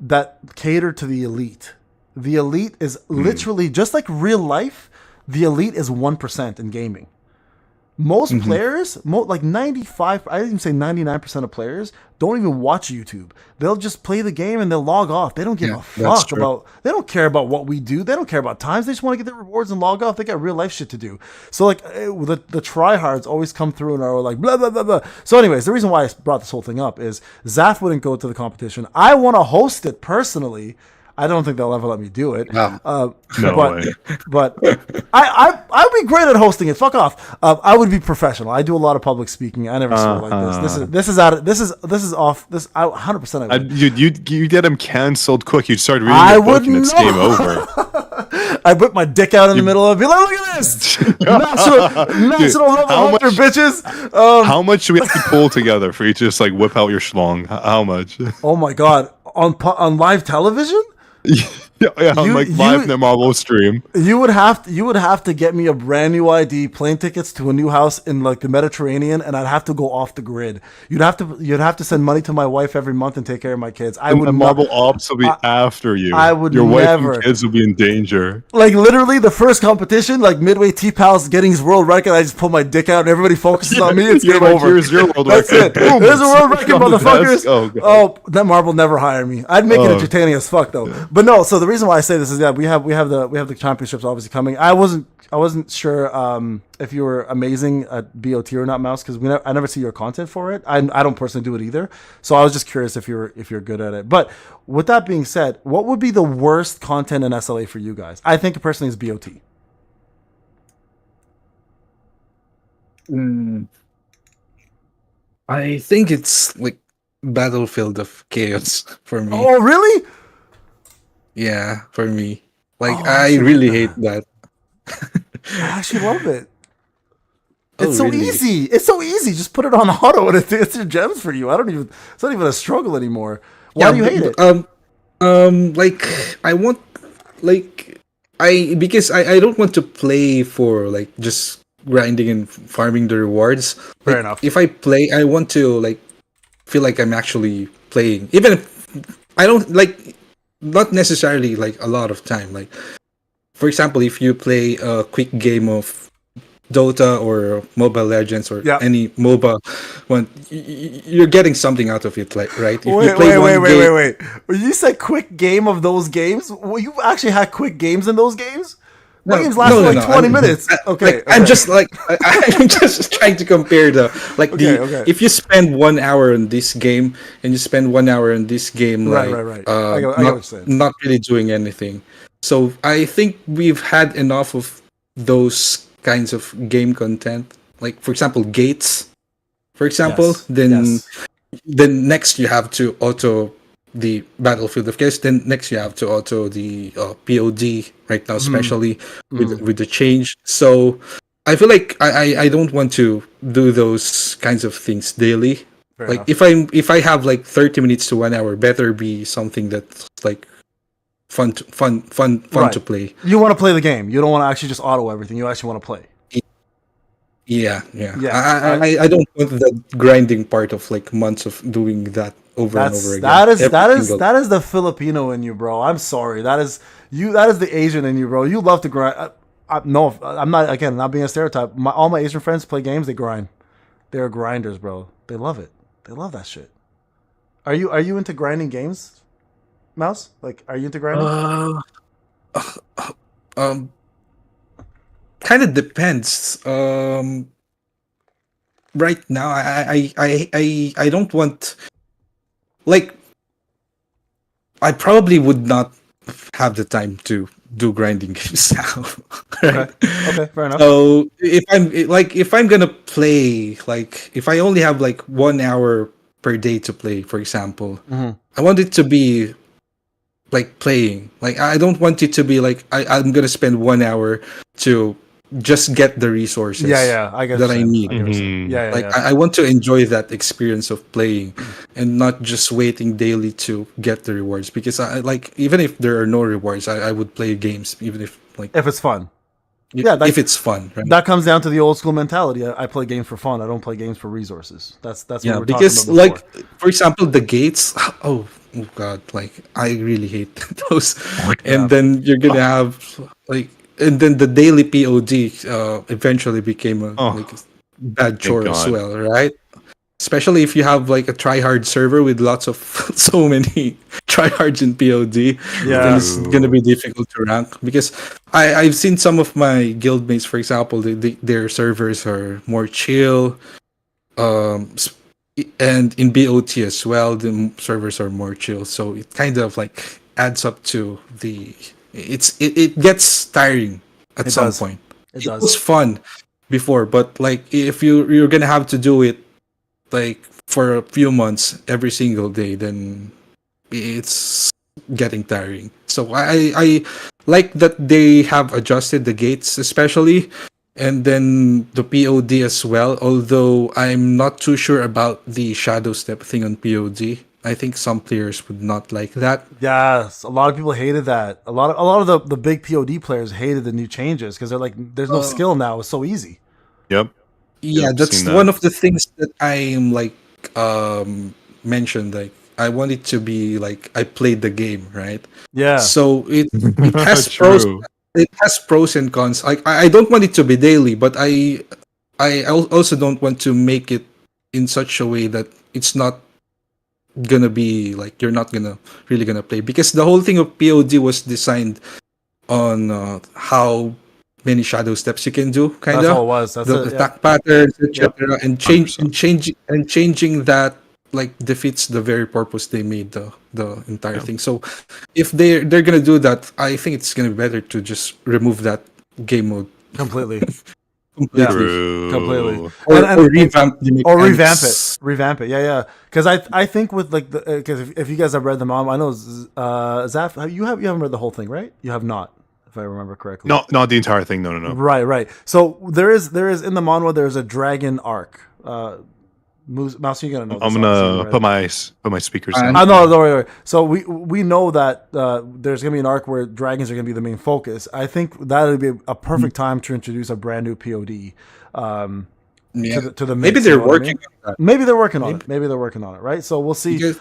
that cater to the elite. The elite is literally just like real life. The elite is 1% in gaming. Most players, like 95, I even say 99% of players don't even watch YouTube. They'll just play the game and they'll log off. They don't give a fuck about, they don't care about what we do. They don't care about times. They just want to get their rewards and log off. They got real life shit to do. So like the tryhards always come through and are like blah, blah, blah, blah. So anyways, the reason why I brought this whole thing up is Zaff wouldn't go to the competition. I want to host it personally. I don't think they'll ever let me do it. No way. But I would be great at hosting it. Fuck off. I would be professional. I do a lot of public speaking. I never swear like this. This is off. This I 100%. You get him canceled quick. You start reading I the book and it's game over. I whip my dick out in the middle of it. Be like, look at this, national level hunter, bitches. How much do we have to pull together for you to just like whip out your schlong? How much? Oh my god, on live television. Yeah, on like live Netmarble stream. You would have to get me a brand new ID, plane tickets to a new house in like the Mediterranean, and I'd have to go off the grid. You'd have to send money to my wife every month and take care of my kids. I would. The Marble Ops will be after you. I would. Your never. wife and kids will be in danger. Like literally, the first competition, like midway, T-Pal's getting his world record. I just pull my dick out, and everybody focuses on me. It's game over. Here's your world That's record. it. There's a world record, motherfuckers. Oh, that Marble never hire me. I'd make it entertaining as fuck though. Yeah. But no. So the reason why I say this is we have the championships obviously coming. I wasn't sure if you were amazing at BOT or not, Mouse, because I never see your content for it. I don't personally do it either. So I was just curious if you're good at it. But with that being said, what would be the worst content in SLA for you guys? I think personally is BOT. I think it's like Battlefield of Chaos for me. Oh, really? Yeah, for me. Like, I really hate that. I actually love it. It's Oh, so really? easy. It's so easy. Just put it on auto and it's your gems for you. It's not even a struggle anymore. Why do you hate it? Like, I want, like, because I don't want to play for, like, just grinding and farming the rewards. Fair Like, enough. If I play, I want to, like, feel like I'm actually playing. Even if I don't like, not necessarily like a lot of time. Like, for example, if you play a quick game of Dota or Mobile Legends or any MOBA one, you're getting something out of it, like, right? If you play wait. When you said quick game of those games, well, you actually had quick games in those games? No, games lasted 20 minutes. Okay. I'm just like, I'm just trying to compare if you spend 1 hour on this game and you spend 1 hour on this game, like, right. I get what you're saying. Not really doing anything. So I think we've had enough of those kinds of game content. Like, for example, gates. For example, then next you have to auto the Battlefield of Chaos. Then next you have to auto the POD right now, especially with the change. So I feel like I don't want to do those kinds of things daily. Fair like enough. If I have like 30 minutes to 1 hour, better be something that's like fun to play. You want to play the game. You don't want to actually just auto everything. You actually want to play. Yeah. I don't want the grinding part of like months of doing that over and over again. That is the Filipino in you, bro. I'm sorry. That is the Asian in you, bro. You love to grind. No, I'm not being a stereotype. All my Asian friends play games. They grind. They're grinders, bro. They love it. They love that shit. Are you into grinding games, Mouse? Like, are you into grinding? Kind of depends. Right now, I don't want, like, I probably would not have the time to do grinding games now. Right? Okay, fair enough. So if I'm gonna play, like, if I only have like 1 hour per day to play, for example, I want it to be like playing. Like, I don't want it to be like I'm gonna spend 1 hour to just get the resources I guess that I need. I want to enjoy that experience of playing and not just waiting daily to get the rewards, because I like, even if there are no rewards, I would play games even if it's fun. If it's fun, right? That comes down to the old school mentality. I play games for fun. I don't play games for resources. That's what we're because talking about before. Like, for example, the gates. Oh god, like, I really hate those. And then you're gonna have like, and then the daily POD eventually became a bad chore as well, right? Especially if you have like a tryhard server with lots of so many tryhards in POD, then it's gonna be difficult to rank. Because I've seen some of my guildmates, for example, their servers are more chill, and in BOT as well, the servers are more chill. So it kind of like adds up to it gets tiring at some point. It was fun before, but like, if you're gonna have to do it like for a few months every single day, then it's getting tiring. So I like that they have adjusted the gates, especially, and then the POD as well. Although I'm not too sure about the shadow step thing on POD. I think some players would not like that. Yes, a lot of people hated that. A lot of the big POD players hated the new changes because they're like, there's no skill now. It's so easy. Yep. Yeah, that's one of the things that I'm like mentioned. Like, I want it to be like I played the game, right? Yeah. So it has pros. It has pros and cons. Like, I don't want it to be daily, but I also don't want to make it in such a way that it's not gonna be like, you're not really gonna play, because the whole thing of POD was designed on how many shadow steps you can do, kind of. That's all it was. That's the attack patterns, etc. And changing that like defeats the very purpose they made the entire thing. So if they're gonna do that, I think it's gonna be better to just remove that game mode completely. Completely. Or revamp it. Yeah. Because I think with like because if you guys have read the mom, I know Zaff, you haven't read the whole thing, right? You have not, if I remember correctly. No, not the entire thing. No. Right. So there is in the manhwa, there's a dragon arc. Mouse, you gotta know. I'm gonna put my speakers on. No, don't worry. So we know that there's gonna be an arc where dragons are gonna be the main focus. I think that would be a perfect time to introduce a brand new POD. To the mix, maybe they're working on that. Maybe they're working on it. Right? So we'll see.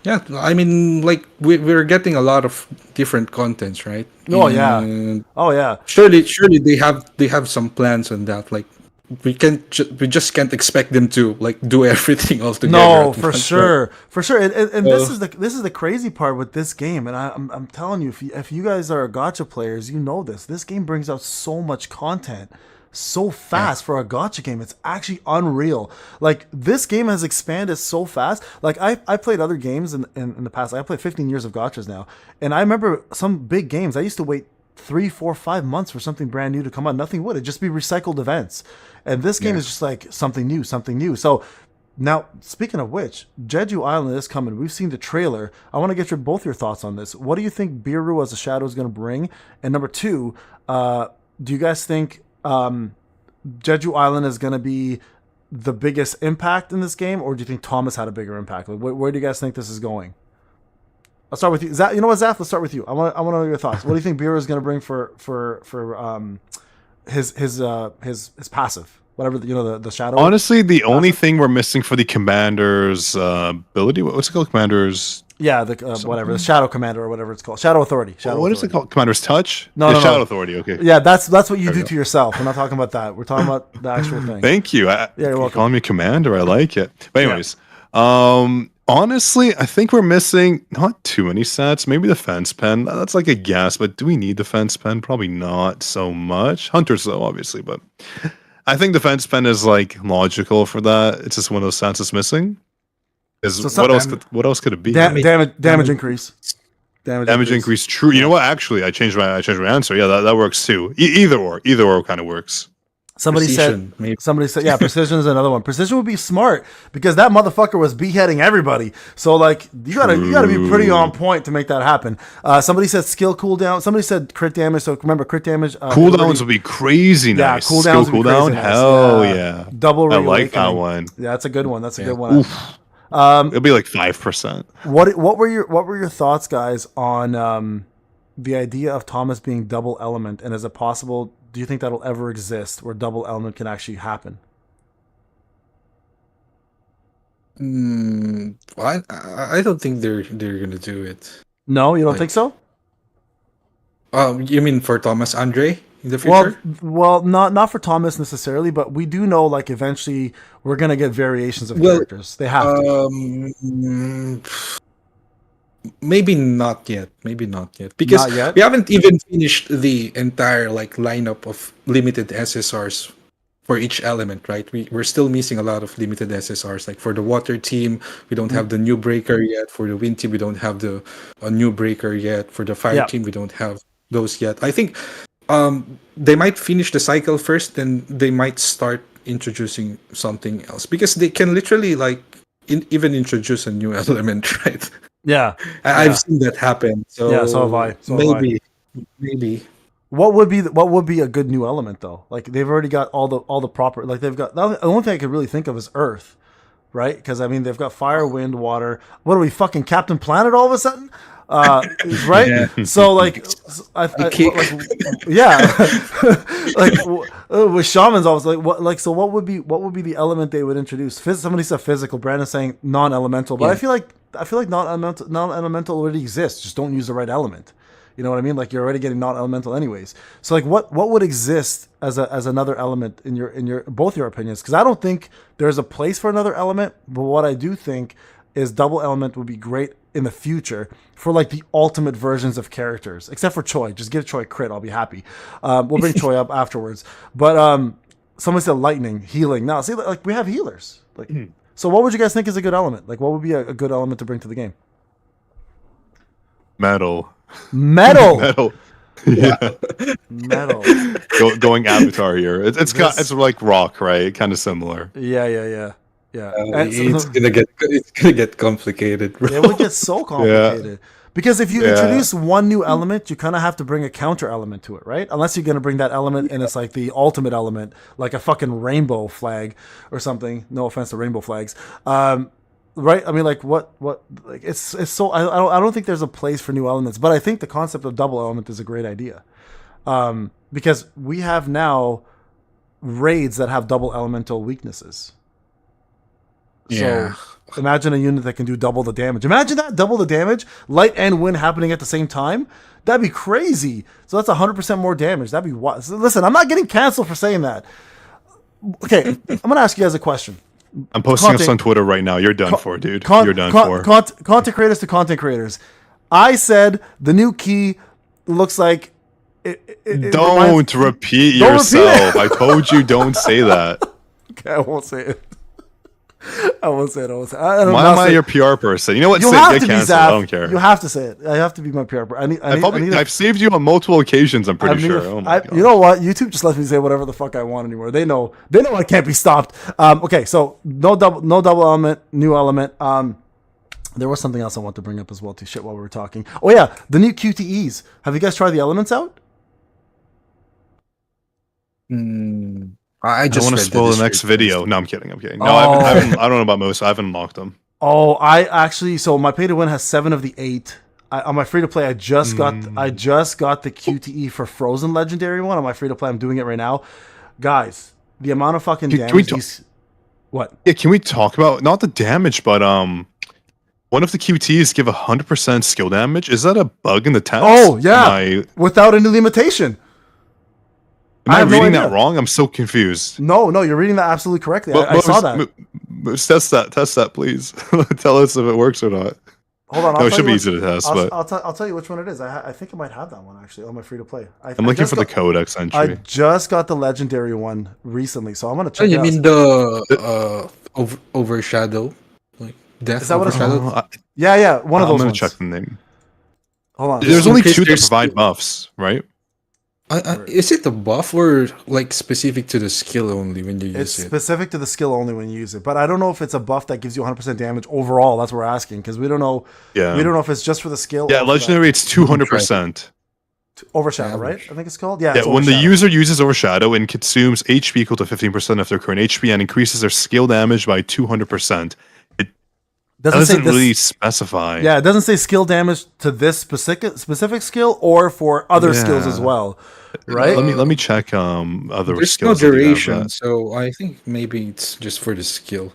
Yeah, I mean, like we're getting a lot of different contents, right? Oh yeah. And Oh yeah. surely they have some plans on that. Like we just can't expect them to like do everything all together No, at for once, right? sure, for sure. And So, this is the crazy part with this game. And I'm telling you, if you guys are Gacha players, you know this. This game brings out so much content so fast for a Gacha game. It's actually unreal. Like this game has expanded so fast. Like I played other games in the past. I played 15 years of Gachas now, and I remember some big games. I used to wait 3, 4, 5 months for something brand new to come out. Nothing would. It'd just be recycled events. And this game is just like something new, something new. So now, speaking of which, Jeju Island is coming. We've seen the trailer. I want to get both your thoughts on this. What do you think Biru as a shadow is going to bring? And number two, do you guys think Jeju Island is going to be the biggest impact in this game, or do you think Thomas had a bigger impact? Like, where do you guys think this is going? I'll start with you. Zaff, you know what, Zaff? Let's start with you. I want to know your thoughts. What do you think Biru is going to bring for his passive? Whatever, the shadow. Honestly, the only thing we're missing for the commander's ability, what's it called? Commander's. Yeah, whatever, the Shadow Commander or whatever it's called, Shadow Authority. What is it called? Commander's Touch? No, Shadow Authority. Okay. Yeah, that's what you do to yourself. We're not talking about that. We're talking about the actual thing. Thank you. Yeah, you're welcome. Calling me Commander, I like it. But anyways, honestly, I think we're missing not too many sets. Maybe the fence pen. That's like a guess, but do we need the fence pen? Probably not so much. Hunters though, obviously, but I think the fence pen is like logical for that. It's just one of those sets that's missing. What else could it be? Damage increase. Damage increase. True. You know what? Actually, I changed my answer. Yeah, that works too. Either or kind of works. Somebody said, yeah, precision is another one. Precision would be smart because that motherfucker was beheading everybody. So like you gotta be pretty on point to make that happen. Somebody said skill cooldown. Somebody said crit damage. So remember crit damage. Cooldowns would be crazy nice. Yeah, cooldowns would be crazy nice. Hell yeah. Double. I like that one. Yeah, that's a good one. That's a good one. Oof. It'll be like 5%. What were your thoughts, guys, on the idea of Thomas being double element, and is it possible? Do you think that'll ever exist where double element can actually happen? I don't think they're gonna do it. No, you don't think so? You mean for Thomas Andre in the future? Well, not for Thomas necessarily, but we do know like eventually we're gonna get variations of characters. They have to. Maybe not yet. Because we haven't even finished the entire like lineup of limited SSRs for each element, right? We're still missing a lot of limited SSRs. Like for the water team, we don't have the new breaker yet. For the wind team, we don't have a new breaker yet. For the fire team, we don't have those yet. I think they might finish the cycle first, then they might start introducing something else because they can literally like even introduce a new element, right? Yeah, I've seen that happen. So yeah, so have I. Maybe. What would be a good new element though? Like they've already got all the proper. Like they've got the only thing I could really think of is Earth, right? Because I mean they've got fire, wind, water. What are we fucking Captain Planet all of a sudden? Right? Yeah. So like, with shamans, I was like, so what would be the element they would introduce? Somebody said physical. Brandon's saying non-elemental, but I feel like non-elemental already exists. Just don't use the right element. You know what I mean? Like you're already getting non-elemental anyways. So like, what would exist as another element in your both your opinions? Because I don't think there's a place for another element, but what I do think is double element would be great in the future for like the ultimate versions of characters, except for Choi. Just give Choi crit, I'll be happy. We'll bring Choi up afterwards. But somebody said lightning, healing. Now, see, like we have healers. Like, so what would you guys think is a good element? Like, what would be a good element to bring to the game? Metal. Yeah. Metal. Going Avatar here. It's like rock, right? Kind of similar. Yeah. It's gonna get complicated, bro. It would get so complicated. Because if you introduce one new element, you kind of have to bring a counter element to it, right? Unless you're going to bring that element and it's like the ultimate element, like a fucking rainbow flag or something. No offense to rainbow flags. Right? I mean, like what like it's so I don't think there's a place for new elements, but I think the concept of double element is a great idea. Because we have now raids that have double elemental weaknesses. Yeah. Imagine a unit that can do double the damage. Imagine that, double the damage, light and wind happening at the same time. That'd be crazy. So that's 100% more damage. That'd be what? So listen, I'm not getting canceled for saying that. Okay, I'm gonna ask you guys a question. I'm posting this on Twitter right now. You're done for, dude. You're done for. Content creators to content creators. I said the new key looks like. Don't repeat yourself. I told you don't say that. Okay, I won't say it. I won't say it. Why am I your PR person? You know what? You say have it. Get to be canceled. Zaff. I don't care. You have to say it. I have to be my PR person. I've saved you on multiple occasions. I'm pretty sure. Oh my God. You know what? YouTube just lets me say whatever the fuck I want anymore. They know I can't be stopped. Okay, so no double element, new element. There was something else I want to bring up as well too. Shit, while we were talking. Oh yeah, the new QTEs. Have you guys tried the elements out? I just want to spoil the next video. No, I'm kidding. No, I don't know about most. I haven't unlocked them. Oh, so my pay to win has 7 of the 8. On my free to play, I just got the QTE for Frozen Legendary one. On my free to play, I'm doing it right now, guys. The amount of fucking damage. What? Yeah, can we talk about not the damage, but one of the QTs give 100% skill damage. Is that a bug in the text? Oh yeah, without any limitation. Am I reading that wrong? I'm so confused. No, you're reading that absolutely correctly. I saw that. Test that, please. Tell us if it works or not. Hold on. No, it should be easy to test. I'll tell you which one it is. I think I might have that one actually on my free to play. I'm looking for the codex entry. I just got the legendary one recently, so I'm gonna check. You mean the overshadow, like death? Is that overshadow? what it's Yeah, one of those. I'm gonna ones. check the name. Hold on. There's only 2 that provide buffs, right? Is it the buff or like specific to the skill only when you use it? It's specific to the skill only when you use it, but I don't know if it's a buff that gives you 100% damage overall. That's what we're asking because we don't know. Yeah, we don't know if it's just for the skill. Yeah, legendary it's 200%. Overshadow, right? I think it's called. Yeah. Yeah. When the user uses overshadow and consumes HP equal to 15% of their current HP and increases their skill damage by 200%, it doesn't really specify. Yeah, it doesn't say skill damage to this specific skill or for other skills as well. Right. Let me check other there's skills. There's no duration, so I think maybe it's just for the skill.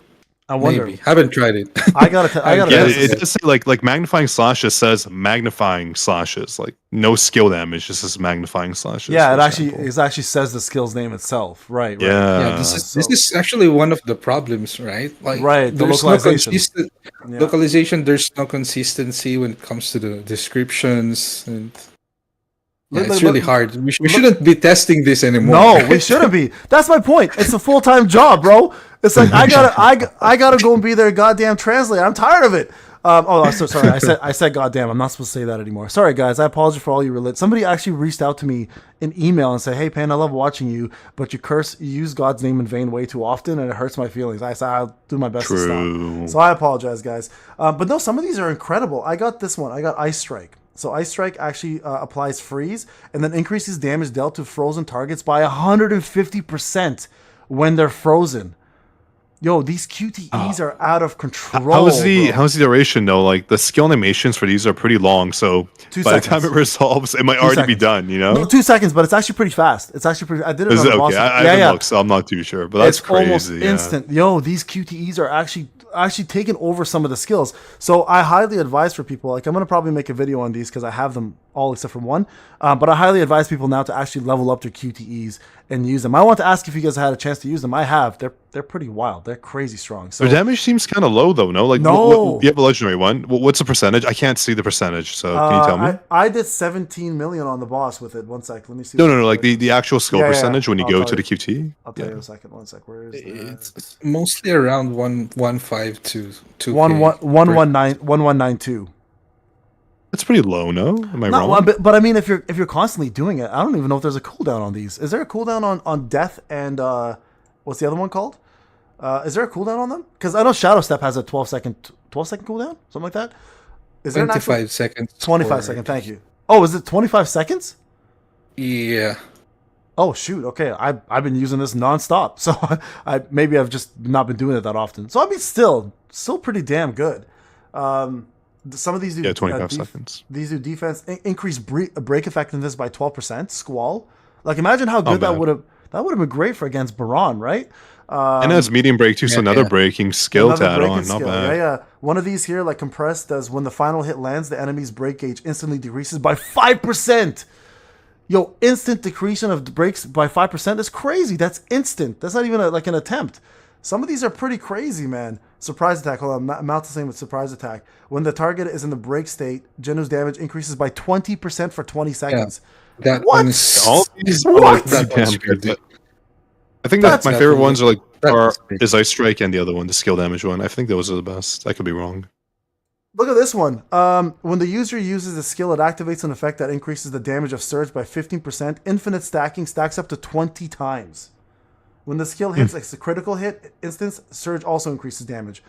I wonder. Maybe. Haven't tried it. I gotta. Yeah, it does say like magnifying slashes says magnifying slashes, like no skill damage, just says magnifying slashes. Yeah, it actually says the skill's name itself. Right. Yeah. This is actually one of the problems, right? Like the localization. Localization. There's no consistency when it comes to the descriptions and. Yeah, it's really hard. We shouldn't be testing this anymore. No, we shouldn't be. That's my point. It's a full-time job, bro. It's like I gotta go and be their goddamn translator. I'm tired of it. I'm so sorry. I said goddamn. I'm not supposed to say that anymore. Sorry, guys. I apologize for all you Somebody actually reached out to me in email and said, "Hey, Payne, I love watching you, but you use God's name in vain way too often, and it hurts my feelings." I said, "I'll do my best to stop." So I apologize, guys. But no, some of these are incredible. I got this one. I got Ice Strike. So Ice Strike actually applies freeze and then increases damage dealt to frozen targets by 150% when they're frozen. Yo, these QTEs are out of control. How's the duration though? Like the skill animations for these are pretty long, so by the time it resolves, it might already be done. You know, no, 2 seconds, but it's actually pretty fast. It's actually pretty. I did it on the boss. I haven't looked, so I'm not too sure, but that's crazy. Almost instant. Yo, these QTEs are actually taking over some of the skills. So I highly advise for people. Like I'm gonna probably make a video on these because I have them all except for one. But I highly advise people now to actually level up their QTEs and use them. I want to ask if you guys had a chance to use them. I have. They're pretty wild. They're crazy strong. So their damage seems kind of low though. No, like no. You have a legendary one. What's the percentage? I can't see the percentage. So can you tell me? I did 17 million on the boss with it. 1 sec. Let me see. No. Like the actual skill percentage when you go to the QT. I'll tell you in a second. 1 sec. Where is it? It's mostly around 115 to 2. 1192. That's pretty low, no? Am I wrong? But I mean, if you're constantly doing it, I don't even know if there's a cooldown on these. Is there a cooldown on death and what's the other one called? Is there a cooldown on them? Because I know Shadow Step has a 12 second cooldown, something like that. Is there 25 seconds? 25 seconds. Thank you. Oh, is it 25 seconds? Yeah. Oh shoot. Okay, I've been using this nonstop, so maybe I've just not been doing it that often. So I mean, still pretty damn good. Some of these do 25 seconds. These do defense increase break effectiveness by 12%. Squall, like imagine how good that would have been great for against Baron, right? And that's medium break too, so another breaking skill to add on. Not bad. Yeah. One of these here, like compress, does when the final hit lands, the enemy's break gauge instantly decreases by 5%. Yo, instant decreasing of breaks by 5% is crazy. That's instant. That's not even like an attempt. Some of these are pretty crazy, man. Surprise attack. Hold on. Mount the same with surprise attack. When the target is in the break state, Genu's damage increases by 20% for 20 seconds. Yeah, what? All these what? I think that my favorite ones are is Ice Strike and the other one, the skill damage one. I think those are the best. I could be wrong. Look at this one. When the user uses a skill, it activates an effect that increases the damage of Surge by 15%. Infinite stacking stacks up to 20 times. When the skill hits, like it's a critical hit instance, Surge also increases damage.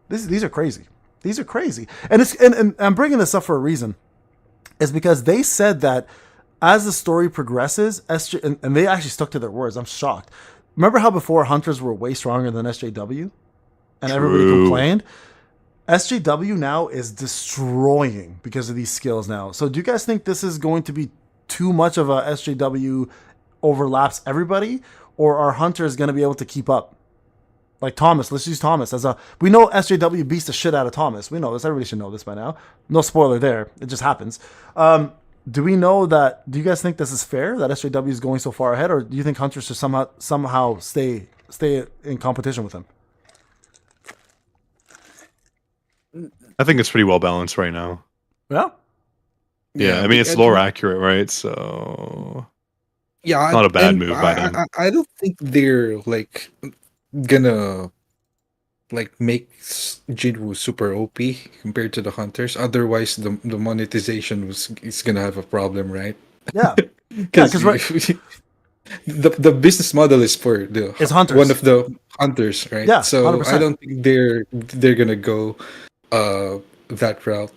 These are crazy. These are crazy. And I'm bringing this up for a reason. It's because they said that as the story progresses, and they actually stuck to their words. I'm shocked. Remember how before Hunters were way stronger than SJW? And everybody complained? SJW now is destroying because of these skills now. So do you guys think this is going to be too much of a SJW overlaps everybody? Or are Hunters going to be able to keep up? Like Thomas, let's use Thomas as we know SJW beats the shit out of Thomas. We know this. Everybody should know this by now. No spoiler there. It just happens. Do we know that? Do you guys think this is fair that SJW is going so far ahead, or do you think Hunters should somehow stay in competition with him? I think it's pretty well balanced right now. Yeah. Yeah, I mean it's lore accurate, right? So yeah, not a bad move by them. I don't think they're like gonna like make Jinwoo super OP compared to the Hunters. Otherwise, the monetization is gonna have a problem, right? Yeah, because the business model is for it's Hunters. One of the Hunters, right? Yeah, so 100%. I don't think they're gonna go that route.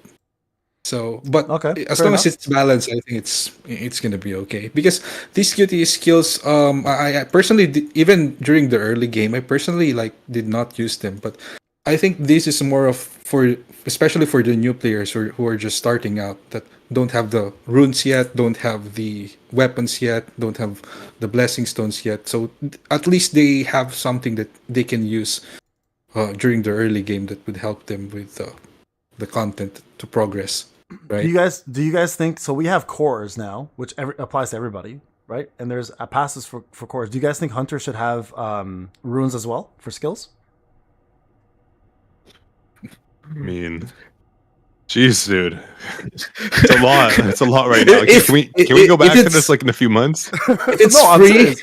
So, but as long as it's balanced, I think it's gonna be okay. Because these QTE skills, I personally even during the early game, I personally did not use them. But I think this is more of especially for the new players who are just starting out, that don't have the runes yet, don't have the weapons yet, don't have the blessing stones yet. So at least they have something that they can use during the early game that would help them with the content to progress. Right. Do you guys think so? We have cores now, which applies to everybody, right? And there's passes for cores. Do you guys think Hunters should have runes as well for skills? I mean, jeez, dude, it's a lot. It's a lot right now. Can we go back to this in a few months? If it's free.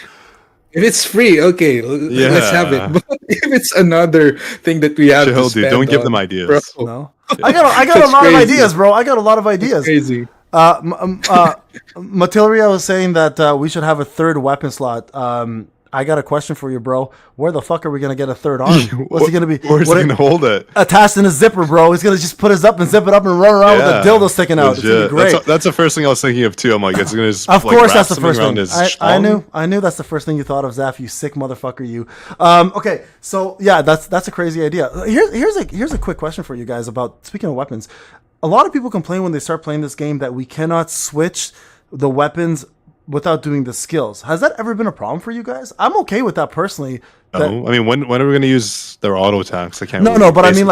If it's free, okay, let's have it. But if it's another thing that we have to spend don't give them ideas. Bro. No, I got a lot of ideas, bro. I got a lot of ideas. That's crazy. Matilria was saying that we should have a third weapon slot. I got a question for you, bro. Where the fuck are we gonna get a third arm? What's he gonna be? Where's he gonna hold it? Attached in a zipper, bro. He's gonna just put his up and zip it up and run around with a dildo sticking out. It's gonna be great. That's the first thing I was thinking of too. I'm like, it's gonna just of course that's the first thing. I knew that's the first thing you thought of, Zaff. You sick motherfucker, you. Okay, so yeah, that's a crazy idea. Here's a quick question for you guys about speaking of weapons. A lot of people complain when they start playing this game that we cannot switch the weapons without doing the skills. Has that ever been a problem for you guys? I'm okay with that personally. No, I mean, when are we going to use their auto attacks? I can't. But I mean,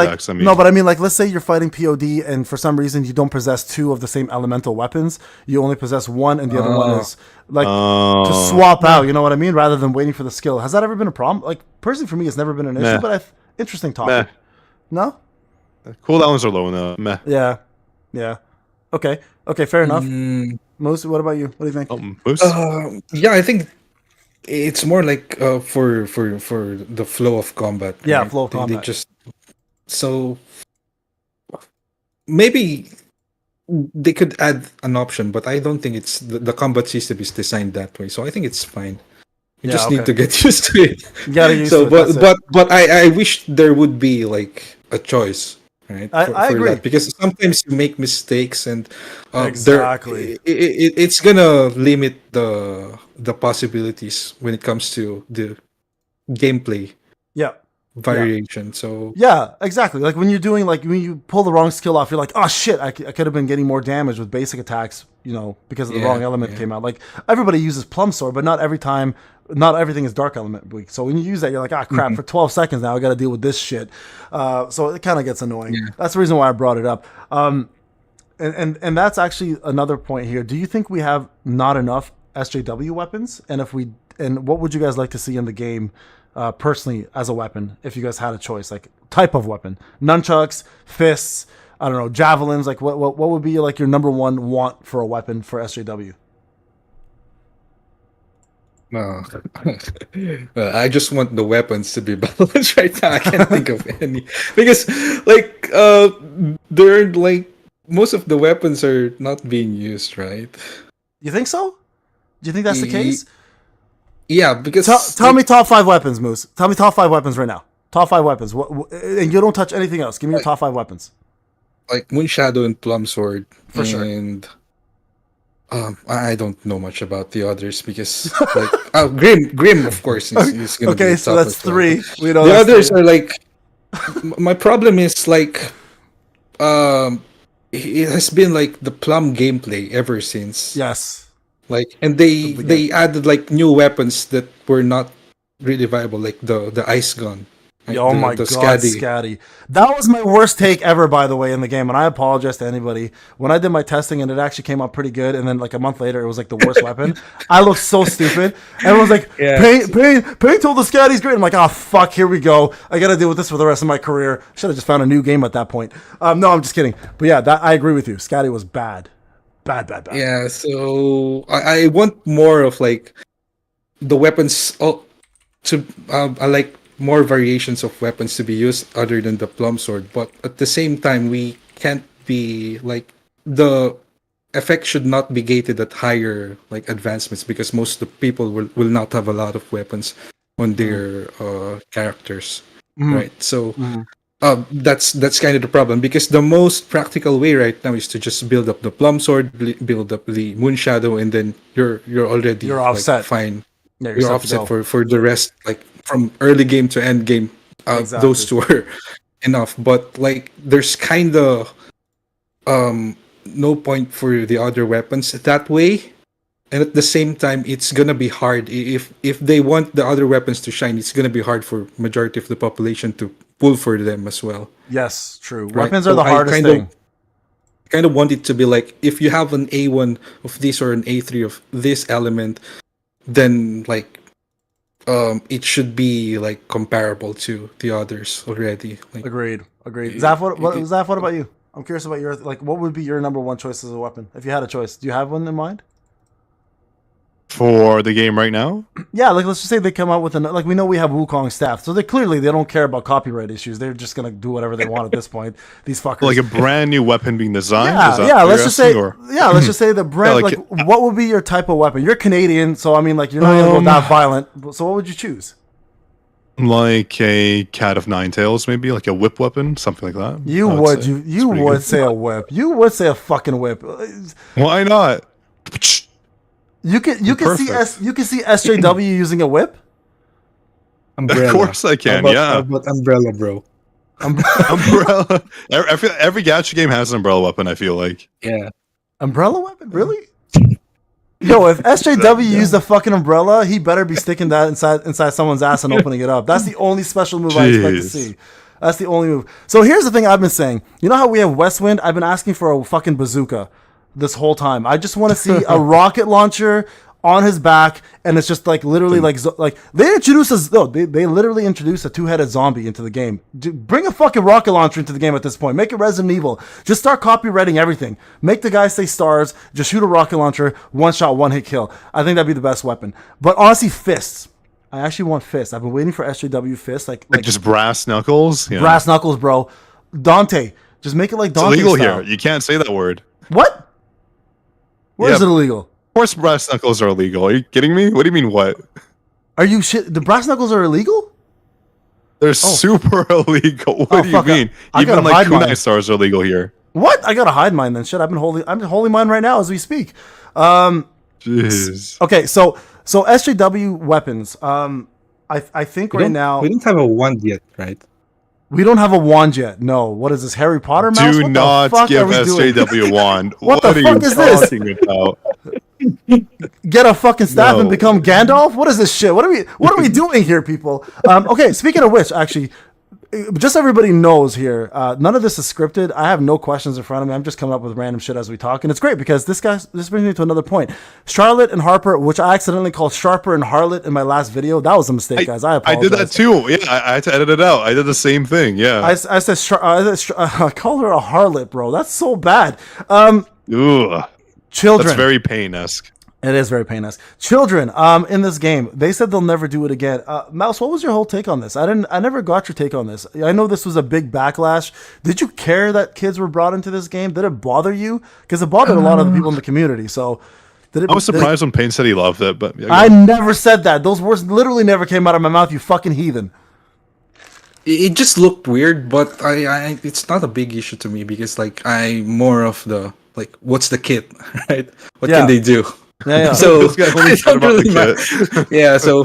like, let's say you're fighting POD and for some reason you don't possess two of the same elemental weapons. You only possess one, and the other one is to swap out. You know what I mean? Rather than waiting for the skill. Has that ever been a problem? Like, personally, for me, it's never been an issue. But interesting topic. No. Cooldowns are low enough. Meh. Yeah. Okay. Fair enough. MOUSU, what about you? What do you think? Yeah, I think it's more like for the flow of combat. Yeah, right? Flow of combat. They just so maybe they could add an option, but I don't think it's the combat system is designed that way. So I think it's fine. You just need to get used to it. You gotta use to it. But I wish there would be like a choice. Right? I agree. That, because sometimes you make mistakes and exactly it's gonna limit the possibilities when it comes to the gameplay. Yeah. variation. So yeah, exactly. Like when you're doing like when you pull the wrong skill off, you're like, oh shit, I could have been getting more damage with basic attacks, because of the wrong element came out. Like everybody uses plum sword, but not everything is dark element weak. So when you use that, you're like, ah crap, for 12 seconds now I got to deal with this shit. So it kind of gets annoying. Yeah. That's the reason why I brought it up. And that's actually another point here. Do you think we have not enough SJW weapons? And what would you guys like to see in the game? Personally, as a weapon, if you guys had a choice, like type of weapon, nunchucks, fists, I don't know, javelins, like what would be like your number one want for a weapon for SJW? No, I just want the weapons to be balanced right now. I can't think of any because, like, they're like most of the weapons are not being used, right? You think so? Do you think that's the case? Yeah, because tell me top 5 weapons, Moose. Tell me top 5 weapons right now. Top 5 weapons. And you don't touch anything else. Give me your top 5 weapons. Like Moon Shadow and Plum Sword. For sure. And I don't know much about the others because like Grim of course is gonna be okay, the so that's 3. We know the others are like my problem is like it has been like the Plum gameplay ever since. Yes. Like, and they added like new weapons that were not really viable, like the ice gun. Like oh my god, Scatty. That was my worst take ever, by the way, in the game. And I apologize to anybody. When I did my testing and it actually came out pretty good, and then like a month later, it was like the worst weapon. I looked so stupid. Everyone's like, Payne told the Scatty's great. I'm like, oh fuck, here we go. I got to deal with this for the rest of my career. Should have just found a new game at that point. No, I'm just kidding. But yeah, I agree with you. Scatty was bad. Bad. Yeah, so I want more of like the weapons. I like more variations of weapons to be used other than the plum sword. But at the same time, we can't be like the effect should not be gated at higher like advancements because most of the people will not have a lot of weapons on their characters, right? So. That's kind of the problem because the most practical way right now is to just build up the plum sword, build up the moon shadow, and then you're already offset. Like, fine. Yeah, you're offset for the rest, like from early game to end game. Exactly. Those two are enough, but like there's kind of no point for the other weapons that way. And at the same time, it's gonna be hard if they want the other weapons to shine. It's gonna be hard for majority of the population to pull for them as well. Yes, true. Right? Weapons are the hardest thing. I kind of want it to be like if you have an A1 of this or an A3 of this element, then like it should be like comparable to the others already. Like, Agreed. Zaff, what about you? I'm curious about your what would be your number one choice as a weapon if you had a choice? Do you have one in mind? For the game right now? Yeah, like let's just say they come out with we know we have Wukong staff, so they don't care about copyright issues. They're just gonna do whatever they want at this point. These fuckers. Like a brand new weapon being designed. Let's just say the brand. What would be your type of weapon? You're Canadian, so I mean, like you're not gonna go that violent. So what would you choose? Like a cat of nine tails, maybe like a whip weapon, something like that. You would say a whip. You would say a fucking whip. Why not? You can see SJW using a whip. Umbrella. Of course I can. How about umbrella, bro? Umbrella. Every gacha game has an umbrella weapon. I feel like. Yeah. Umbrella weapon, really? Yo, if SJW used a fucking umbrella, he better be sticking that inside someone's ass and opening it up. That's the only special move I expect to see. That's the only move. So here's the thing I've been saying. You know how we have Westwind? I've been asking for a fucking bazooka this whole time. I just want to see a rocket launcher on his back, and it's just like literally like they literally introduced a 2-headed zombie into the game. Bring a fucking rocket launcher into the game at this point. Make it Resident Evil. Just start copywriting everything. Make the guy say stars. Just shoot a rocket launcher. One shot, one hit kill. I think that'd be the best weapon. But honestly, fists. I actually want fists. I've been waiting for SJW fists. Like just brass knuckles. Yeah. Brass knuckles, bro. Dante. Just make it like Dante. It's illegal style. here. You can't say that word. What? Where is it illegal? Of course, brass knuckles are illegal. Are you kidding me? What do you mean, what? Are you shit? The brass knuckles are illegal? They're super illegal. What do you mean? Even like kunai stars are illegal here. What? I gotta hide mine then. Shit, I'm holding mine right now as we speak. Jeez. Okay, so SJW weapons. I think right now we don't have a wand yet, right? we don't have a wand yet. No. What is this, Harry Potter mouse? Do What not the fuck give are we doing? SJW a wand. What the are fuck you is this? talking about? Get a fucking staff and No. become Gandalf? What is this shit? What are we doing here, people? Okay, speaking of which, actually, just so everybody knows here, none of this is scripted. I have no questions in front of me. I'm just coming up with random shit as we talk, and it's great because this brings me to another point. Charlotte and Harper, which I accidentally called Sharper and Harlot in my last video, that was a mistake, guys. I apologize. I did that too. Yeah, I had to edit it out. I did the same thing. Yeah. I called her a harlot, bro. That's so bad. Ugh. Children. That's very Payne-esque. It is very Payne-esque. Children, in this game, they said they'll never do it again. Mouse, what was your whole take on this? I never got your take on this. I know this was a big backlash. Did you care that kids were brought into this game? Did it bother you? Because it bothered a lot of the people in the community. So, I was surprised when Payne said he loved it, but yeah, I never said that. Those words literally never came out of my mouth. You fucking heathen. It just looked weird, but I it's not a big issue to me because like I'm more of the like, what's the kit, right? What can they do? Yeah. So This guy only it cared don't about really the matter. Yeah. So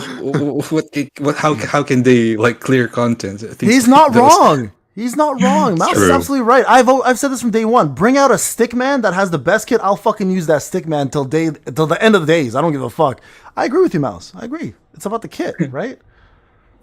how can they like clear content? I think He's not that was- wrong. He's not wrong. Mouse is True. absolutely right. I've said this from day one. Bring out a stickman that has the best kit. I'll fucking use that stickman till the end of the days. I don't give a fuck. I agree with you, Mouse. I agree. It's about the kit, right?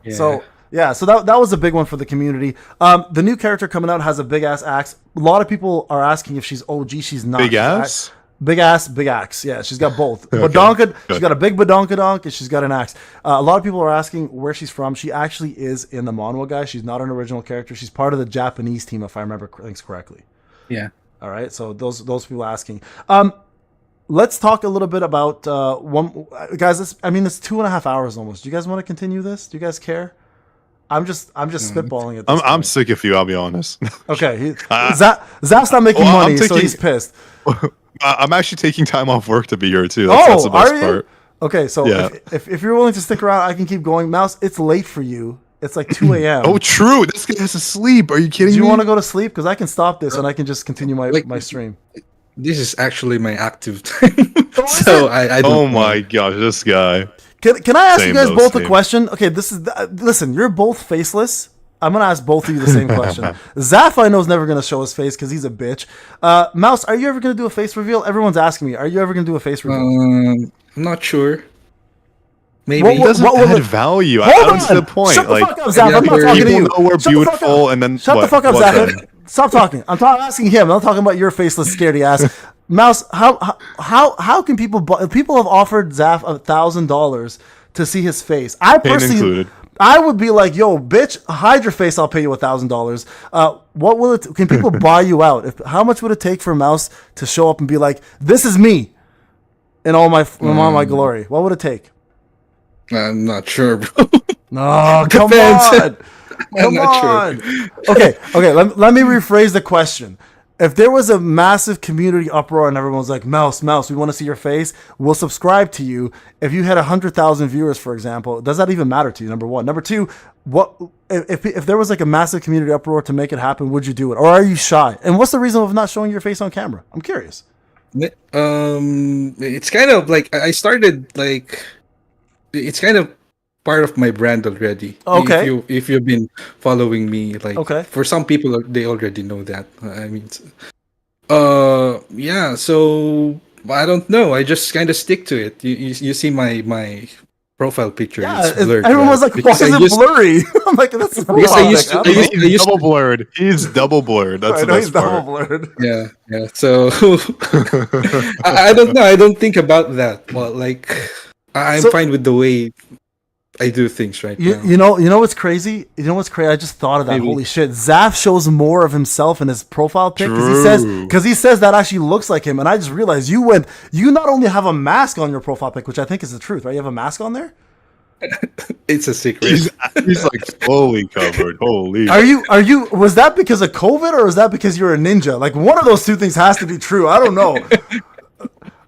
Yeah. So yeah, so that was a big one for the community. The new character coming out has a big ass axe. A lot of people are asking if she's OG. She's not. Big She's ass? Big ass, big axe. Yeah, she's got both. Okay. Badonka, she's got a big badonkadonk, and she's got an axe. A lot of people are asking where she's from. She actually is in the manhwa, guys. She's not an original character. She's part of the Japanese team, if I remember things correctly. Yeah. All right, so those people asking. Let's talk a little bit about guys. It's 2.5 hours almost. Do you guys want to continue this? Do you guys care? I'm just spitballing it. I'm sick of you. I'll be honest. Okay, Zaff's not making money, so he's pissed. I'm actually taking time off work to be here too. That's the best part. Okay, so Yeah. if you're willing to stick around, I can keep going. Mouse, it's late for you. It's like 2 a.m. Oh, true. This guy has to sleep. Are you kidding Do you me? want to go to sleep? Because I can stop this and I can just continue my stream. This is actually my active time, so I don't. Oh my gosh, this guy. Can I ask Same you guys though, both same. a question? Okay, listen. You're both faceless. I'm gonna ask both of you the same question. Zaff, I know, is never gonna show his face because he's a bitch. Mouse, are you ever gonna do a face reveal? Everyone's asking me. Are you ever gonna do a face reveal? I'm not sure. Maybe. What It doesn't will add it- value. I Hold don't see on. the point. Shut the Like, fuck up, Zaff. I'm not yeah, talking to people you. know we're Shut the fuck beautiful, up. and then Shut the what? fuck up, What Zaff. then? Stop talking. I'm asking him. I'm not talking about your faceless scaredy ass. Mouse, how can people have offered Zaff $1,000 to see his face? I Payne personally, included. I would be like, yo, bitch, hide your face. I'll pay you $1,000. What will it? Can people buy you out? How much would it take for Mouse to show up and be like, this is me in all my glory? What would it take? I'm not sure, bro. No, come Depends. on. I'm Come not on. sure. Okay. Let me rephrase the question. If there was a massive community uproar and everyone's like, Mouse, we want to see your face, we'll subscribe to you. If you had 100,000 viewers, for example, does that even matter to you? Number one. Number two, what if there was like a massive community uproar to make it happen? Would you do it, or are you shy? And what's the reason of not showing your face on camera? I'm curious. It's kind of like I started like it's kind of part of my brand already. Okay. If you've been following me, like, Okay. for some people they already know that. Yeah. So I don't know. I just kind of stick to it. You see my profile picture. Yeah, It's blurred. everyone right? was like, "Why Because is I it used- blurry?" I'm like, "That's a Because I used to- He's double blurred. He's double blurred. That's I the know he's best part. double blurred. Yeah. So I don't know. I don't think about that. Well, like I'm So- fine with the way I do things right now. You know what's crazy? You know what's crazy? I just thought of that. Maybe. Holy shit! Zaff shows more of himself in his profile pic True. because he says that actually looks like him. And I just realized you not only have a mask on your profile pic, which I think is the truth, right? You have a mask on there. It's a secret. He's like fully covered. Holy. Are you? Was that because of COVID or is that because you're a ninja? Like one of those two things has to be true. I don't know.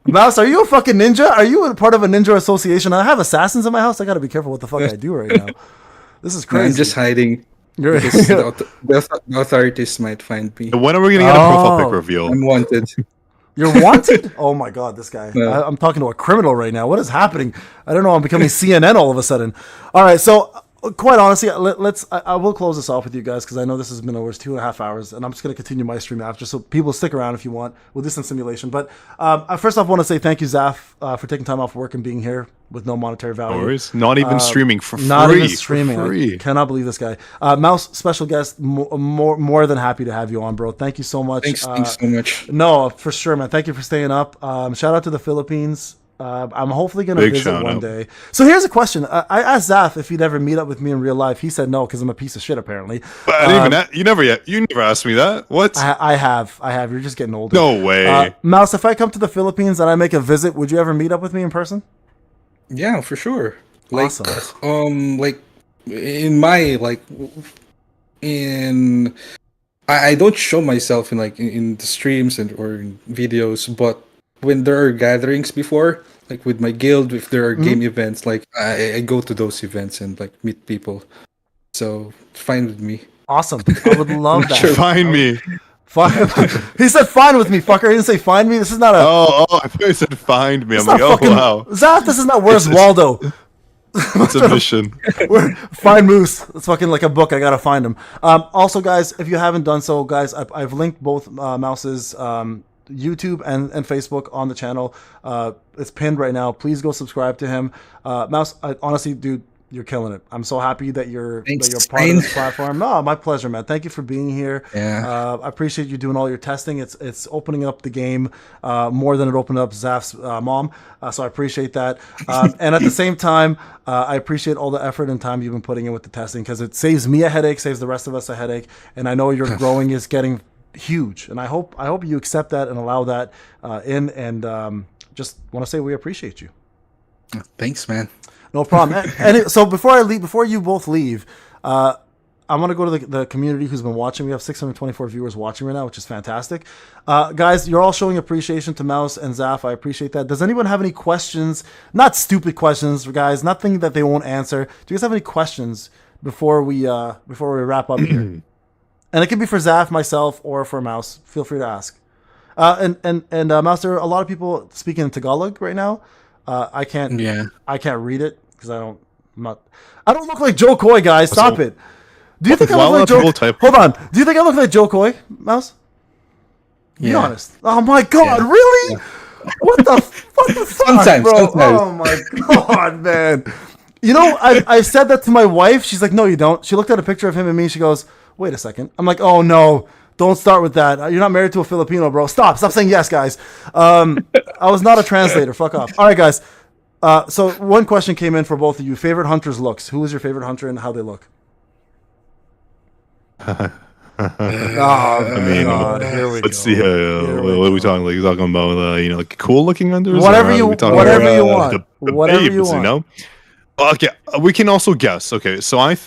Mouse, are you a fucking ninja? Are you a part of a ninja association? I have assassins in my house. I gotta be careful what the fuck I do right now. This is crazy. I'm just hiding. You're- Because the authorities might find me. When are we gonna get a profile Oh. pic reveal? I'm wanted. You're wanted? Oh my god, this guy. No. I'm talking to a criminal right now. What is happening? I don't know. I'm becoming CNN all of a sudden. All right, so quite honestly, I will close this off with you guys because I know this has been over 2.5 hours, and I'm just going to continue my stream after. So people stick around if you want. We'll do some simulation. But first off, I want to say thank you, Zaff, for taking time off work and being here with no monetary value. No worries. Not even streaming for free. Not even streaming. For free. I cannot believe this guy. Mouse, special guest. More than happy to have you on, bro. Thank you so much. Thanks so much. No, for sure, man. Thank you for staying up. Shout out to the Philippines. I'm hopefully going to visit one day. So here's a question. I asked Zaff if he'd ever meet up with me in real life. He said no because I'm a piece of shit, apparently. But I didn't even you never asked me that. What? I have. You're just getting older. No way. Mouse, if I come to the Philippines and I make a visit, would you ever meet up with me in person? Yeah, for sure. Like, awesome. Like in my in I don't show myself in the streams or in videos, but when there are gatherings before, like with my guild, if there are game events, like I go to those events and like meet people. So it's fine with me. Awesome. I would love that. Find me. He said fine with me, fucker. He didn't say find me. This is not a... Oh, I thought he said find me. I'm like, oh, wow. Zaff, this is not Where's Waldo. It's a mission. Find Moose. It's fucking like a book. I gotta find him. Also, guys, if you haven't done so, guys, I've linked both Mouse's YouTube and Facebook on the channel. It's pinned right now. Please go subscribe to him. Mouse, honestly, dude, you're killing it. I'm so happy that you're part of this platform. No, my pleasure, man. Thank you for being here. Yeah. I appreciate you doing all your testing. It's opening up the game more than it opened up Zaff's mom. So I appreciate that. And at the same time, I appreciate all the effort and time you've been putting in with the testing because it saves me a headache, saves the rest of us a headache. And I know your growing is getting huge. And I hope you accept that and allow that in. And just want to say we appreciate you. Thanks, man. No problem. And so before you both leave, I want to go to the community who's been watching. We have 624 viewers watching right now, which is fantastic. Guys, you're all showing appreciation to Mouse and Zaff. I appreciate that. Does anyone have any questions? Not stupid questions, guys. Nothing that they won't answer. Do you guys have any questions before we wrap up here? And it can be for Zaff, myself, or for Mouse. Feel free to ask. And Mouse, there are a lot of people speaking in Tagalog right now. I can't read it because I don't look like Joe Coy, guys. Stop it. Do you think I look like Joe? Hold on. Do you think I look like Joe Coy, Mouse? Be honest. Oh my god, really? Yeah. What the fuck? Sometimes, bro? Sometimes. Oh my god, man. You know, I said that to my wife. She's like, no, you don't. She looked at a picture of him and me. She goes, wait a second. I'm like, oh no. Don't start with that. You're not married to a Filipino, bro. Stop saying yes, guys. I was not a translator. Fuck off. All right, guys. So one question came in for both of you. Favorite hunters' looks. Who is your favorite hunter and how they look? I mean, let's see. What are we talking? Like, talking about like cool looking hunters. Whatever you want. The whatever babes, you want. You know. Okay, we can also guess. Okay, so I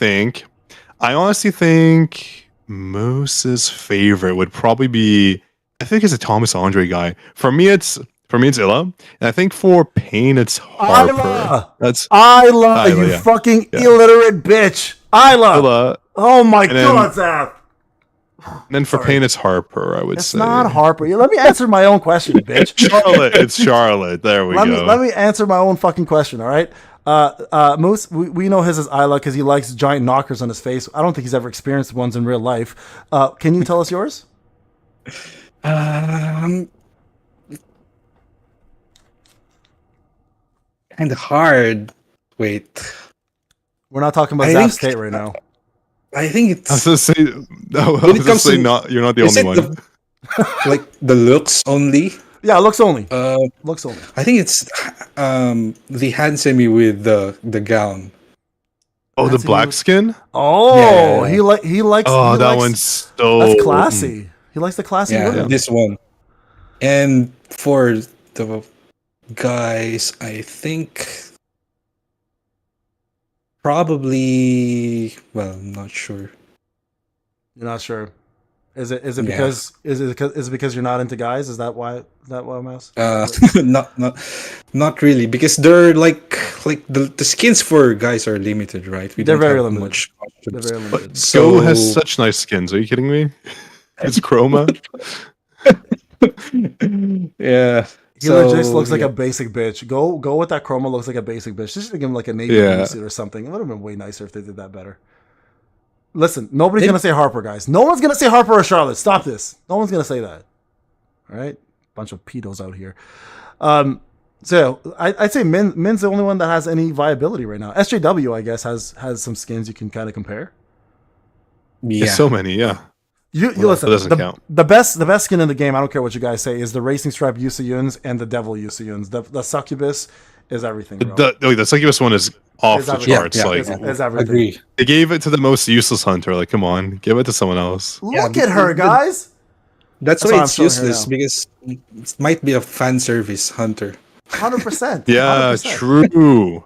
honestly think Moose's favorite would probably be, I think it's a Thomas Andre guy. For me it's Illa, and I think for Payne it's Harper. Isla. That's Isla, you fucking illiterate bitch. Isla. Oh my god, Zaff. And then for Payne it's Harper, I would say. It's not Harper. Let me answer my own question, bitch. It's Charlotte. There we go. Let me answer my own fucking question, all right? Moose, we know his is Isla because he likes giant knockers on his face. I don't think he's ever experienced ones in real life. Can you tell us yours? Kind of hard. Wait. We're not talking about Zaff State right now. I think it's... I was going to say... No, I was going to say you're not the only one. Like, the looks only? Yeah, looks only. Looks only. I think it's the hand semi with the gown. Oh, the black skin? Oh, yeah. he likes. Oh, that one's so. That's classy. He likes the classy. Yeah, this one. And for the guys, I think probably. Well, I'm not sure. You're not sure. Is it because you're not into guys? Is that why? Mouse? Not really, because they're like the skins for guys are limited, right? They're very limited. They're very limited. So has such nice skins. Are you kidding me? It's chroma. Yeah. He legit looks like a basic bitch. Go with that chroma. Looks like a basic bitch. Just give him like a navy blue suit or something. It would have been way nicer if they did that better. Listen, nobody's gonna say Harper, guys. No one's gonna say Harper or Charlotte. Stop this. No one's gonna say that. All right, bunch of pedos out here. So I'd say Min's the only one that has any viability right now. SJW, I guess, has some skins you can kind of compare. Yeah, there's so many. Yeah. You listen. The best skin in the game, I don't care what you guys say, is the Racing Stripe Yusayuns and the Devil Yusayuns. The Succubus is everything. Bro. The Succubus one is off the charts. Is everything. Agree. They gave it to the most useless hunter. Like, come on, give it to someone else. Look at her, guys. That's why it's useless, because it might be a fan service hunter. 100%. Yeah, 100%. True.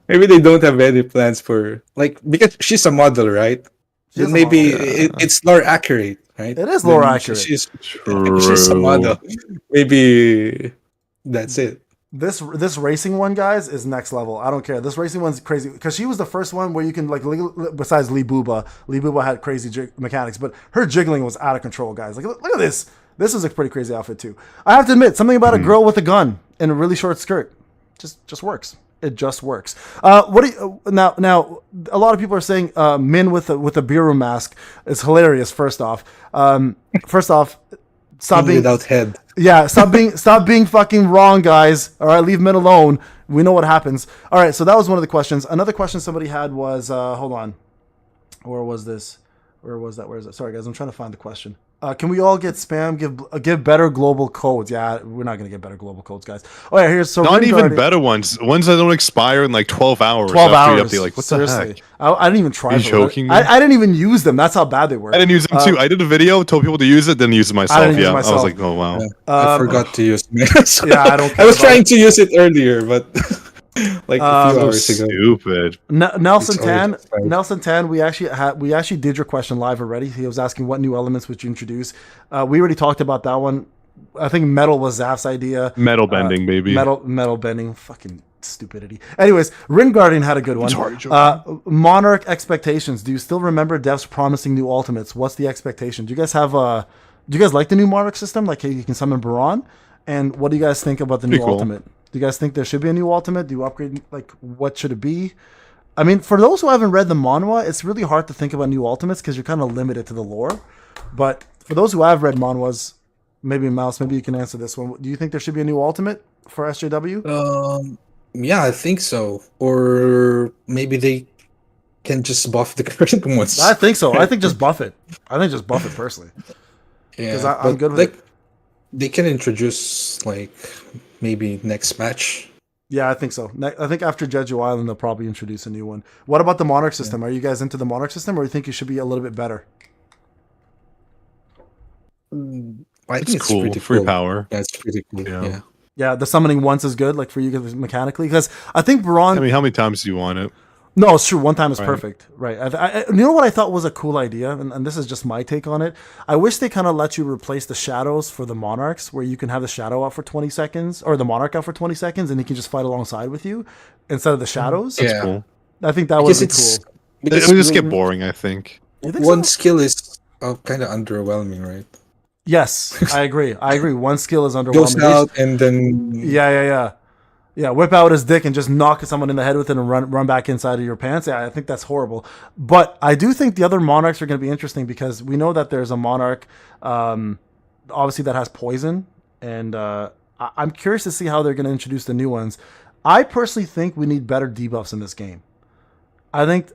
Maybe they don't have any plans for, like, because she's a model, right? Then maybe it's lore accurate, right? It is lore accurate. She's a model. Maybe that's it. This racing one, guys, is next level. I don't care. This racing one's crazy because she was the first one where you can, like, besides Lee Booba had crazy mechanics, but her jiggling was out of control, guys. Like, look at this. This is a pretty crazy outfit too. I have to admit, something about a girl with a gun and a really short skirt just works. It just works. What do you, now? A lot of people are saying Min with a beer room mask is hilarious. First off, stop being without head. Yeah, stop being fucking wrong, guys. All right, leave Min alone. We know what happens. All right, so that was one of the questions. Another question somebody had was, hold on, where was this? Where was that? Where is it? Sorry, guys, I'm trying to find the question. Can we all get spam? Give better global codes. Yeah, we're not gonna get better global codes, guys. Oh yeah, here's so not even better ones. Ones that don't expire in like 12 hours. 12 hours. Like, what the heck? I didn't even try. Are you joking me? I didn't even use them. That's how bad they were. I didn't use them too. I did a video, told people to use it, didn't use it myself. I was like, oh wow. I forgot to use it. Yeah, I don't. I was trying to use it earlier, but. Like a few hours ago. Stupid. Nelson Tan, we actually did your question live already. He was asking what new elements would you introduce. We already talked about that one. I think metal was Zaff's idea. Metal bending, baby. Metal bending. Fucking stupidity. Anyways, Rin Guardian had a good one. Monarch expectations. Do you still remember devs promising new ultimates? What's the expectation? Do you guys like the new Monarch system? Like, hey, you can summon Baron? And what do you guys think about the new ultimate? Do you guys think there should be a new ultimate? Do you upgrade? Like, what should it be? I mean, for those who haven't read the manhwa, it's really hard to think about new ultimates because you're kind of limited to the lore. But for those who have read manhwas, maybe Mouse, maybe you can answer this one. Do you think there should be a new ultimate for SJW? Yeah, I think so. Or maybe they can just buff the current ones. I think so. I think just buff it. I think just buff it personally. Yeah, because I'm good with it. They can introduce, like, maybe next match. Yeah, I think so. I think after Jeju Island, they'll probably introduce a new one. What about the Monarch system? Are you guys into the Monarch system, or do you think it should be a little bit better? I think it's cool. Pretty Free cool. power. Yeah, it's pretty cool. Yeah, the summoning once is good, like for you guys mechanically, because I think Baron. I mean, how many times do you want it? No, it's true. One time is perfect. Right. You know what I thought was a cool idea? And this is just my take on it. I wish they kind of let you replace the shadows for the Monarchs, where you can have the shadow out for 20 seconds, or the Monarch out for 20 seconds, and he can just fight alongside with you instead of the shadows. That's cool. I think that would be cool. It would just get boring, I think. One skill is kind of underwhelming, right? Yes, I agree. One skill is underwhelming. Goes out and then... Yeah, whip out his dick and just knock someone in the head with it and run back inside of your pants. Yeah, I think that's horrible. But I do think the other Monarchs are going to be interesting because we know that there's a Monarch, obviously, that has poison. And I'm curious to see how they're going to introduce the new ones. I personally think we need better debuffs in this game. I think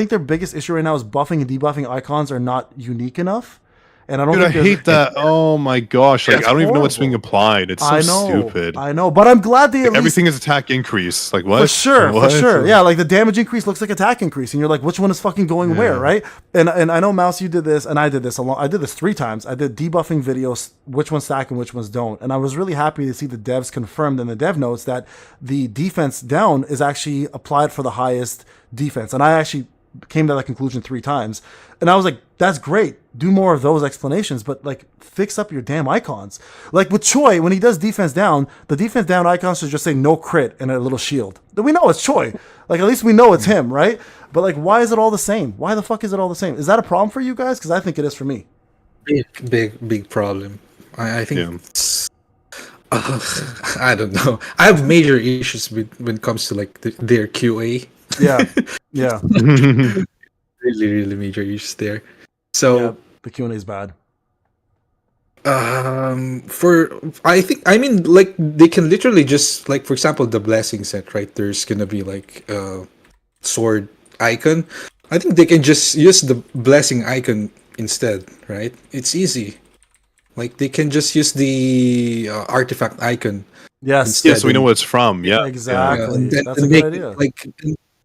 their biggest issue right now is buffing and debuffing icons are not unique enough. And I don't. Dude, I hate that. Oh my gosh! Like, I don't even know what's being applied. It's so stupid. I know, but I'm glad they everything is attack increase. Like what? For sure. Yeah, like the damage increase looks like attack increase, and you're like, which one is fucking going where, right? And I know Mouse, you did this, and I did this I did this 3 times. I did debuffing videos, which ones stack and which ones don't, and I was really happy to see the devs confirmed in the dev notes that the defense down is actually applied for the highest defense, and I actually came to that conclusion 3 times. And I was like, that's great. Do more of those explanations, but like fix up your damn icons. Like with Choi, when he does defense down, the defense down icons should just say no crit and a little shield. Then we know it's Choi. Like at least we know it's him, right? But like, why is it all the same? Why the fuck is it all the same? Is that a problem for you guys? Because I think it is for me. Big problem. I think it's, I don't know. I have major issues when it comes to like their QA. Yeah. Really major issues there. So the Q&A is bad. I mean like they can literally just like, for example, the blessing set, right? There's gonna be like a sword icon. I think they can just use the blessing icon instead, right? It's easy. Like they can just use the artifact icon. Yes, so we know what it's from. Yeah, exactly. Yeah. That's a good idea.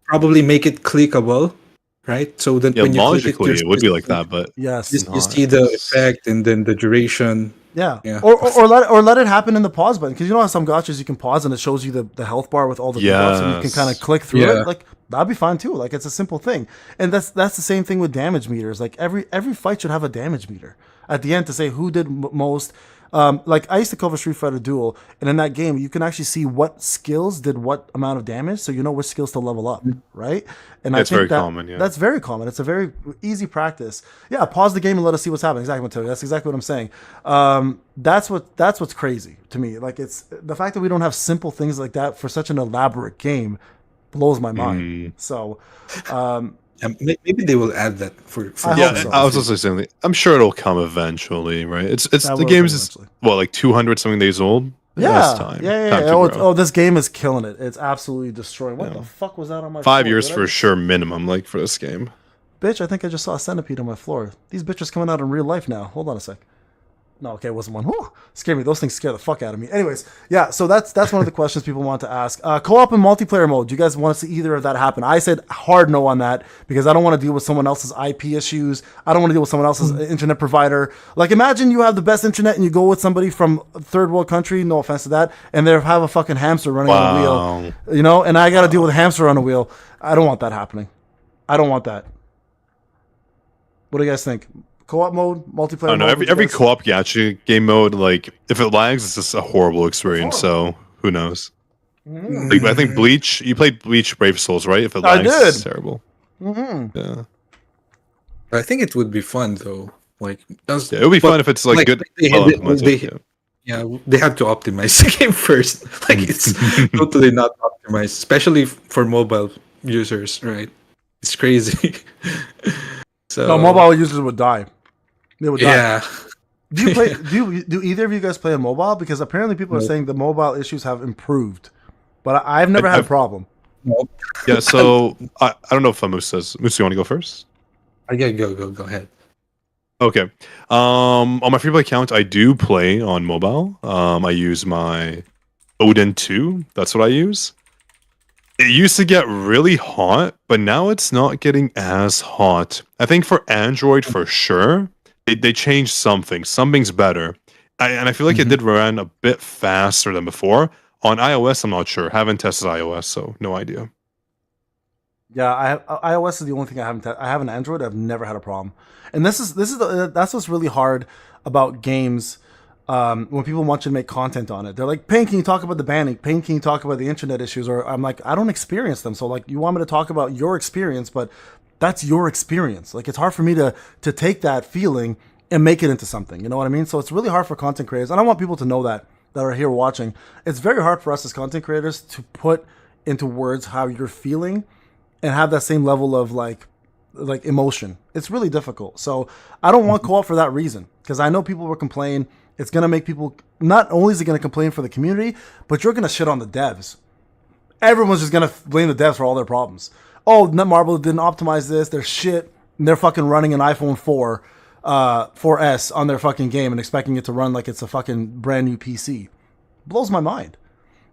Probably make it clickable, right? So then when you click it would be like that, but yes, you see the effect and then the duration. Yeah. Or let it happen in the pause button, because you know how some gachas you can pause and it shows you the health bar with all the buffs and you can kind of click through it. Like that'd be fine too. Like it's a simple thing, and that's the same thing with damage meters. Like every fight should have a damage meter at the end to say who did most. Like I used to cover Street Fighter Duel, and in that game you can actually see what skills did what amount of damage, so you know which skills to level up, right? And that's very common. Yeah, that's very common. It's a very easy practice. Yeah, pause the game and let us see what's happening. Exactly, Matteo. That's exactly what I'm saying. That's what's crazy to me. Like it's the fact that we don't have simple things like that for such an elaborate game blows my mind. So. Maybe they will add that for I was also saying, I'm sure it'll come eventually, right? It's the game's is like 200 something days old. Yeah. This game is killing it. It's absolutely destroying. What the fuck was that on my 5 years for sure minimum, like for this game. Bitch, I think I just saw a centipede on my floor. These bitches coming out in real life now. Hold on a sec. No, okay, it wasn't one. Whew, scared me. Those things scare the fuck out of me. Anyways, yeah, so that's one of the questions people want to ask. Co-op and multiplayer mode. Do you guys want to see either of that happen? I said hard no on that because I don't want to deal with someone else's IP issues. I don't want to deal with someone else's internet provider. Like imagine you have the best internet and you go with somebody from a third world country, no offense to that, and they have a fucking hamster running on a wheel. You know, and I got to deal with a hamster on a wheel. I don't want that happening. I don't want that. What do you guys think? Co-op mode, multiplayer mode? Every co-op gacha game mode, like if it lags, it's just a horrible experience. So who knows? Like, I think Bleach. You played Bleach Brave Souls, right? If it lags, it's terrible. Yeah. I think it would be fun though. Like it would be fun if it's like good. They have to optimize the game first. Like it's totally not optimized, especially for mobile users, right? It's crazy. So no, mobile users would die. They would die. Yeah. Do you play? Do either of you guys play on mobile? Because apparently people are saying the mobile issues have improved, but I've never had a problem. Yeah. So I don't know if Moose says. Moose, you want to go first? Yeah, go ahead. Okay. On my free play account, I do play on mobile. I use my Odin 2. That's what I use. It used to get really hot, but now it's not getting as hot. I think for Android, for sure, they changed something. Something's better. And I feel like it did run a bit faster than before. On iOS, I'm not sure. Haven't tested iOS, so no idea. Yeah, iOS is the only thing I haven't tested. I have an Android. I've never had a problem. And that's what's really hard about games. When people want you to make content on it, they're like, Payne, can you talk about the banning? Payne, can you talk about the internet issues? Or I'm like, I don't experience them. So like, you want me to talk about your experience, but that's your experience. Like, it's hard for me to take that feeling and make it into something. You know what I mean? So it's really hard for content creators. And I want people to know that are here watching. It's very hard for us as content creators to put into words how you're feeling and have that same level of like emotion. It's really difficult. So I don't want co-op for that reason, because I know people will complain. It's going to make people, not only is it going to complain for the community, but you're going to shit on the devs. Everyone's just going to blame the devs for all their problems. Oh, Netmarble didn't optimize this. They're shit. And they're fucking running an iPhone 4S on their fucking game and expecting it to run like it's a fucking brand new PC. Blows my mind.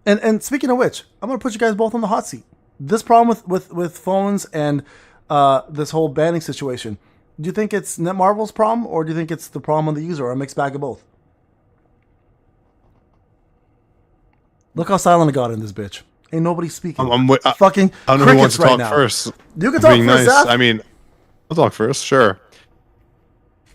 And speaking of which, I'm going to put you guys both on the hot seat. This problem with phones and this whole banning situation, do you think it's Netmarble's problem, or do you think it's the problem on the user, or a mixed bag of both? Look how silent I got in this bitch. Ain't nobody speaking. I Fucking don't know who wants crickets to right talk now. first. You can talk Being first, nice. Zaff. I mean, I'll talk first. Sure.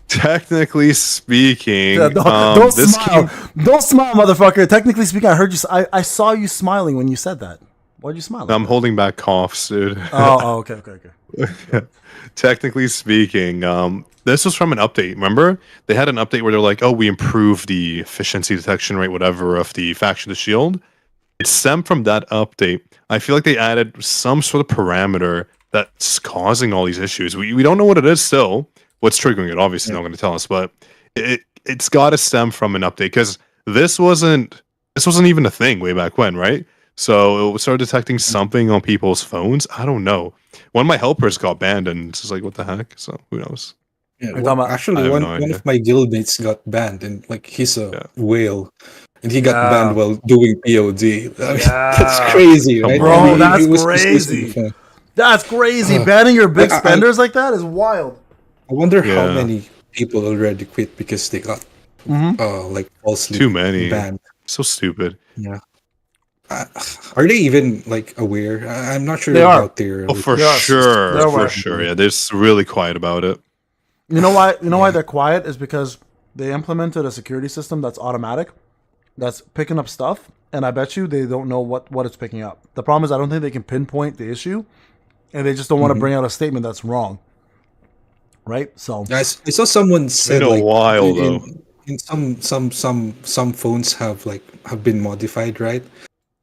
Technically speaking, don't smile. Don't smile, motherfucker. Technically speaking, I heard you. I saw you smiling when you said that. Why'd you smile? I'm holding back coughs, dude. Okay. Technically speaking, this was from an update. Remember, they had an update where they're like, "Oh, we improved the efficiency detection rate, whatever, of the faction to shield." It stemmed from that update. I feel like they added some sort of parameter that's causing all these issues. We don't know what it is still. What's triggering it? Obviously, not going to tell us, but it's got to stem from an update because this wasn't even a thing way back when, right? So it started detecting something on people's phones. I don't know. One of my helpers got banned, and it's just like, what the heck? So who knows? Yeah, actually, one of my guildmates got banned, and like he's a whale, and he got banned while doing POD. I mean, that's crazy, right? Bro, that's crazy. That's crazy. Banning your big spenders like that is wild. I wonder how many people already quit because they got like falsely too many banned. So stupid. Yeah. Are they even like aware? I'm not sure they about their. Oh, for sure. Yeah, they're just really quiet about it. You know why? You know why they're quiet is because they implemented a security system that's automatic, that's picking up stuff, and I bet you they don't know what it's picking up. The problem is I don't think they can pinpoint the issue, and they just don't want to bring out a statement that's wrong. Right? So I saw someone said like while though. In some phones have been modified, right?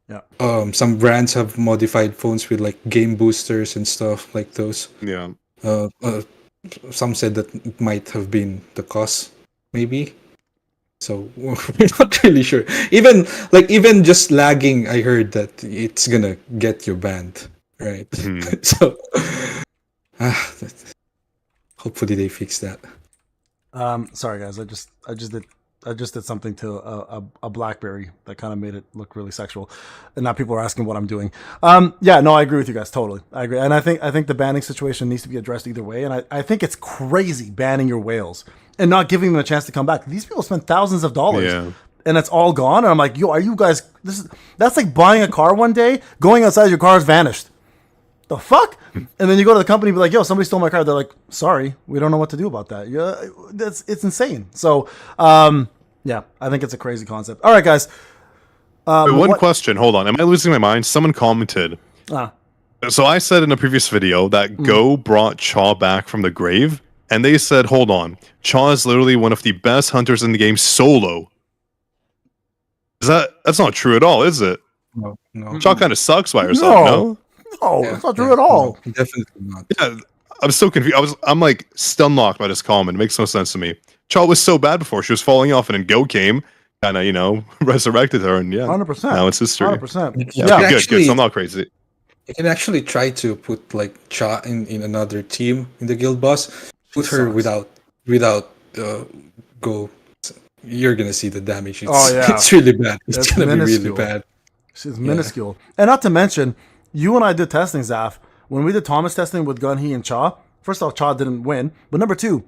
Yeah. Some brands have modified phones with like game boosters and stuff like those. Yeah. Some said that it might have been the cause, maybe. So we're not really sure. Even just lagging, I heard that it's gonna get you banned, right? So hopefully they fix that. Sorry guys, I just did something to a BlackBerry that kind of made it look really sexual, and now people are asking what I'm doing. Yeah, no, I agree with you guys totally. I agree, and I think the banning situation needs to be addressed either way. And I think it's crazy banning your whales and not giving them a chance to come back. These people spend thousands of dollars, and it's all gone. And I'm like, yo, are you guys? That's like buying a car one day, going outside, your car is vanished. The fuck? And then you go to the company and be like, yo, somebody stole my car. They're like, sorry, we don't know what to do about that. Yeah, it's insane. So, yeah, I think it's a crazy concept. All right, guys. Wait, one question. Hold on. Am I losing my mind? Someone commented. So I said in a previous video that Go brought Chaw back from the grave, and they said, hold on, Chaw is literally one of the best hunters in the game solo. That's not true at all, is it? No. Chaw kind of sucks by herself, no? No, it's not true at all. No, definitely not. Yeah, I'm so confused. I'm like stunlocked by this comment. It makes no sense to me. Chaw was so bad before; she was falling off, and then Go came, kind of, resurrected her, and 100%. Now it's history. 100%. Yeah, good. So I'm not crazy. You can actually try to put like Cha in another team in the guild boss. Put her without Go. You're gonna see the damage. It's really bad. It's gonna be really bad. She's minuscule, and not to mention. You and I did testing, Zaff. When we did Thomas testing with Gunhee and Cha, first off, Cha didn't win. But number two,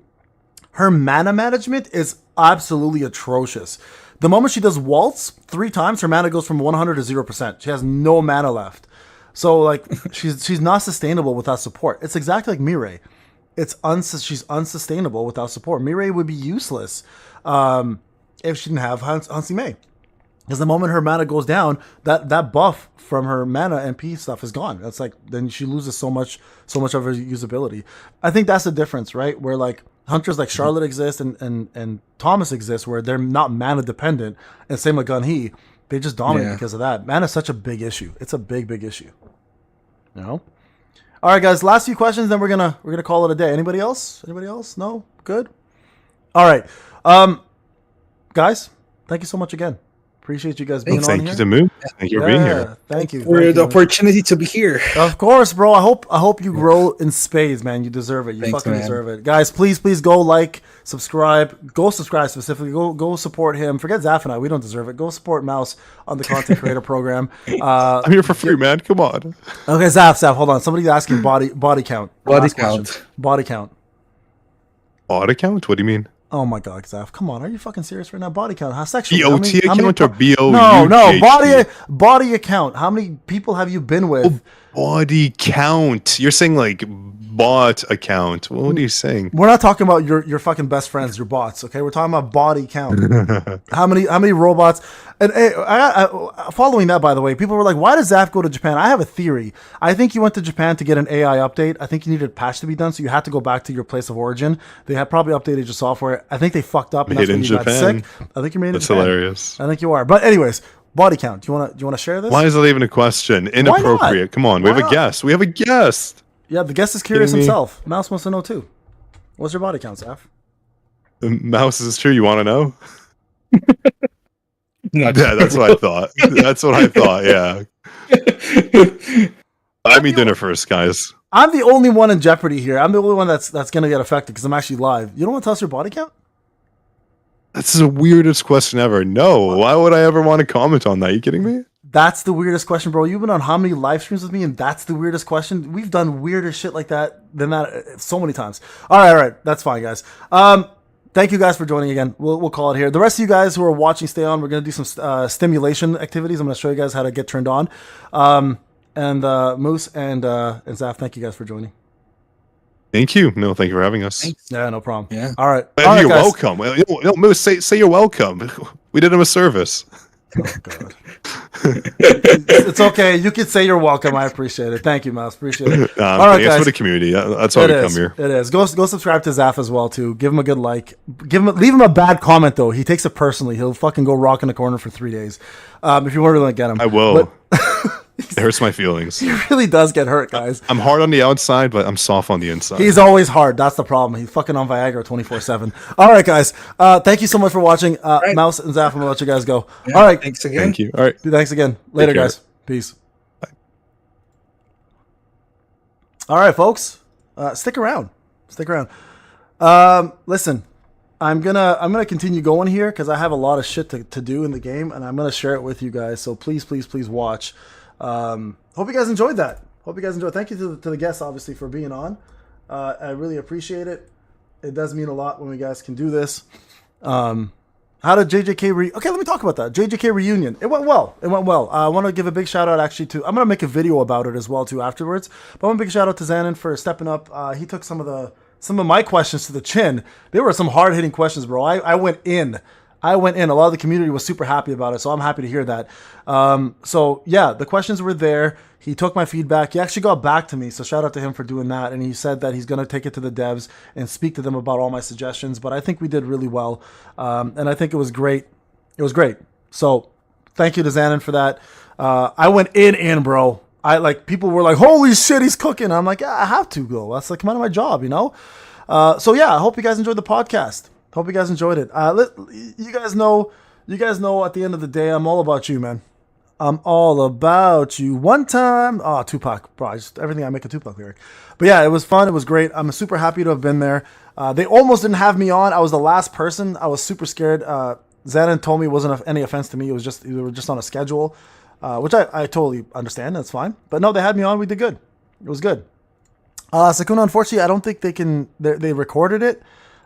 her mana management is absolutely atrocious. The moment she does Waltz 3 times, her mana goes from 100 to 0%. She has no mana left. So, like, she's not sustainable without support. It's exactly like Mireille. She's unsustainable without support. Mireille would be useless if she didn't have Hansi Mei. Because the moment her mana goes down, that buff from her mana MP stuff is gone. That's like then she loses so much of her usability. I think that's the difference, right? Where like hunters like Charlotte exist and Thomas exist, where they're not mana dependent, and same with Gunhee, they just dominate because of that. Mana is such a big issue. It's a big issue. You know. All right, guys. Last few questions, then we're gonna call it a day. Anybody else? No. Good. All right, guys. Thank you so much again. Appreciate you guys being on here. Thank you to Moon. Thank you for being here. Thank you for the opportunity to be here. Of course, bro. I hope you grow in spades, man. You deserve it. You fucking deserve it, guys. Please go like, subscribe. Go subscribe specifically. Go support him. Forget Zaff and I. We don't deserve it. Go support Mouse on the content creator program. I'm here for free, man. Come on. Okay, Zaff. Hold on. Somebody's asking body count. Body count. Body count. Body count? What do you mean? Oh my God, Zaff, come on. Are you fucking serious right now? Body count. How sexual? BOT account or BO? No, body account. How many people have you been with? Body count. You're saying like bot account. What are you saying? We're not talking about your fucking best friends, your bots, okay? We're talking about body count. How many robots? And hey, following that, by the way, people were like, why does Zaff go to Japan? I have a theory. I think you went to Japan to get an AI update. I think you needed a patch to be done, so you had to go back to your place of origin. They had probably updated your software. I think they fucked up, and that's when you got sick. I think you made it in Japan. That's hilarious. I think you are. But anyways, body count. Do you wanna share this? Why is that even a question? Inappropriate. Come on, we have a guest. We have a guest. Yeah, the guest is curious himself. Mouse wants to know too. What's your body count, Zaff? Mouse, is this true? You want to know? Yeah, that's what I thought. That's what I thought. Yeah. Buy me dinner first, guys. I'm the only one in jeopardy here. I'm the only one that's gonna get affected because I'm actually live. You don't want to tell us your body count? That's the weirdest question ever. No, why would I ever want to comment on that? Are you kidding me? That's the weirdest question, bro. You've been on how many live streams with me, and that's the weirdest question? We've done weirder shit like that than that so many times. All right. That's fine, guys. Thank you guys for joining again. We'll call it here. The rest of you guys who are watching, stay on. We're going to do some stimulation activities. I'm going to show you guys how to get turned on. And Moose and Zaff, thank you guys for joining. Thank you. No, thank you for having us. Thanks. Yeah, no problem. Yeah. All right. You're welcome. Moose, say you're welcome. We did him a service. Oh, God. It's okay. You can say you're welcome. I appreciate it. Thank you, Mouse. Appreciate it. All right, guys. It's for the community. That's why we come here. It is. Go subscribe to Zaff as well too. Give him a good like. Leave him a bad comment though. He takes it personally. He'll fucking go rock in the corner for 3 days. If you want to really get him, I will. It hurts my feelings. He really does get hurt, guys. I'm hard on the outside, but I'm soft on the inside. He's always hard. That's the problem. He's fucking on Viagra 24/7. All right, guys. Thank you so much for watching. Right. Mouse and Zaff, I'm gonna let you guys go. Yeah, all right. Thanks again. Thank you. All right. Thanks again. Later, guys. Peace. Bye. All right, folks. Stick around. Listen. I'm gonna continue going here because I have a lot of shit to do in the game, and I'm gonna share it with you guys. So please watch. Hope you guys enjoyed that. Thank you to the guests, obviously, for being on. I really appreciate it. It does mean a lot when we guys can do this. How did JJK okay, let me talk about that. JJK reunion. It went well. I want to give a big shout out actually to, I'm going to make a video about it as well too afterwards. But I want a big shout out to Zanin for stepping up. He took some of my questions to the chin. There were some hard hitting questions, bro. I went in. A lot of the community was super happy about it, so I'm happy to hear that. So yeah, the questions were there. He took my feedback. He actually got back to me, so shout out to him for doing that. And he said that he's going to take it to the devs and speak to them about all my suggestions. But I think we did really well, and I think it was great. So thank you to Zanin for that. I went in, bro. People were like, "Holy shit, he's cooking!" I'm like, "Yeah, I have to go. That's like kind of my job, you know." So yeah, I hope you guys enjoyed the podcast. Hope you guys enjoyed it. You guys know. At the end of the day, I'm all about you, man. I'm all about you. One time, Tupac, bro. Everything I make a Tupac lyric. But yeah, it was fun. It was great. I'm super happy to have been there. They almost didn't have me on. I was the last person. I was super scared. Zanin told me it wasn't any offense to me. It was just we were just on a schedule, which I totally understand. That's fine. But no, they had me on. We did good. It was good. Sakuna, unfortunately, I don't think they can. They recorded it.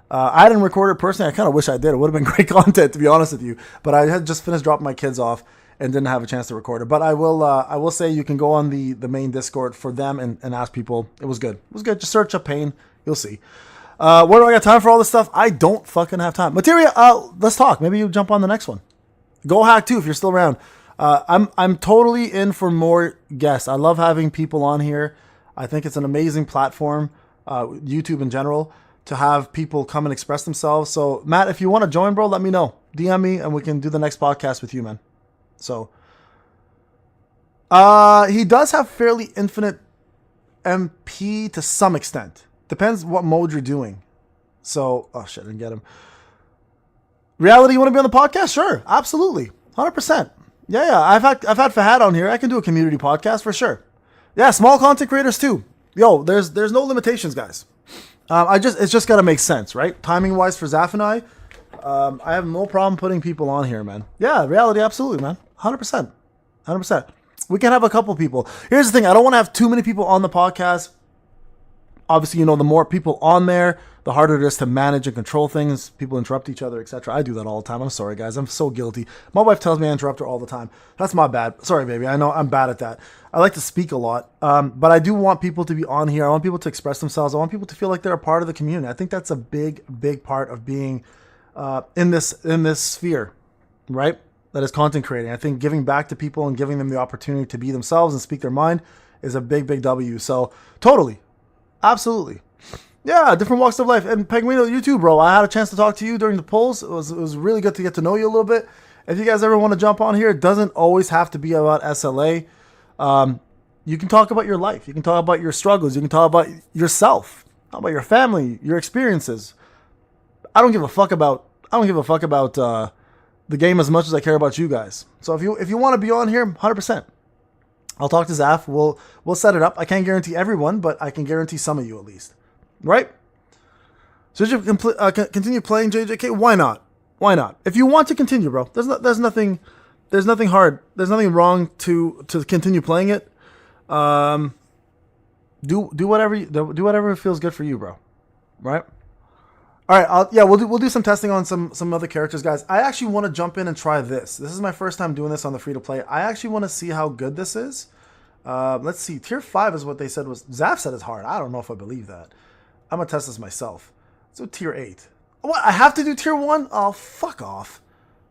I didn't record it personally. I kind of wish I did. It would have been great content, to be honest with you. But I had just finished dropping my kids off and didn't have a chance to record it. But I will say you can go on the main Discord for them and ask people. It was good. Just search up Payne. You'll see. Where do I got time for all this stuff? I don't fucking have time. Materia, let's talk. Maybe you jump on the next one. Go Hack too if you're still around. I'm totally in for more guests. I love having people on here. I think it's an amazing platform, YouTube in general, to have people come and express themselves. So, Matt, if you want to join, bro, let me know. DM me, and we can do the next podcast with you, man. So, he does have fairly infinite MP to some extent. Depends what mode you're doing. So, oh shit, I didn't get him. Reality, you want to be on the podcast? Sure, absolutely, 100%. Yeah. I've had Fahad on here. I can do a community podcast for sure. Yeah, small content creators too. Yo, there's no limitations, guys. It's just gotta make sense, right? Timing wise for Zaff and I have no problem putting people on here, man. Yeah, reality, absolutely, man. 100%. We can have a couple people. Here's the thing: I don't want to have too many people on the podcast. obviously, the more people on there, the harder it is to manage and control things. People interrupt each other, etc. I do that all the time. I'm sorry, guys. I'm so guilty. My wife tells me I interrupt her all the time. That's my bad. Sorry, baby. I know I'm bad at that. I like to speak a lot, but I do want people to be on here. I want people to express themselves. I want people to feel like they're a part of the community. I think that's a big, big part of being in this sphere, right? That is content creating. I think giving back to people and giving them the opportunity to be themselves and speak their mind is a big, big W. So totally. Absolutely. Yeah, different walks of life. And Penguino, you too, bro. I had a chance to talk to you during the polls. It was really good to get to know you a little bit. If you guys ever want to jump on here, it doesn't always have to be about SLA. You can talk about your life. You can talk about your struggles. You can talk about yourself, talk about your family, your experiences. I don't give a fuck about the game as much as I care about you guys. So if you want to be on here, 100%. I'll talk to Zaff. We'll set it up. I can't guarantee everyone, but I can guarantee some of you at least. Right? So should you continue playing JJK? Why not? Why not? If you want to continue, bro, there's nothing hard. There's nothing wrong to continue playing it. Do whatever feels good for you, bro. Right? All right, we'll do some testing on some other characters, guys. I actually want to jump in and try this. This is my first time doing this on the free to play. I actually want to see how good this is. Let's see. Tier 5 is what they said was. Zaff said it's hard. I don't know if I believe that. I'm gonna test this myself. So tier 8. What? I have to do tier 1? Oh, fuck off.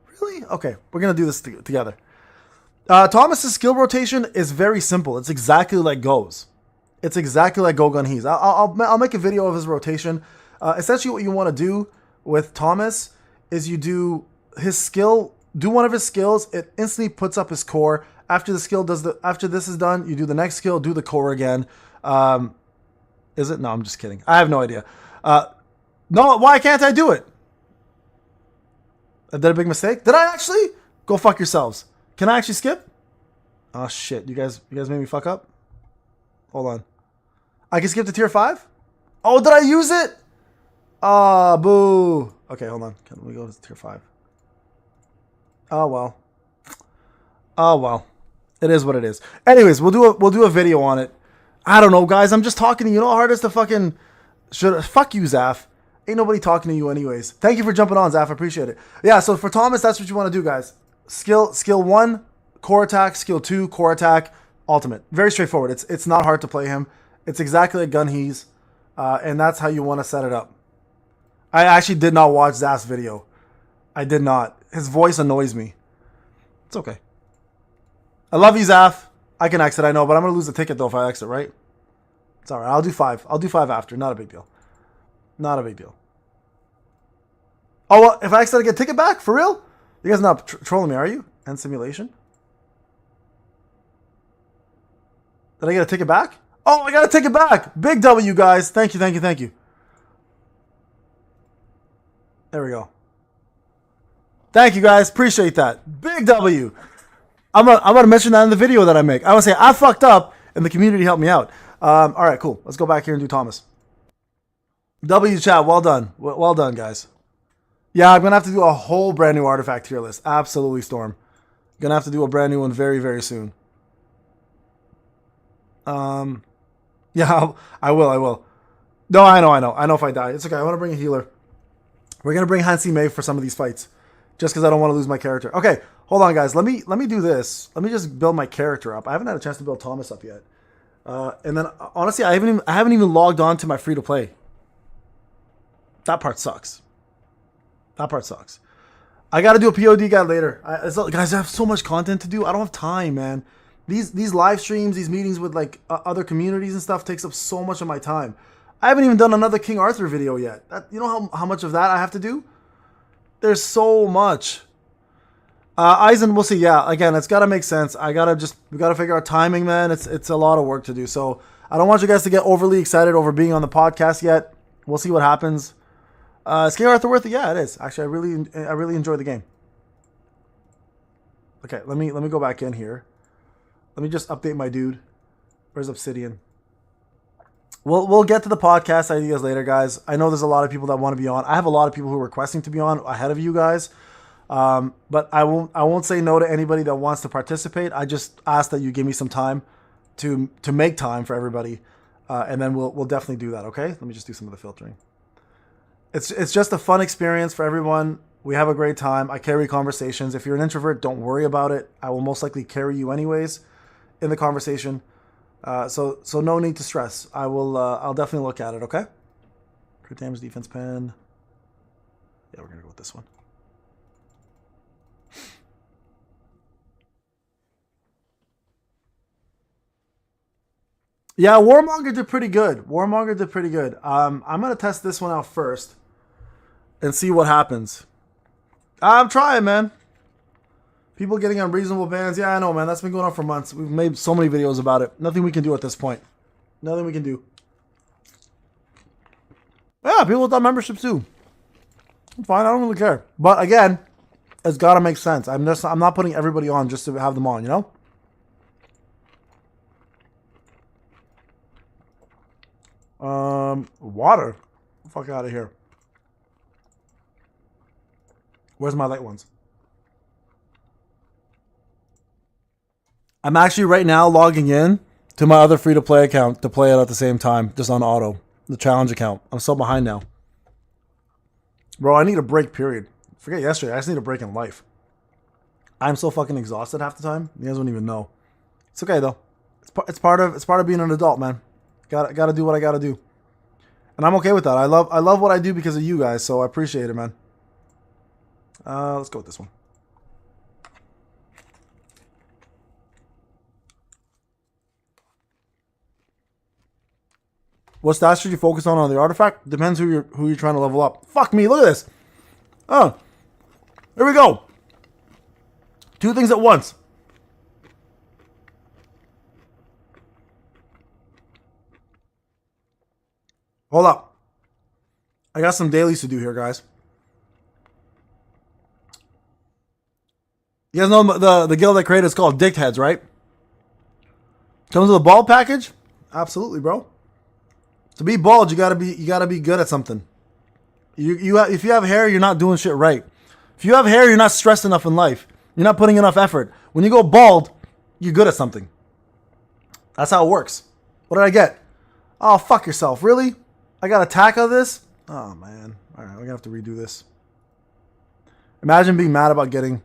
Really? Okay, we're gonna do this together. Thomas's skill rotation is very simple. It's exactly like Go's. It's exactly like Go Gun He's. I'll make a video of his rotation. Essentially what you want to do with Thomas is you do his skill, do one of his skills, it instantly puts up his core. After the skill after this is done, you do the next skill, do the core again. Is it? No, I'm just kidding. I have no idea. No, why can't I do it? I did a big mistake. Did I actually? Go fuck yourselves. Can I actually skip? Oh shit, you guys made me fuck up? Hold on. I can skip to tier 5? Oh, did I use it? Ah, boo. Okay, hold on. Can we go to tier 5? Oh well. Oh well. It is what it is. Anyways, we'll do a video on it. I don't know, guys. I'm just talking to you. You know how hard it is to fucking fuck you, Zaff. Ain't nobody talking to you anyways. Thank you for jumping on, Zaff. I appreciate it. Yeah, so for Thomas, that's what you want to do, guys. Skill 1, core attack. Skill 2, core attack. Ultimate. Very straightforward. It's not hard to play him. It's exactly like Gun He's. And that's how you want to set it up. I actually did not watch Zaff's video. I did not. His voice annoys me. It's okay. I love you, Zaff. I can exit, I know, but I'm going to lose the ticket, though, if I exit, right? It's all right. I'll do 5. I'll do 5 after. Not a big deal. Not a big deal. Oh, well, if I exit, I get a ticket back? For real? You guys are not trolling me, are you? End simulation? Did I get a ticket back? Oh, I got a ticket back. Big W, guys. Thank you, thank you, thank you. There we go. Thank you, guys. Appreciate that. Big W. I'm gonna mention that in the video that I make. I want to say I fucked up and the community helped me out. All right, cool. Let's go back here and do Thomas. W chat. Well done. Well done, guys. Yeah, I'm gonna have to do a whole brand new artifact tier list. Absolutely, Storm. Gonna have to do a brand new one very, very soon. Yeah, I will. No, I know if I die. It's okay. I want to bring a healer. We're going to bring Hansi May for some of these fights. Just because I don't want to lose my character. Okay, hold on, guys. Let me do this. Let me just build my character up. I haven't had a chance to build Thomas up yet. And then, honestly, I haven't even logged on to my free-to-play. That part sucks. I got to do a POD guide later. Guys, I have so much content to do. I don't have time, man. These live streams, these meetings with like other communities and stuff takes up so much of my time. I haven't even done another King Arthur video yet. You know how much of that I have to do? There's so much. Eisen, we'll see. Yeah, again, it's got to make sense. We got to figure out timing, man. It's a lot of work to do. So I don't want you guys to get overly excited over being on the podcast yet. We'll see what happens. Is King Arthur worth it? Yeah, it is. Actually, I really enjoy the game. Okay, let me go back in here. Let me just update my dude. Where's Obsidian? We'll get to the podcast ideas later, guys. I know there's a lot of people that want to be on. I have a lot of people who are requesting to be on ahead of you guys. But I won't say no to anybody that wants to participate. I just ask that you give me some time to make time for everybody. and then we'll definitely do that. Okay, let me just do some of the filtering. It's just a fun experience for everyone. We have a great time. I carry conversations. If you're an introvert, don't worry about it. I will most likely carry you anyways in the conversation. So no need to stress. I'll definitely look at it. Okay. Crit damage, defense pen. Yeah, we're gonna go with this one. Yeah, Warmonger did pretty good. I'm gonna test this one out first and see what happens. I'm trying, man. People getting unreasonable bans. Yeah, I know, man. That's been going on for months. We've made so many videos about it. Nothing we can do at this point. Nothing we can do. Yeah, people without memberships too. I'm fine. I don't really care. But again, it's gotta make sense. I'm not putting everybody on just to have them on, you know? Water. Fuck out of here. Where's my light ones? I'm actually right now logging in to my other free-to-play account to play it at the same time, just on auto. The challenge account. I'm so behind now. Bro, I need a break, period. Forget yesterday. I just need a break in life. I'm so fucking exhausted half the time. You guys don't even know. It's okay, though. It's part of being an adult, man. Gotta do what I gotta do. And I'm okay with that. I love what I do because of you guys, so I appreciate it, man. Let's go with this one. What stats should you focus on the artifact? Depends who you're trying to level up. Fuck me, look at this. Oh, here we go. Two things at once. Hold up. I got some dailies to do here, guys. You guys know the guild I created is called Dick Heads, right? Comes with a bald package? Absolutely, bro. To be bald, you gotta be good at something. If you have hair, you're not doing shit right. If you have hair, you're not stressed enough in life. You're not putting enough effort. When you go bald, you're good at something. That's how it works. What did I get? Oh, fuck yourself. Really? I got attack of this? Oh, man. All right, we're gonna have to redo this. Imagine being mad about getting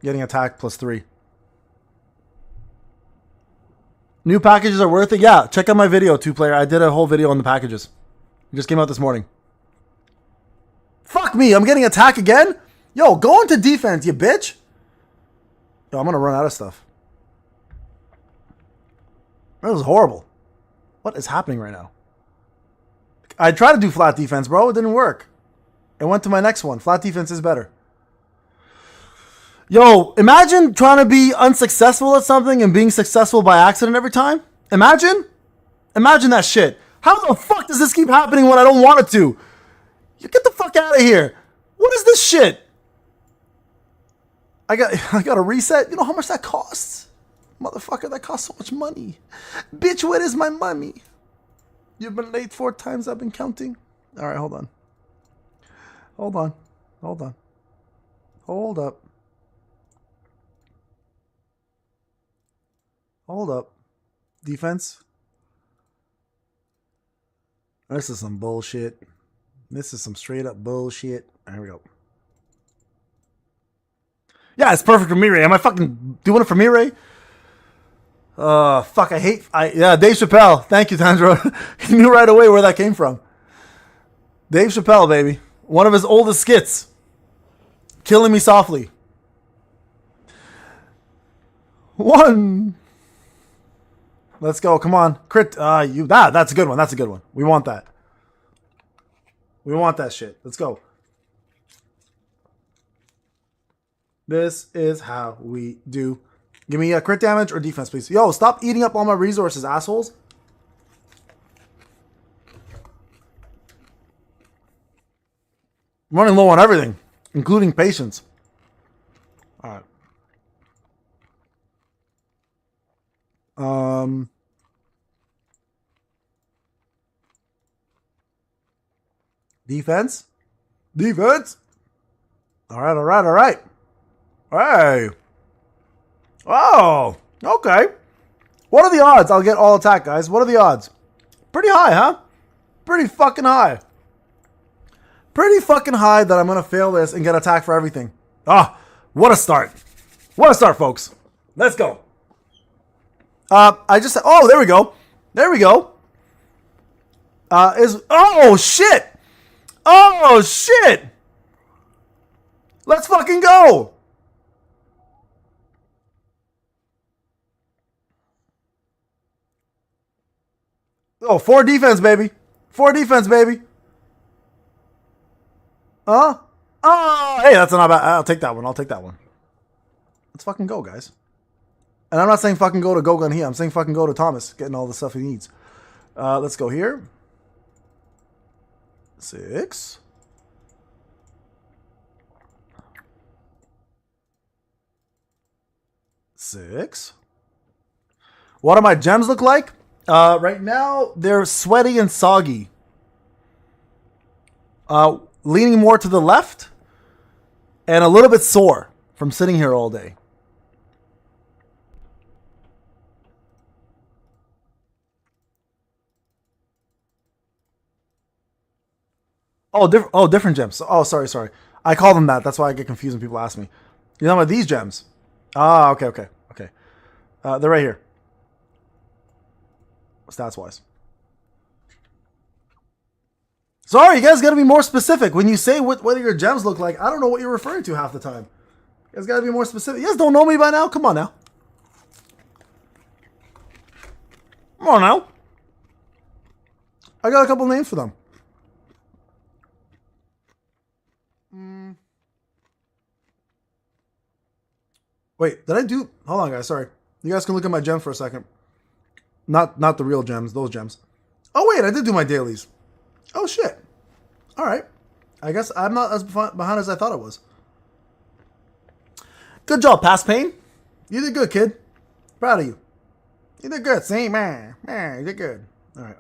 attack +3. New packages are worth it? Yeah, check out my video, 2-player. I did a whole video on the packages. It just came out this morning. Fuck me, I'm getting attack again? Yo, go into defense, you bitch. Yo, I'm gonna run out of stuff. That was horrible. What is happening right now? I tried to do flat defense, bro. It didn't work. I went to my next one. Flat defense is better. Yo, imagine trying to be unsuccessful at something and being successful by accident every time. Imagine that shit. How the fuck does this keep happening when I don't want it to? You get the fuck out of here. What is this shit? I got a reset. You know how much that costs? Motherfucker, that costs so much money. Bitch, where is my money? You've been late 4 times. I've been counting. All right, hold on. Hold up. Hold up. Defense. This is some bullshit. This is some straight up bullshit. Here we go. Yeah, it's perfect for Mirai. Am I fucking doing it for Mirai? Fuck, yeah, Dave Chappelle. Thank you, Tandro. He knew right away where that came from. Dave Chappelle, baby. One of his oldest skits. Killing Me Softly. 1. Let's go. Come on. Crit. That's a good one. That's a good one. We want that. We want that shit. Let's go. This is how we do. Give me a crit damage or defense, please. Yo, stop eating up all my resources, assholes. I'm running low on everything, including patience. All right. Defense. All right. Hey. Oh, okay. What are the odds I'll get all attack, guys? What are the odds? Pretty high, huh? Pretty fucking high. Pretty fucking high that I'm going to fail this and get attacked for everything. Ah, what a start. What a start, folks. Let's go. I just... Oh, there we go. There we go. Oh, shit. Oh, shit. Let's fucking go. Oh, 4 defense, baby. 4 defense, baby. Huh? Oh, hey, that's not bad. I'll take that one. I'll take that one. Let's fucking go, guys. And I'm not saying fucking go to Gogun here. I'm saying fucking go to Thomas, getting all the stuff he needs. Let's go here. 6. What do my gems look like? Right now, they're sweaty and soggy. Leaning more to the left. And a little bit sore from sitting here all day. Oh, different gems. Oh, sorry. I call them that. That's why I get confused when people ask me. You know about these gems? Ah, okay. They're right here. Stats-wise. Sorry, you guys got to be more specific. When you say what your gems look like, I don't know what you're referring to half the time. You guys got to be more specific. You guys don't know me by now? Come on now. Come on now. I got a couple names for them. Wait, did I do... Hold on, guys. Sorry. You guys can look at my gem for a second. Not the real gems. Those gems. Oh, wait. I did do my dailies. Oh, shit. All right. I guess I'm not as behind as I thought I was. Good job, Pass Payne. You did good, kid. Proud of you. You did good. See, man. Man, you did good. All right.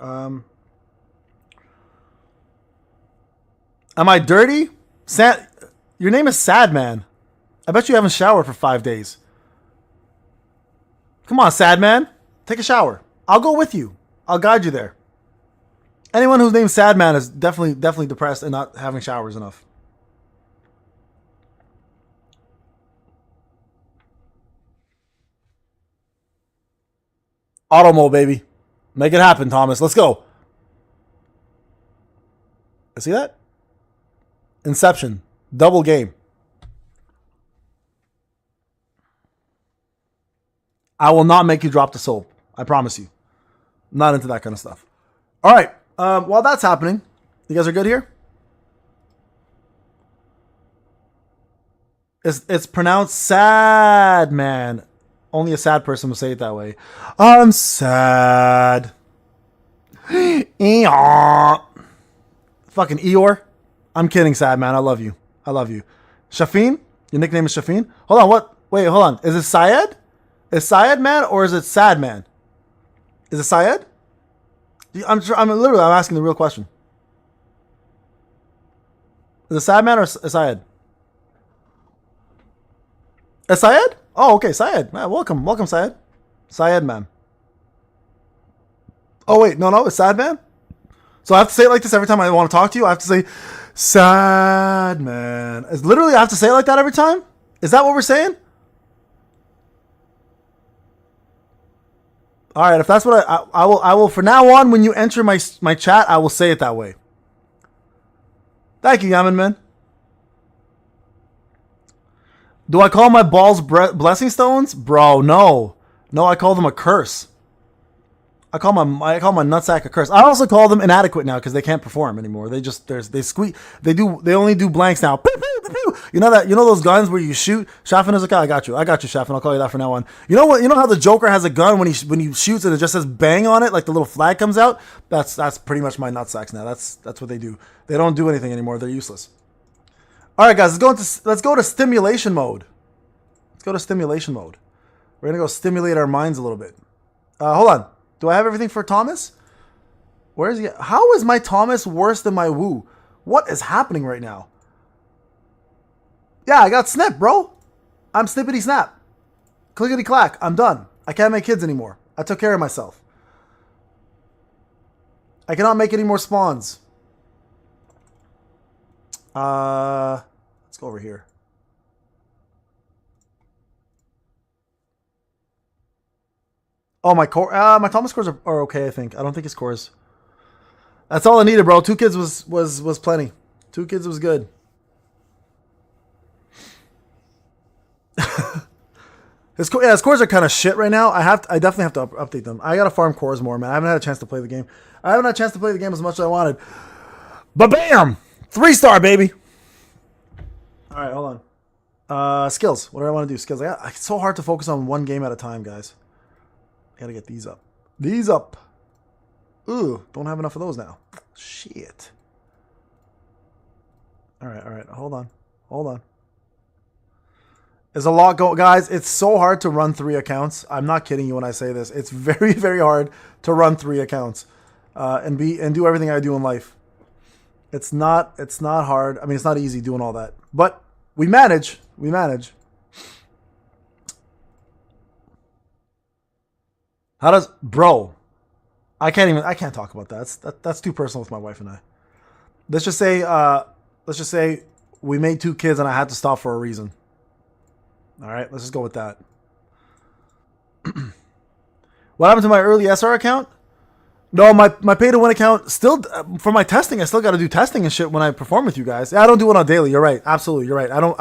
Am I dirty? Sad. Your name is Sad Man. I bet you haven't showered for 5 days. Come on, Sad Man. Take a shower. I'll go with you. I'll guide you there. Anyone whose name's Sad Man is definitely depressed and not having showers enough. Auto mode, baby. Make it happen, Thomas. Let's go. See that? Inception. Double game. I will not make you drop the soap. I promise you. I'm not into that kind of stuff. All right. While that's happening, you guys are good here? It's pronounced sad, man. Only a sad person will say it that way. I'm sad. Eeyore. Fucking Eeyore. I'm kidding, sad man. I love you. I love you. Shafin? Your nickname is Shafin? Hold on, what? Wait, hold on. Is it Syed? Is Syed man or is it sad man? Is it Syed? I'm asking the real question. Is it sad man or Syed? Is Syed? Oh, okay, Syed. Man, welcome, Syed. Syed man. Oh wait, no, it's sad man. So I have to say it like this every time I want to talk to you. I have to say, sad man. Literally, I have to say it like that every time. Is that what we're saying? All right, if that's what I will from now on when you enter my chat, I will say it that way. Thank you, Yaman man. Do I call my balls blessing stones? Bro, no. No, I call them a curse. I call my nutsack a curse. I also call them inadequate now because they can't perform anymore. They only do blanks now. Pew, pew, pew, pew. You know those guns where you shoot? Shaffin is like, I got you, Shaffin. I'll call you that from now on. You know what? You know how the Joker has a gun when he shoots and it just says bang on it, like the little flag comes out? That's pretty much my nutsacks now. That's what they do. They don't do anything anymore. They're useless. All right, guys, let's go to stimulation mode. Let's go to stimulation mode. We're gonna go stimulate our minds a little bit. Hold on. Do I have everything for Thomas? Where is he? How is my Thomas worse than my Wu? What is happening right now? Yeah, I got snip, bro. I'm snippity snap. Clickety clack. I'm done. I can't make kids anymore. I took care of myself. I cannot make any more spawns. Let's go over here. Oh, my core. My Thomas cores are okay. I think. I don't think his cores. That's all I needed, bro. 2 kids was plenty. 2 kids was good. His cores are kind of shit right now. I definitely have to update them. I gotta farm cores more, man. I haven't had a chance to play the game. I haven't had a chance to play the game as much as I wanted. But bam! 3-star, baby. All right, hold on. Skills. What do I want to do? Skills. It's so hard to focus on one game at a time, guys. I gotta get these up. These up. Ooh, don't have enough of those now. Shit. All right. Hold on. There's a lot going, guys. It's so hard to run 3 accounts. I'm not kidding you when I say this. It's very, very hard to run 3 accounts and do everything I do in life. It's not hard. I mean, it's not easy doing all that, but we manage. How does, bro? I can't talk about that. That's too personal with my wife and I. Let's just say we made 2 kids and I had to stop for a reason. All right, let's just go with that. What happened to my early SR account? No, my pay to win account still, for my testing, I still got to do testing and shit when I perform with you guys. Yeah, I don't do it on daily. You're right. Absolutely, you're right. I don't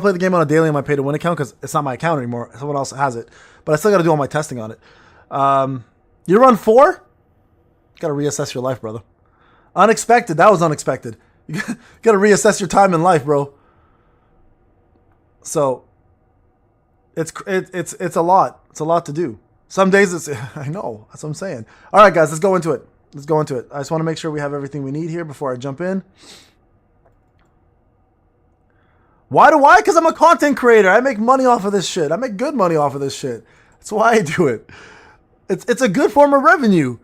play the game on a daily on my pay to win account because it's not my account anymore. Someone else has it, but I still got to do all my testing on it. You run 4? Got to reassess your life, brother. Unexpected. That was unexpected. You got to reassess your time in life, bro. So it's a lot. It's a lot to do. Some days it's, I know, that's what I'm saying. All right, guys, let's go into it. I just want to make sure we have everything we need here before I jump in. Why? Because I'm a content creator. I make money off of this shit. I make good money off of this shit. That's why I do it. It's a good form of revenue.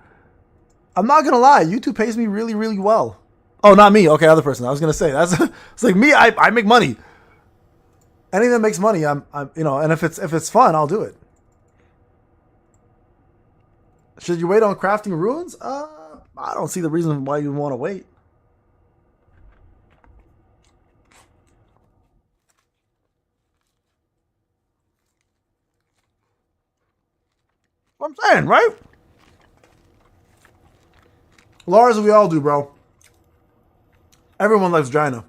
I'm not going to lie. YouTube pays me really, really well. Oh, not me. Okay, other person. I was going to say, it's like me. I make money. Anything that makes money, I'm and if it's fun, I'll do it. Should you wait on crafting ruins? I don't see the reason why you want to wait. What I'm saying, right? Lars, we all do, bro. Everyone likes Gina.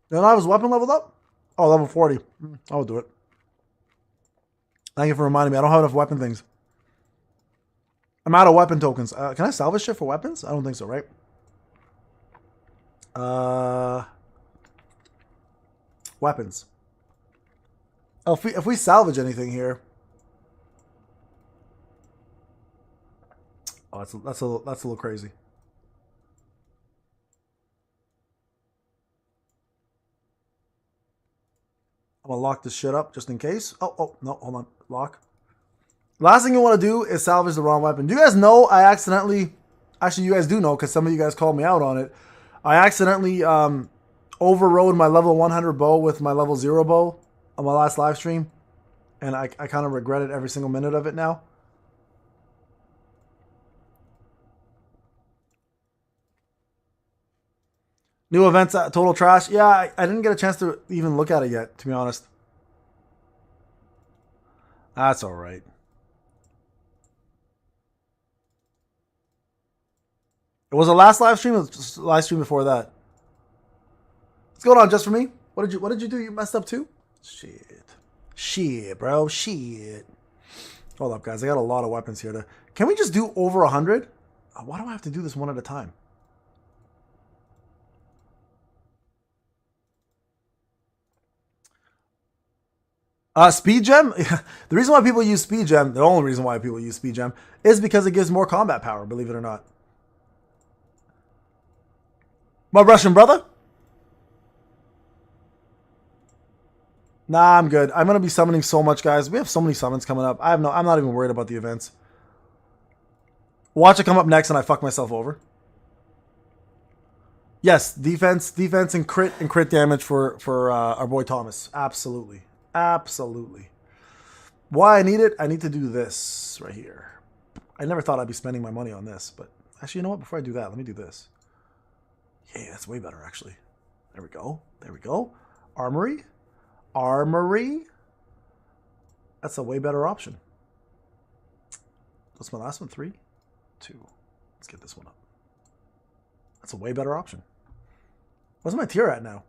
Then I was weapon leveled up? Oh, level 40. I will do it. Thank you for reminding me. I don't have enough weapon things. I'm out of weapon tokens. Can I salvage shit for weapons? I don't think so, right? Weapons. Oh, if we salvage anything here. Oh, that's a little crazy. I'm going to lock this shit up just in case. Oh, no, hold on. Lock. Last thing you want to do is salvage the wrong weapon. Do you guys know I accidentally... Actually, you guys do know because some of you guys called me out on it. I accidentally overrode my level 100 bow with my level 0 bow on my last live stream. And I kind of regret it every single minute of it now. New events, total trash. Yeah, I didn't get a chance to even look at it yet, to be honest. That's all right. It was the last live stream. It was just the live stream before that. What's going on, just for me? What did you do? You messed up too? Shit, bro. Shit. Hold up, guys. I got a lot of weapons here. Can we just do over 100? Why do I have to do this one at a time? Speed gem. The reason why people use speed gem, the only reason why people use speed gem, is because it gives more combat power. Believe it or not. My Russian brother. Nah, I'm good. I'm gonna be summoning so much, guys. We have so many summons coming up. I'm not even worried about the events. Watch it come up next, and I fuck myself over. Yes, defense, and crit damage for our boy Thomas. Absolutely. Absolutely. Why I need it? I need to do this right here. I never thought I'd be spending my money on this, but actually, you know what? Before I do that, let me do this. Yeah, that's way better, actually. There we go. There we go. Armory. Armory. That's a way better option. What's my last one? 3, 2. Let's get this one up. That's a way better option. What's my tier at now?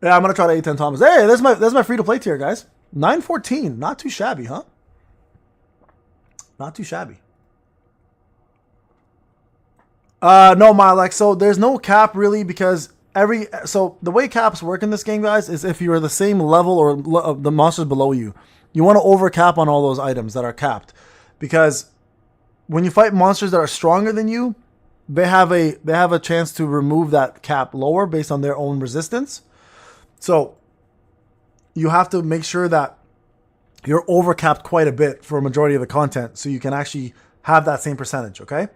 Yeah, I'm gonna try to A10 Thomas. Hey, there's my free-to-play tier, guys. 914. Not too shabby, huh? Not too shabby. No, Milex. So there's no cap really because so the way caps work in this game, guys, is if you're the same level or the monsters below you, you want to overcap on all those items that are capped, because when you fight monsters that are stronger than you, they have a chance to remove that cap lower based on their own resistance. So you have to make sure that you're overcapped quite a bit for a majority of the content so you can actually have that same percentage, okay?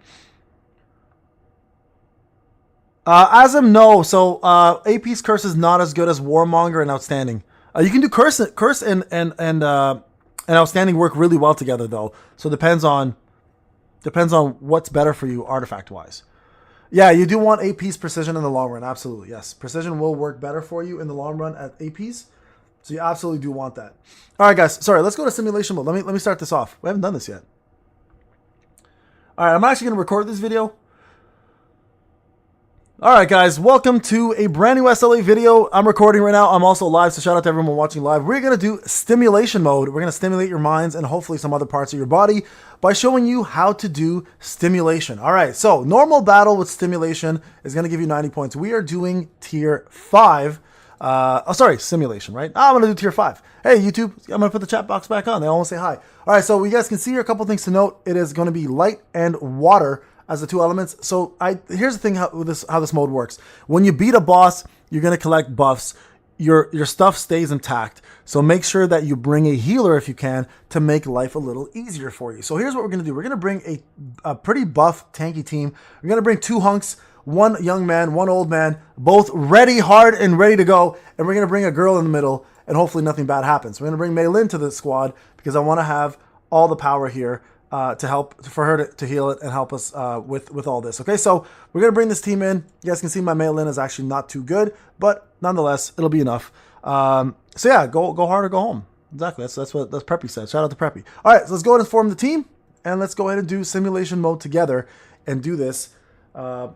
Asm, no. So AP's Curse is not as good as Warmonger and Outstanding. You can do Curse and Outstanding work really well together though. So depends on what's better for you artifact wise. Yeah, you do want AP's Precision in the long run. Absolutely, yes. Precision will work better for you in the long run at AP's. So you absolutely do want that. All right, guys. Sorry, let's go to simulation mode. Let me start this off. We haven't done this yet. All right, I'm actually going to record this video. All right, guys, welcome to a brand new SLA video. I'm recording right now. I'm also live, so shout out to everyone watching live. We're going to do stimulation mode. We're going to stimulate your minds and hopefully some other parts of your body by showing you how to do stimulation. All right, so normal battle with stimulation is going to give you 90 points. We are doing tier 5. Simulation, right? I'm going to do tier 5. Hey, YouTube, I'm going to put the chat box back on. They all want to say hi. All right, so you guys can see here a couple things to note. It is going to be light and water as the two elements. So here's the thing how this mode works. When you beat a boss, you're going to collect buffs. Your stuff stays intact. So make sure that you bring a healer if you can to make life a little easier for you. So here's what we're going to do. We're going to bring a pretty buff tanky team. We're going to bring 2 hunks, 1 young man, 1 old man, both ready, hard, and ready to go. And we're going to bring a girl in the middle, and hopefully nothing bad happens. We're going to bring Meilin to the squad because I want to have all the power here to help for her to heal it and help us with all this. Okay, so we're gonna bring this team in. You guys can see my Meilin is actually not too good, but nonetheless, it'll be enough. So yeah, go hard or go home. Exactly. That's what Preppy said. Shout out to Preppy. All right, so let's go ahead and form the team, and let's go ahead and do simulation mode together and do this, the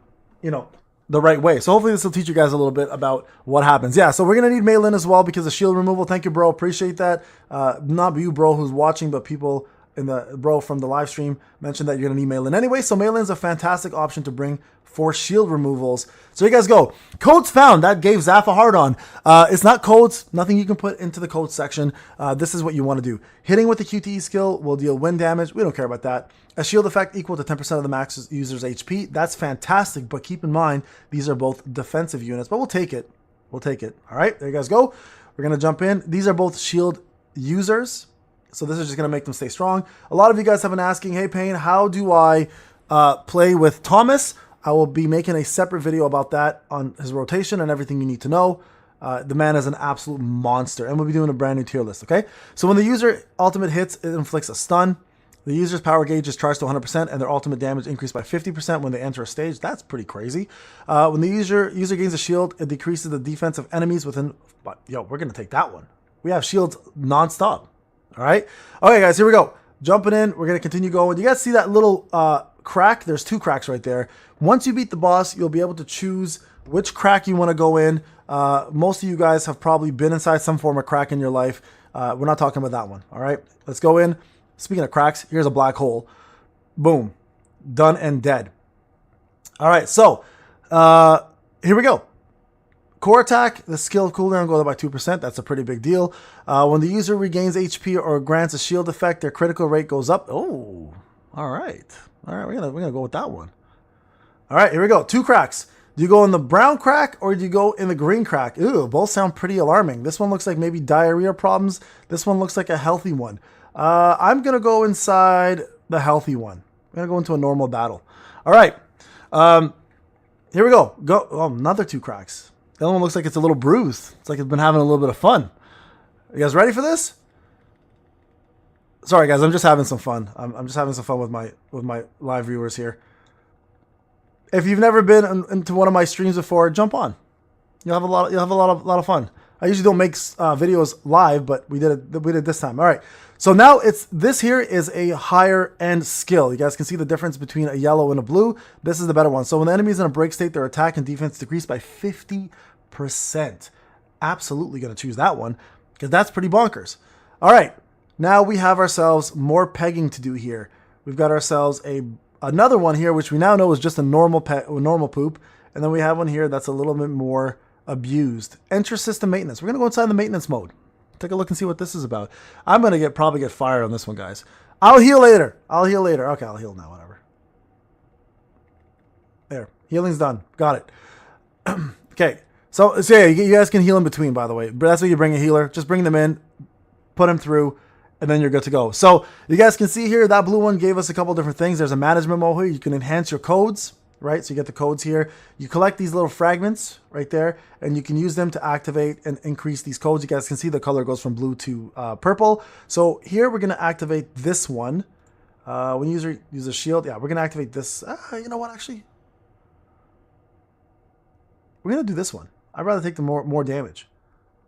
right way. So hopefully this will teach you guys a little bit about what happens. Yeah, so we're gonna need Meilin as well because of shield removal. Thank you, bro. Appreciate that. Not you, bro, who's watching, but people in the from the live stream mentioned that you're gonna need Meilin anyway. So Meilin's a fantastic option to bring for shield removals. So you guys go. Codes found. That gave Zaff a hard on. It's not codes. Nothing you can put into the codes section. This is what you want to do. Hitting with the QTE skill will deal wind damage. We don't care about that. A shield effect equal to 10% of the max user's HP. That's fantastic, but keep in mind, these are both defensive units, but we'll take it. We'll take it. All right, there you guys go. We're going to jump in. These are both shield users, so this is just going to make them stay strong. A lot of you guys have been asking, hey, Payne, how do I play with Thomas? I will be making a separate video about that on his rotation and everything you need to know. The man is an absolute monster, and we'll be doing a brand new tier list, okay? So when the user ultimate hits, it inflicts a stun. The user's power gauge is charged to 100%, and their ultimate damage increased by 50% when they enter a stage. That's pretty crazy. When the user gains a shield, it decreases the defense of enemies within... But, yo, we're going to take that one. We have shields nonstop, all right? Okay, guys, here we go. Jumping in. We're going to continue going. You guys see that little crack? There's 2 cracks right there. Once you beat the boss, you'll be able to choose which crack you want to go in. Most of you guys have probably been inside some form of crack in your life. We're not talking about that one, all right? Let's go in. Speaking of cracks, here's a black hole. Boom. Done and dead. All right, so here we go. Core attack, the skill cooldown goes up by 2%. That's a pretty big deal. When the user regains HP or grants a shield effect, their critical rate goes up. Oh, all right. All right, we're gonna go with that one. All right, here we go. 2 cracks. Do you go in the brown crack or do you go in the green crack? Ooh, both sound pretty alarming. This one looks like maybe diarrhea problems. This one looks like a healthy one. I'm going to go inside the healthy one. I'm going to go into a normal battle. All right. Here we go. Oh, another 2 cracks. The other one looks like it's a little bruised. It's like it's been having a little bit of fun. You guys ready for this? Sorry guys, I'm just having some fun. I'm just having some fun with my live viewers here. If you've never been into one of my streams before, jump on. You'll have a lot of fun. I usually don't make videos live, but we did this time. All right. So now this here is a higher end skill. You guys can see the difference between a yellow and a blue. This is the better one. So when the enemy is in a break state, their attack and defense decrease by 50%. Absolutely going to choose that one because that's pretty bonkers. All right. Now we have ourselves more pegging to do here. We've got ourselves another one here, which we now know is just a normal poop. And then we have one here that's a little bit more abused. Enter system maintenance. We're going to go inside the maintenance mode. Take a look and see what this is about. I'm going to probably get fired on this one, guys. I'll heal later. Okay, I'll heal now, whatever. There. Healing's done. Got it. Okay. So yeah, you guys can heal in between, by the way. But that's why you bring a healer. Just bring them in, put them through, and then you're good to go. So you guys can see here, that blue one gave us a couple different things. There's a management mode here. You can enhance your codes, right? So you get the codes here. You collect these little fragments right there, and you can use them to activate and increase these codes. You guys can see the color goes from blue to purple. So here we're going to activate this one. When user uses a shield, yeah, we're going to activate this. You know what, actually? We're going to do this one. I'd rather take the more damage.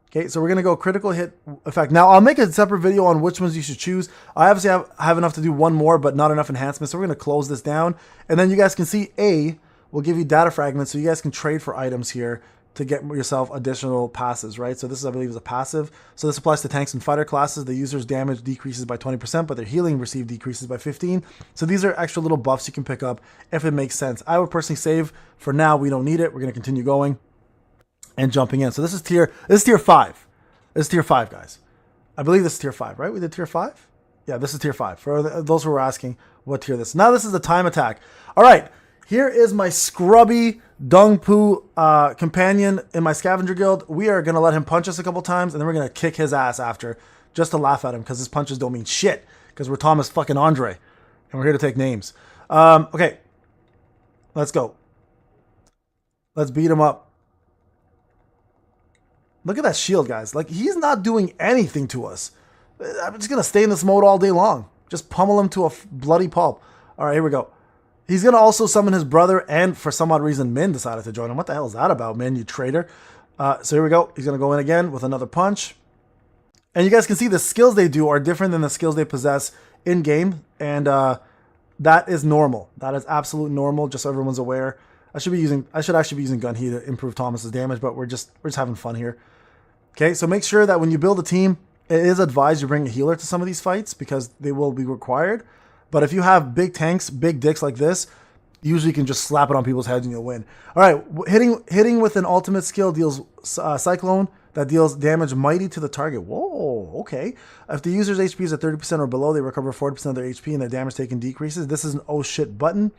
Okay, so we're going to go critical hit effect. Now, I'll make a separate video on which ones you should choose. I obviously have enough to do one more, but not enough enhancements. So we're going to close this down. And then you guys can see A will give you data fragments. So you guys can trade for items here to get yourself additional passes, right? So this is, I believe, is a passive. So this applies to tanks and fighter classes. The user's damage decreases by 20%, but their healing received decreases by 15%. So these are extra little buffs you can pick up if it makes sense. I would personally save. For now, we don't need it. We're going to continue going and jumping in. So this is tier 5. This is tier 5, guys. I believe this is tier 5, right? We did tier 5? Yeah, this is tier 5. For those who were asking what tier this is. Now this is the time attack. All right, here is my scrubby dung poo companion in my scavenger guild. We are going to let him punch us a couple times, and then we're going to kick his ass after just to laugh at him because his punches don't mean shit because we're Thomas fucking Andre, and we're here to take names. Okay, let's go. Let's beat him up. Look at that shield, guys. Like, he's not doing anything to us. I'm just going to stay in this mode all day long. Just pummel him to a bloody pulp. All right, here we go. He's going to also summon his brother, and for some odd reason, Min decided to join him. What the hell is that about, Min, you traitor? So here we go. He's going to go in again with another punch. And you guys can see the skills they do are different than the skills they possess in-game. And that is normal. That is absolute normal, just so everyone's aware. I should actually be using gun heat to improve Thomas's damage, but we're just having fun here. Okay, so make sure that when you build a team, it is advised you bring a healer to some of these fights because they will be required. But if you have big tanks, big dicks like this, usually you can just slap it on people's heads and you'll win. All right, hitting with an ultimate skill deals Cyclone that deals damage mighty to the target. Whoa, okay. If the user's HP is at 30% or below, they recover 40% of their HP and their damage taken decreases. This is an oh shit button.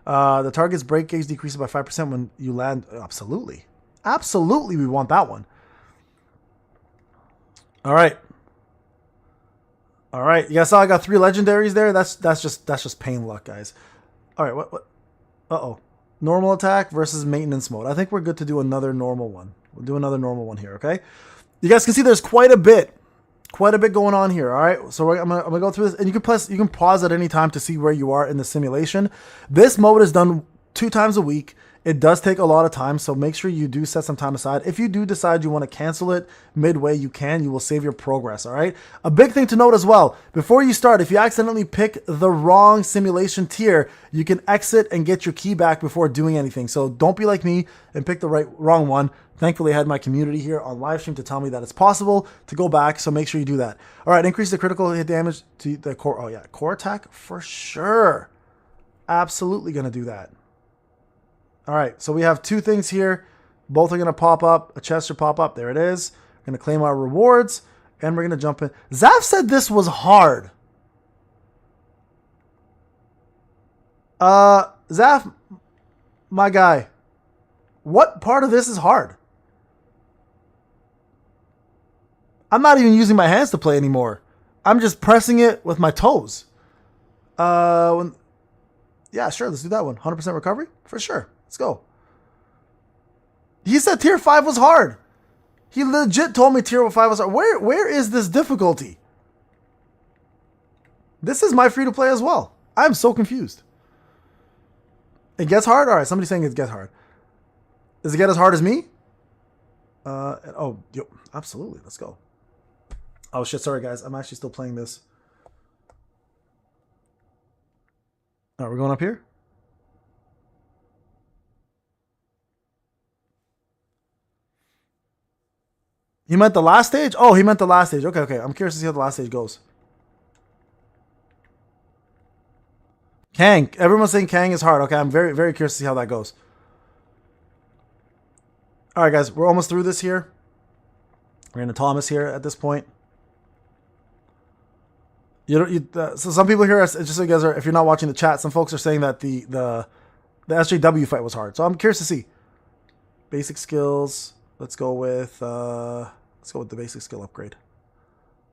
The target's break gauge decreases by 5% when you land. Absolutely. Absolutely, we want that one. All right. All right. You guys saw I got 3 legendaries there. That's just Payne luck, guys. All right. What? Uh-oh. Normal attack versus maintenance mode. I think we're good to do another normal one. We'll do another normal one here, okay? You guys can see there's quite a bit going on here. All right. So I'm gonna go through this, and you can pause at any time to see where you are in the simulation. This mode is done 2 times a week. It does take a lot of time, so make sure you do set some time aside. If you do decide you want to cancel it midway, you can. You will save your progress, all right? A big thing to note as well, before you start, if you accidentally pick the wrong simulation tier, you can exit and get your key back before doing anything. So don't be like me and pick the wrong one. Thankfully, I had my community here on live stream to tell me that it's possible to go back, so make sure you do that. All right, increase the critical hit damage to the core. Oh, yeah, core attack for sure. Absolutely going to do that. All right, so we have 2 things here. Both are going to pop up. A chest should pop up. There it is. We're going to claim our rewards, and we're going to jump in. Zaff said this was hard. Zaff, my guy, what part of this is hard? I'm not even using my hands to play anymore. I'm just pressing it with my toes. Yeah, sure, let's do that one. 100% recovery? For sure. Let's go. He said tier 5 was hard. He legit told me tier 5 was hard. Where is this difficulty? This is my free-to-play as well. I'm so confused. It gets hard? All right, somebody's saying it gets hard. Does it get as hard as me? Absolutely. Let's go. Oh, shit. Sorry, guys. I'm actually still playing this. All right, we're going up here? He meant the last stage? Oh, he meant the last stage. Okay. I'm curious to see how the last stage goes. Kang. Everyone's saying Kang is hard. Okay, I'm very, very curious to see how that goes. All right, guys. We're almost through this here. We're into Thomas here at this point. So some people here, just so you guys are, if you're not watching the chat, some folks are saying that the SJW fight was hard. So I'm curious to see. Basic skills. Let's go with the basic skill upgrade.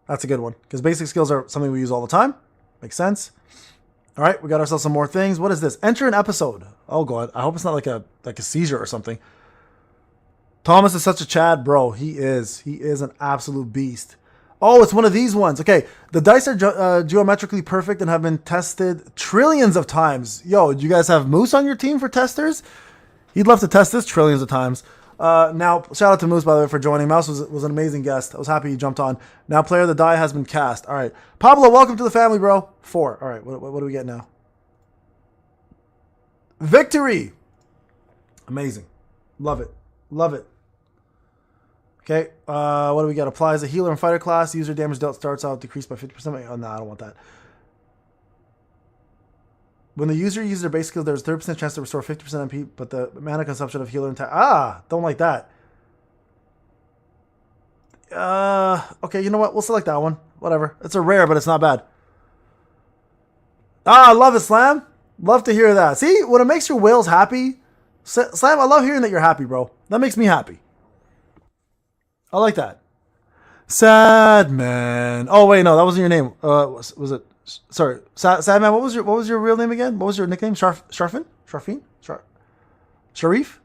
That's a good one because basic skills are something we use all the time. Makes sense. All right, we got ourselves some more things. What is this? Enter an episode. Oh god, I hope it's not like a seizure or something. Thomas is such a Chad, bro. He is an absolute beast. Oh, it's one of these ones. Okay, the dice are geometrically perfect and have been tested trillions of times. Yo, do you guys have Moose on your team for testers? He'd love to test this trillions of times. Now, shout out to Moose, by the way, for joining. Mouse was an amazing guest. I was happy he jumped on. Now, player, the die has been cast. All right. Pablo, welcome to the family, bro. 4. All right, what do we get now? Victory. Amazing. Love it. Love it. Okay, what do we got? Applies a healer and fighter class. User damage dealt starts out decreased by 50%. Oh, no, I don't want that. When the user uses their base skill, there's a 30% chance to restore 50% MP, but the mana consumption of healer and don't like that. Okay, you know what? We'll select that one. Whatever. It's a rare, but it's not bad. I love it, Slam. Love to hear that. See, when it makes your whales happy, Slam, I love hearing that you're happy, bro. That makes me happy. I like that. Sad man. Oh wait, no, that wasn't your name. Was it? Sorry, Sad man. What was your real name again? What was your nickname? Sharfin? Sharif?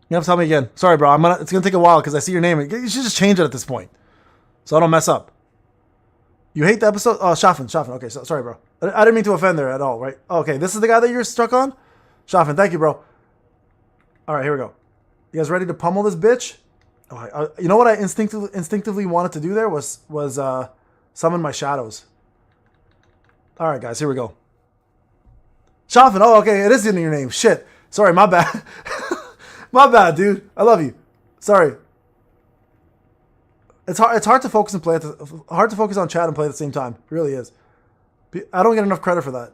You have to tell me again. Sorry, bro. It's gonna take a while because I see your name. You should just change it at this point, so I don't mess up. You hate the episode? Oh, Shafin. Okay, sorry, bro. I didn't mean to offend there at all, right? Okay, this is the guy that you're stuck on? Shafin, thank you, bro. All right, here we go. You guys ready to pummel this bitch? Oh, you know what I instinctively wanted to do there was summon my shadows. All right, guys, here we go. Shafin, oh, okay, it is in your name. Shit. Sorry, my bad. My bad, dude. I love you. Sorry. It's hard to focus and play hard to focus on chat and play at the same time. It really is. I don't get enough credit for that.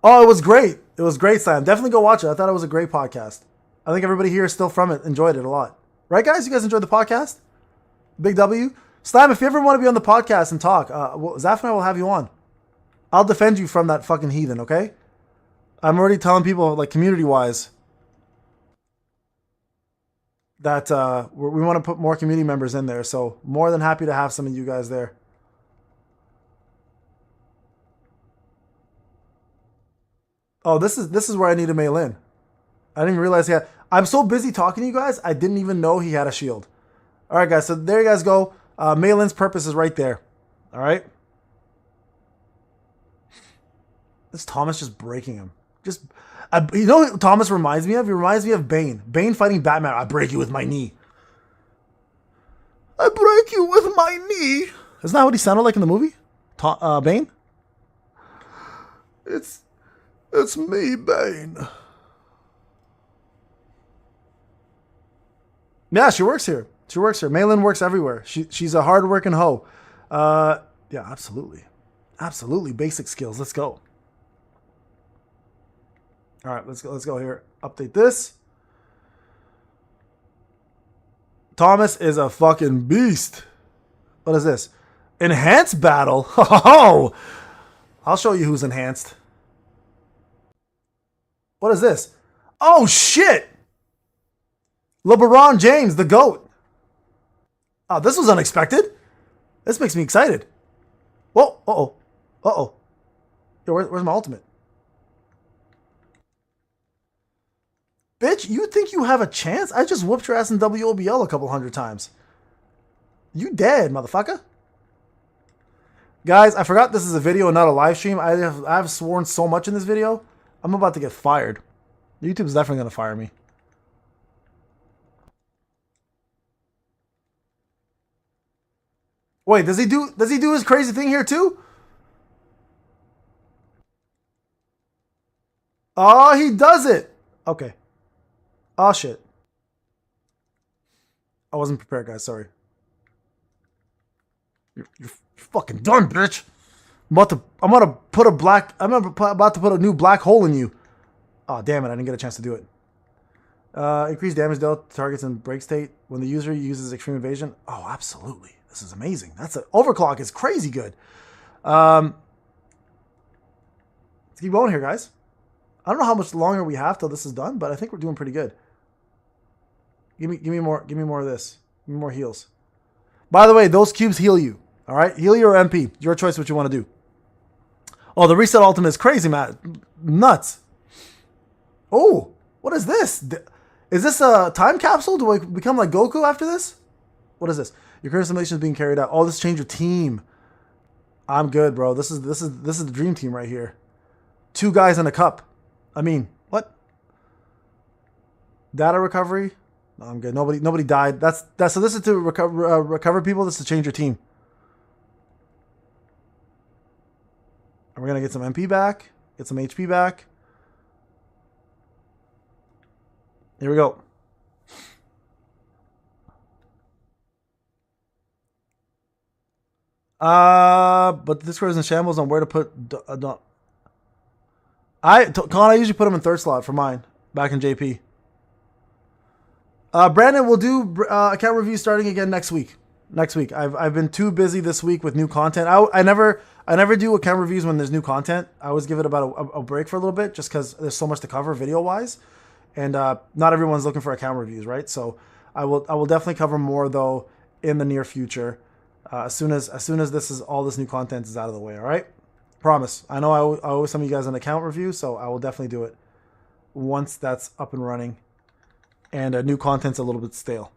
Oh, it was great. It was great, Sam. Definitely go watch it. I thought it was a great podcast. I think everybody here is still from it. Enjoyed it a lot. Right, guys? You guys enjoyed the podcast? Big W. Slam, if you ever want to be on the podcast and talk, Zaff and I will have you on. I'll defend you from that fucking heathen, okay? I'm already telling people, like, community-wise, that we want to put more community members in there. So more than happy to have some of you guys there. Oh, this is where I need a Meilin. I didn't even realize he had... I'm so busy talking to you guys, I didn't even know he had a shield. All right, guys, so there you guys go. Meilin's purpose is right there. All right? This Thomas just breaking him. You know what Thomas reminds me of? He reminds me of Bane. Bane fighting Batman. I break you with my knee. I break you with my knee. Isn't that what he sounded like in the movie? Bane? It's me, Bane. Yeah, she works here. Meilin works everywhere. She's a hard-working hoe. Yeah, absolutely. Absolutely. Basic skills. Let's go. All right, let's go here. Update this. Thomas is a fucking beast. What is this? Enhanced battle? Oh, I'll show you who's enhanced. What is this? Oh, shit. LeBron James, the GOAT. Oh, this was unexpected. This makes me excited. Whoa, uh-oh. Uh-oh. Yo, where's my ultimate? Bitch, you think you have a chance? I just whooped your ass in WOBL a couple hundred times. You dead, motherfucker. Guys, I forgot this is a video and not a live stream. I've sworn so much in this video. I'm about to get fired. YouTube's definitely going to fire me. Wait, does he do his crazy thing here too? Oh, he does it. Okay. Oh shit. I wasn't prepared, guys. Sorry. You're fucking done, bitch. I'm about to put a new black hole in you. Oh damn it! I didn't get a chance to do it. Increased damage dealt to targets in break state when the user uses extreme evasion. Oh, absolutely. This is amazing. Overclock is crazy good. Let's keep going here, guys. I don't know how much longer we have till this is done, but I think we're doing pretty good. Give me more of this. Give me more heals. By the way, those cubes heal you. All right, heal your MP. Your choice what you want to do. Oh, the reset ultimate is crazy, Matt. Nuts. Oh, what is this? Is this a time capsule? Do I become like Goku after this? What is this? Your current simulation is being carried out. Oh, this changed your team. I'm good, bro. This is the dream team right here. 2 guys in a cup. I mean, what? Data recovery? No, I'm good. Nobody died. So this is to recover people. This is to change your team. And we're gonna get some MP back, get some HP back. Here we go. But the Discord is in shambles on where to put. Con, I usually put them in third slot for mine back in JP. Brandon will do account reviews starting again next week. I've been too busy this week with new content. I never do account reviews when there's new content. I always give it about a break for a little bit just because there's so much to cover video wise, and not everyone's looking for account reviews, right? So I will definitely cover more though in the near future. As soon as all this new content is out of the way, all right? Promise. I know I owe some of you guys an account review, so I will definitely do it once that's up and running and new content's a little bit stale.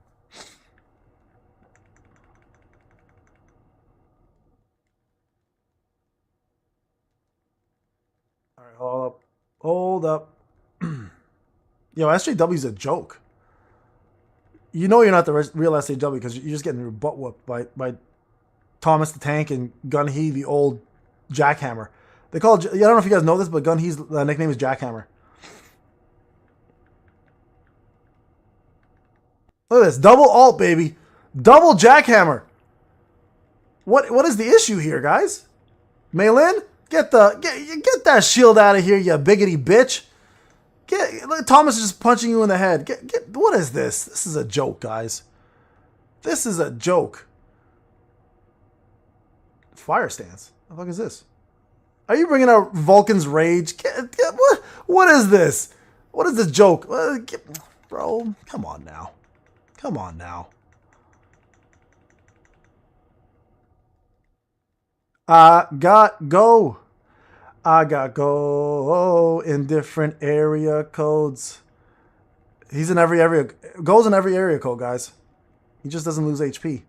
All right, hold up. Yo, SJW's a joke. You know you're not the real SJW because you're just getting your butt whooped by Thomas the Tank and Gun He, the old jackhammer. I don't know if you guys know this, but Gun He's nickname is Jackhammer. Look at this. Double alt, baby. Double jackhammer. What is the issue here, guys? Meilin, get that shield out of here, you biggity bitch. Thomas is just punching you in the head. What is this? This is a joke, guys. This is a joke. Fire stance. What the fuck is this? Are you bringing out Vulcan's Rage? What is this? What is this joke? Bro, come on now. Come on now. I got go in different area codes. He's in every area. Goes in every area code, guys. He just doesn't lose HP.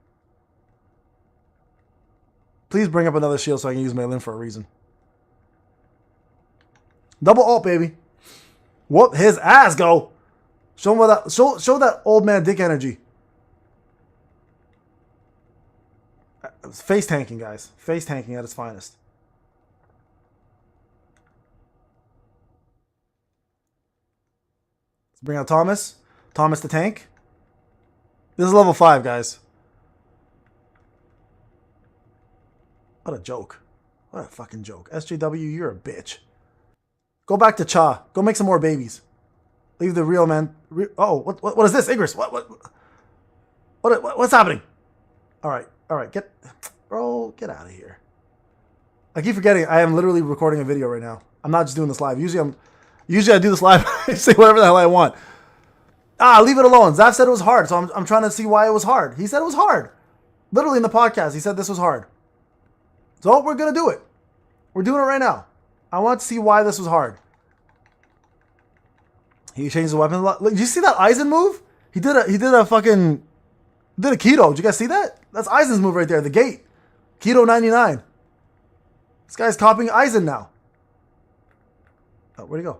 Please bring up another shield so I can use Meilin for a reason. Double alt, baby. Whoop his ass, go. Show him that. Show that old man dick energy. Face tanking, guys. Face tanking at its finest. Let's bring out Thomas. Thomas the Tank. This is level 5, guys. What a joke. What a fucking joke. SJW, you're a bitch. Go back to Cha. Go make some more babies. Leave the real man. Oh, what is this, Igris? What's happening? All right, get out of here. I keep forgetting. I am literally recording a video right now. I'm not just doing this live. Usually I do this live. I say whatever the hell I want. Leave it alone. Zaff said it was hard, so I'm trying to see why it was hard. He said it was hard. Literally in the podcast, he said this was hard. So we're gonna do it. We're doing it right now. I want to see why this was hard. He changed the weapon a lot. Look, did you see that Aizen move? He did a keto. Did you guys see that? That's Aizen's move right there. The gate. Keto 99. This guy's copying Aizen now. Oh, where'd he go?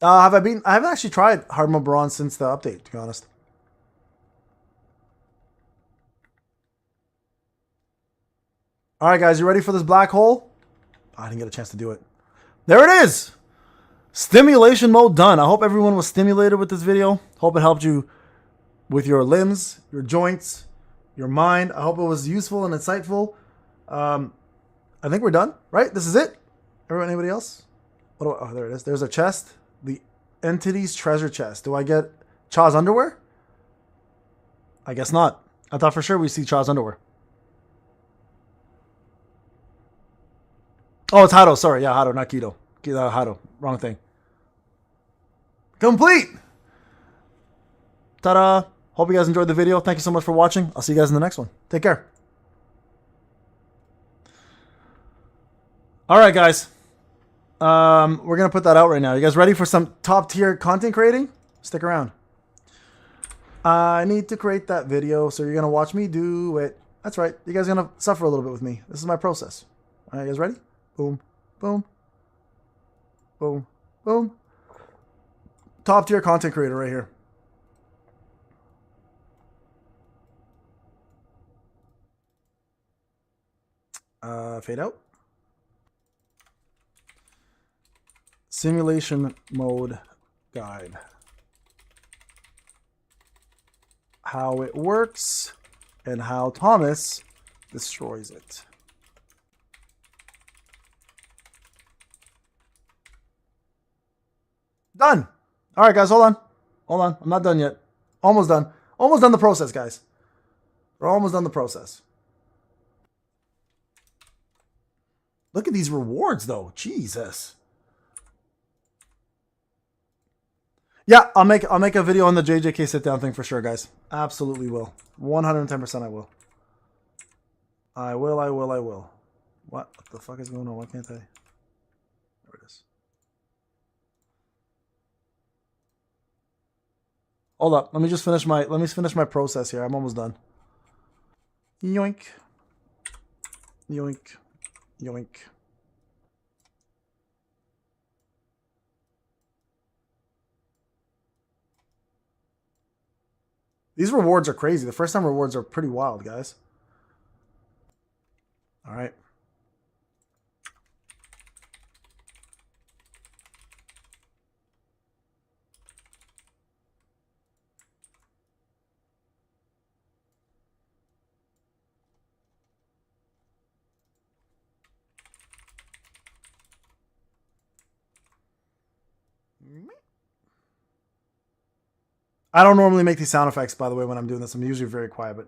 I haven't actually tried hard mode bronze since the update, to be honest. All right, guys, you ready for this black hole? Oh, I didn't get a chance to do it. There it is. Stimulation mode done. I hope everyone was stimulated with this video. Hope it helped you with your limbs, your joints, your mind. I hope it was useful and insightful. I think we're done, right? This is it. Everyone, anybody else? Oh, there it is. There's a chest. The entity's treasure chest. Do I get Cha's underwear? I guess not. I thought for sure we'd see Cha's underwear. Oh, it's Hado. Sorry. Yeah, Hado, not Keto. Hado. Wrong thing. Complete! Ta-da! Hope you guys enjoyed the video. Thank you so much for watching. I'll see you guys in the next one. Take care. All right, guys. We're going to put that out right now. You guys ready for some top-tier content creating? Stick around. I need to create that video, so you're going to watch me do it. That's right. You guys are going to suffer a little bit with me. This is my process. All right, you guys ready? Boom, boom, boom, boom. Top-tier content creator right here. Fade out. Simulation mode guide. How it works and how Thomas destroys it. Done. All right, guys, hold on. Hold on. I'm not done yet. Almost done. Almost done the process, guys. We're almost done the process. Look at these rewards, though. Jesus. Yeah, I'll make a video on the JJK sit down thing for sure, guys. Absolutely will. 110% I will. I will. What the fuck is going on? Why can't I? There it is. Hold up. Let me finish my process here. I'm almost done. Yoink. Yoink. Yoink. These rewards are crazy. The first time rewards are pretty wild, guys. All right. I don't normally make these sound effects, by the way, when I'm doing this. I'm usually very quiet, but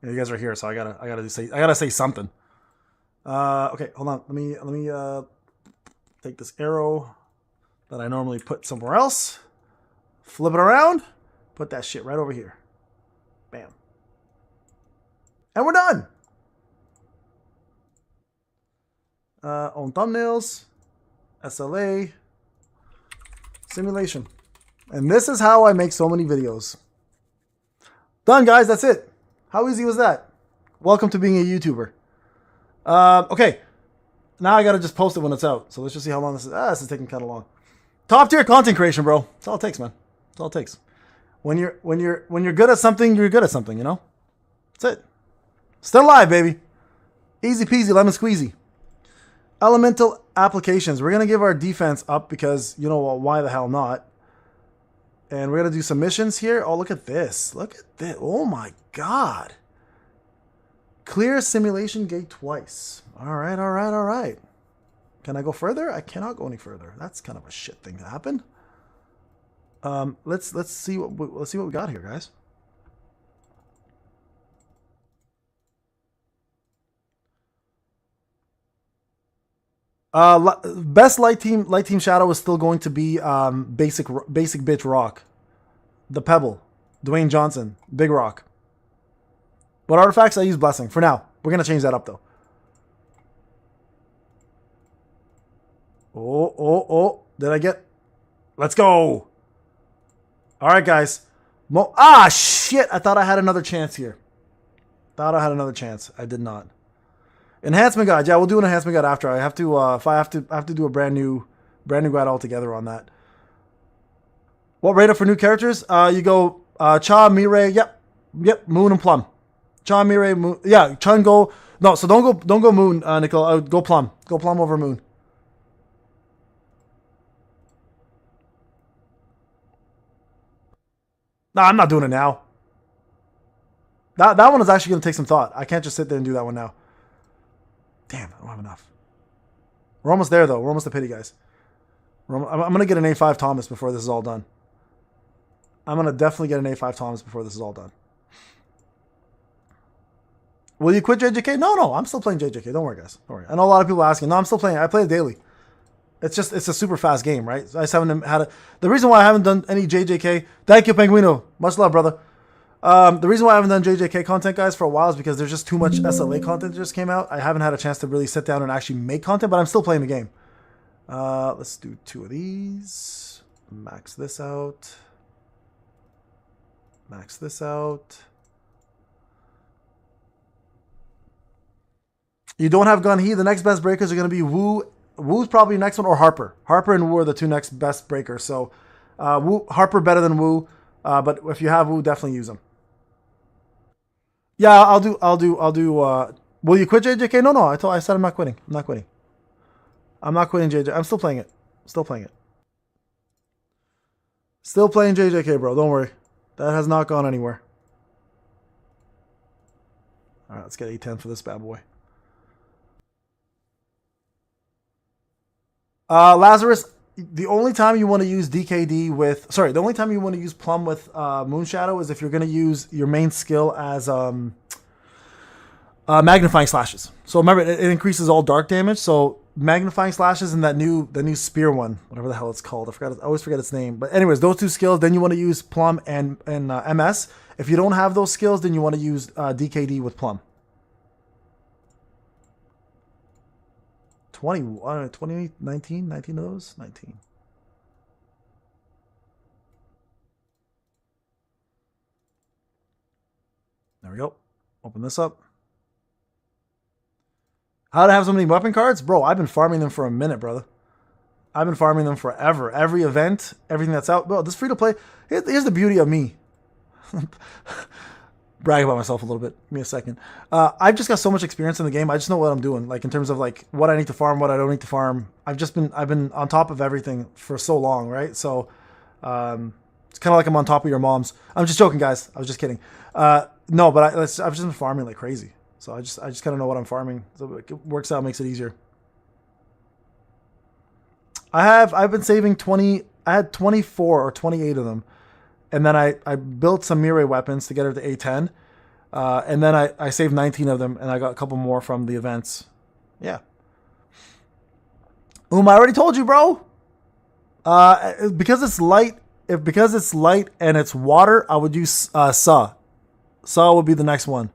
you guys are here, so I gotta say something. Okay, hold on. Let me take this arrow that I normally put somewhere else, flip it around, put that shit right over here. Bam. And we're done. Own thumbnails, SLA, simulation. And this is how I make so many videos. Done, guys. That's it. How easy was that? Welcome to being a YouTuber. Okay. Now I got to just post it when it's out. So let's just see how long this is. This is taking kind of long. Top tier content creation, bro. That's all it takes, man. That's all it takes. When you're good at something, you're good at something, you know? That's it. Still alive, baby. Easy peasy, lemon squeezy. Elemental applications. We're going to give our defense up because, you know, why the hell not? And we're going to do some missions here. Oh, look at this. Look at this. Oh, my God. Clear simulation gate twice. All right, all right, all right. Can I go further? I cannot go any further. That's kind of a shit thing to happen. Let's see what we got here, guys. Best light team shadow is still going to be basic bitch rock, the pebble, Dwayne Johnson. Big Rock. What artifacts? I use Blessing. For now. We're going to change that up, though. Oh. Did I get... Let's go. All right, guys. Shit. I thought I had another chance here. I did not. Enhancement guide. Yeah, we'll do an enhancement guide after. I have to if I have to do a brand new guide altogether on that. What rate up for new characters? You go Cha, Mirai, yep, Moon and Plum. Cha, Mirai, Moon. Yeah, Chun go. No, so don't go Moon, Nicole. Go Plum. Go Plum over Moon. No, I'm not doing it now. That one is actually going to take some thought. I can't just sit there and do that one now. Damn, I don't have enough. We're almost there, though. We're almost the pity, guys. I'm going to get an A5 Thomas before this is all done. I'm going to definitely get an A5 Thomas before this is all done. Will you quit JJK? No. I'm still playing JJK. Don't worry, guys. Don't worry. I know a lot of people asking. No, I'm still playing. I play it daily. It's a super fast game, right? I just haven't had it. The reason why I haven't done any JJK... Thank you, Penguino. Much love, brother. The reason why I haven't done JJK content, guys, for a while is because there's just too much SLA content that just came out. I haven't had a chance to really sit down and actually make content, but I'm still playing the game. Let's do 2 of these. Max this out. You don't have Gun He. The next best breakers are going to be Wu. Wu's probably next one, or Harper. Harper and Wu are the 2 next best breakers. So Harper better than Wu, but if you have Wu, definitely use them. Yeah, I'll do. Will you quit JJK? No. I said I'm not quitting. I'm not quitting JJK. I'm still playing it. Still playing JJK, bro. Don't worry. That has not gone anywhere. All right, let's get A10 for this bad boy. Lazarus, the only time you want to use DKD with... Sorry, the only time you want to use Plum with Moonshadow is if you're going to use your main skill as magnifying slashes. So remember, it increases all dark damage. So magnifying slashes and the new spear one, whatever the hell it's called. I always forget its name. But anyways, those 2 skills, then you want to use Plum and MS. If you don't have those skills, then you want to use DKD with Plum. 20, 19 of those? 19. There we go. Open this up. How to have so many weapon cards? Bro, I've been farming them for a minute, brother. I've been farming them forever. Every event, everything that's out. Bro, this free-to-play, here's the beauty of me. Brag about myself a little bit. Give me a second. I've just got so much experience in the game. I just know what I'm doing. Like in terms of like what I need to farm, what I don't need to farm. I've been on top of everything for so long, right? So it's kind of like I'm on top of your mom's. I'm just joking, guys. I was just kidding. No, but I've just been farming like crazy. So I just kind of know what I'm farming. So it works out, makes it easier. I've been saving 20. I had 24 or 28 of them. And then I built some Mirai weapons to get her to A10. And then I saved 19 of them, and I got a couple more from the events. Yeah. I already told you, bro. Because it's light and it's water, I would use Sa. Sa would be the next one.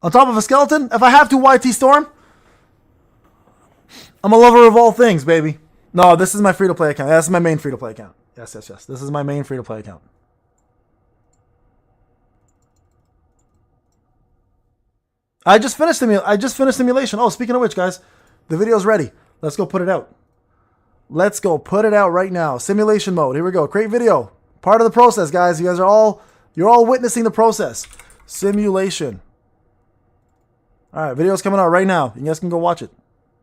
On top of a skeleton, if I have to YT Storm, I'm a lover of all things, baby. No, this is my free-to-play account. That's my main free-to-play account. Yes. This is my main free-to-play account. I just finished simulation. Oh, speaking of which, guys, the video's ready. Let's go put it out. Let's go put it out right now. Simulation mode. Here we go. Create video. Part of the process, guys. You guys are you're all witnessing the process. Simulation. All right, video's coming out right now. You guys can go watch it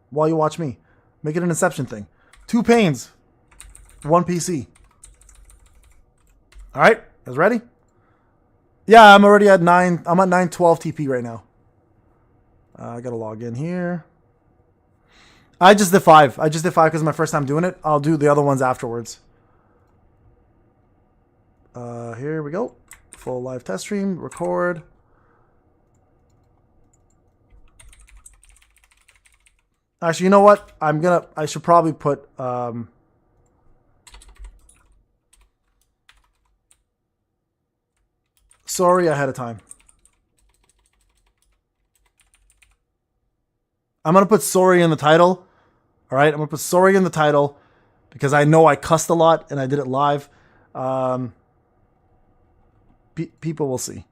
while you watch me. Make it an Inception thing. 2 Paynes, 1 PC. All right, guys ready? Yeah, I'm already at 9. I'm at 912 TP right now. I gotta log in here. I just did 5. I just did 5 because it's my first time doing it. I'll do the other ones afterwards. Here we go. Full live test stream. Record. Actually, you know what? I should probably put... sorry ahead of time. I'm going to put sorry in the title. All right? I'm going to put sorry in the title because I know I cussed a lot and I did it live. People will see.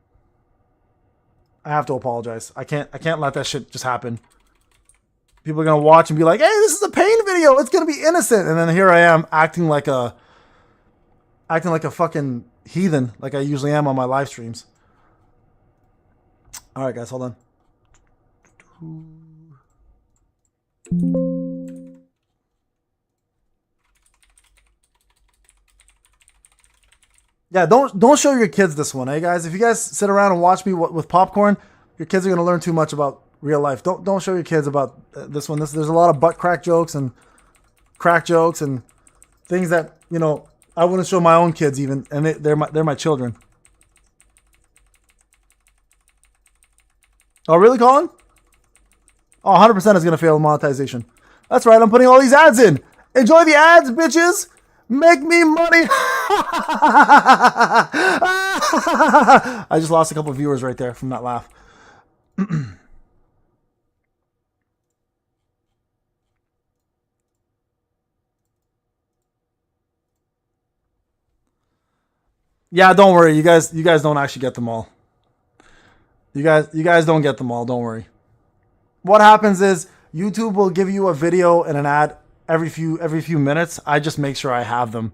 I have to apologize. I can't let that shit just happen. People are going to watch and be like, hey, this is a Payne video. It's going to be innocent. And then here I am acting like a fucking heathen like I usually am on my live streams. All right, guys, hold on. Yeah, don't show your kids this one, hey guys. If you guys sit around and watch me with popcorn, your kids are going to learn too much about real life. Don't show your kids about this one. There's a lot of butt crack jokes and crack jokes and things that, you know, I wouldn't show my own kids even, and they're my children. Oh, really, Colin? Oh, 100% is going to fail monetization. That's right, I'm putting all these ads in. Enjoy the ads, bitches. Make me money. I just lost a couple of viewers right there from that laugh. Yeah, don't worry. You guys don't actually get them all. You guys don't get them all. Don't worry. What happens is YouTube will give you a video and an ad every few minutes. I just make sure I have them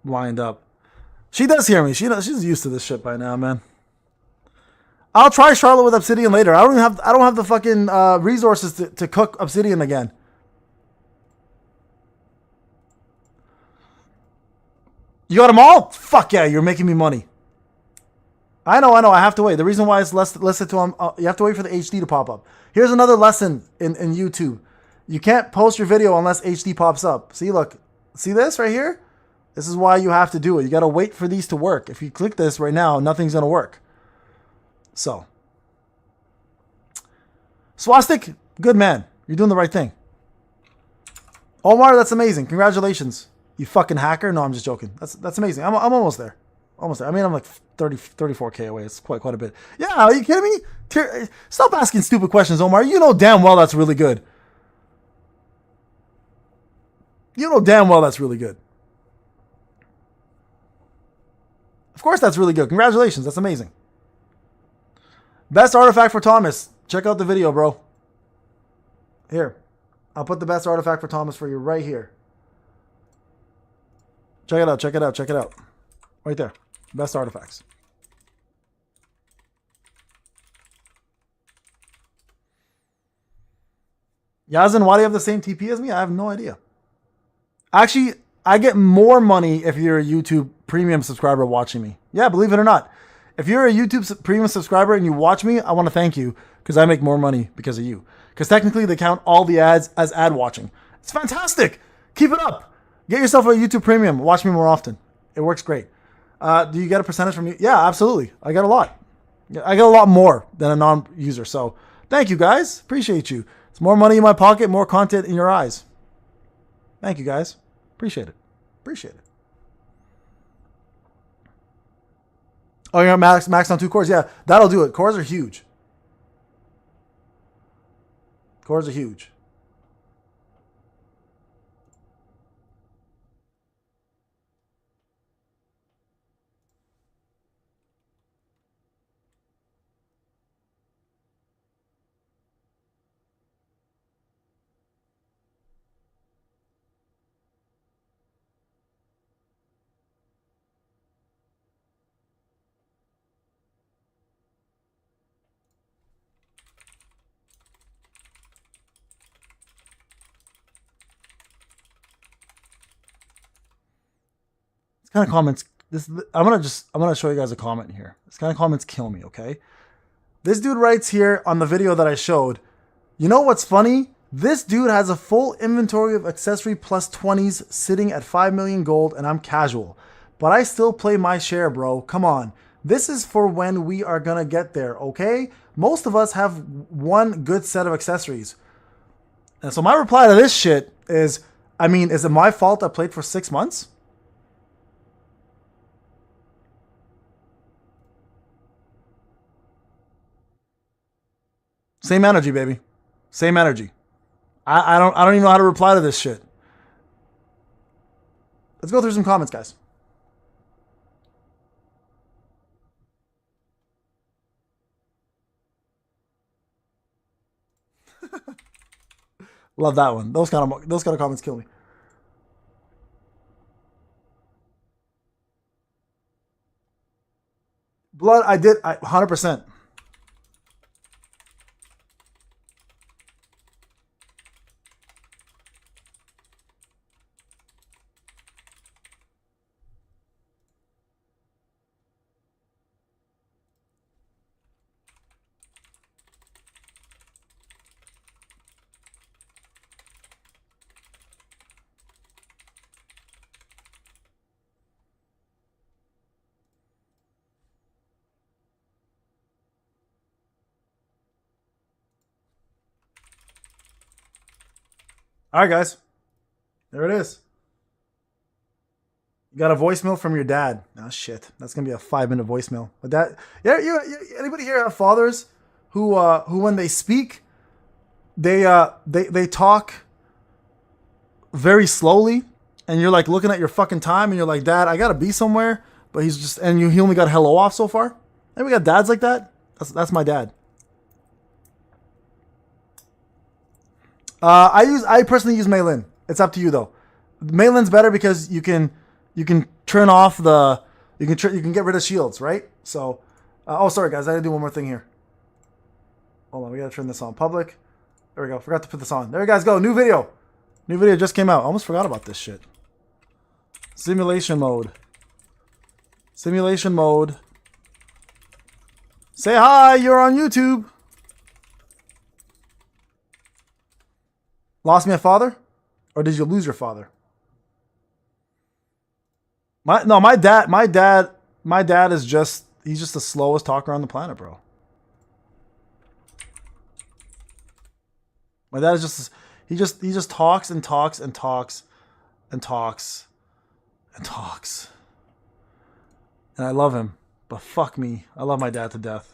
lined up. She does hear me. She's used to this shit by now, man. I'll try Charlotte with Obsidian later. I don't have the fucking resources to cook Obsidian again. You got them all? Fuck yeah, you're making me money. I know. I have to wait. The reason why it's listed to you have to wait for the HD to pop up. Here's another lesson in YouTube. You can't post your video unless HD pops up. See, look. See this right here? This is why you have to do it. You got to wait for these to work. If you click this right now, nothing's going to work. So. Swastik, good man. You're doing the right thing. Omar, that's amazing. Congratulations. You fucking hacker. No, I'm just joking. That's amazing. I'm almost there. Almost there. I mean, I'm like 34K away. It's quite a bit. Yeah, are you kidding me? Stop asking stupid questions, Omar. You know damn well that's really good. You know damn well that's really good. Of course that's really good. Congratulations. That's amazing. Best artifact for Thomas. Check out the video, bro. Here. I'll put the best artifact for Thomas for you right here. Check it out. Check it out. Check it out. Right there. Best artifacts. Yazin, why do you have the same TP as me? I have no idea. Actually, I get more money if you're a YouTube premium subscriber watching me. Yeah, believe it or not. If you're a YouTube premium subscriber and you watch me, I want to thank you because I make more money because of you. Because technically they count all the ads as ad watching. It's fantastic. Keep it up. Get yourself a YouTube premium. Watch me more often. It works great. Do you get a percentage from you? Yeah, absolutely. I get a lot. I get a lot more than a non-user. So thank you guys. Appreciate you. It's more money in my pocket, more content in your eyes. Thank you guys. Appreciate it. Appreciate it. Oh, you're max on 2 cores? Yeah, that'll do it. Cores are huge. Cores are huge. Kind of comments. I'm gonna show you guys a comment here. This kind of comments kill me. Okay, this dude writes here on the video that I showed. You know what's funny? This dude has a full inventory of accessory plus 20s sitting at 5 million gold, and I'm casual, but I still play my share, bro. Come on, this is for when we are gonna get there. Okay, most of us have one good set of accessories, and so my reply to this shit is, I mean, is it my fault I played for 6 months? Same energy, baby. Same energy. I don't even know how to reply to this shit. Let's go through some comments, guys. Love that one. Those kind of comments kill me. Blood, I 100%. All right, guys. There it is. You got a voicemail from your dad. Oh, shit. That's going to be a 5-minute voicemail. But that, yeah, anybody here have fathers who when they speak, they talk very slowly, and you're like looking at your fucking time, and you're like, Dad, I got to be somewhere, but he only got hello off so far. And we got dads like that. That's my dad. I personally use Meilin. It's up to you though. Meilin's better because you can turn off you can get rid of shields, right? So, oh sorry guys, I gotta do one more thing here. Hold on, we gotta turn this on public. There we go. Forgot to put this on. There you guys go. New video. New video just came out. Almost forgot about this shit. Simulation mode. Simulation mode. Say hi. You're on YouTube. Lost me a father? Or did you lose your father? My dad is just, he's just the slowest talker on the planet, bro. My dad is just, he just talks and talks and talks and talks and talks. And I love him, but fuck me. I love my dad to death.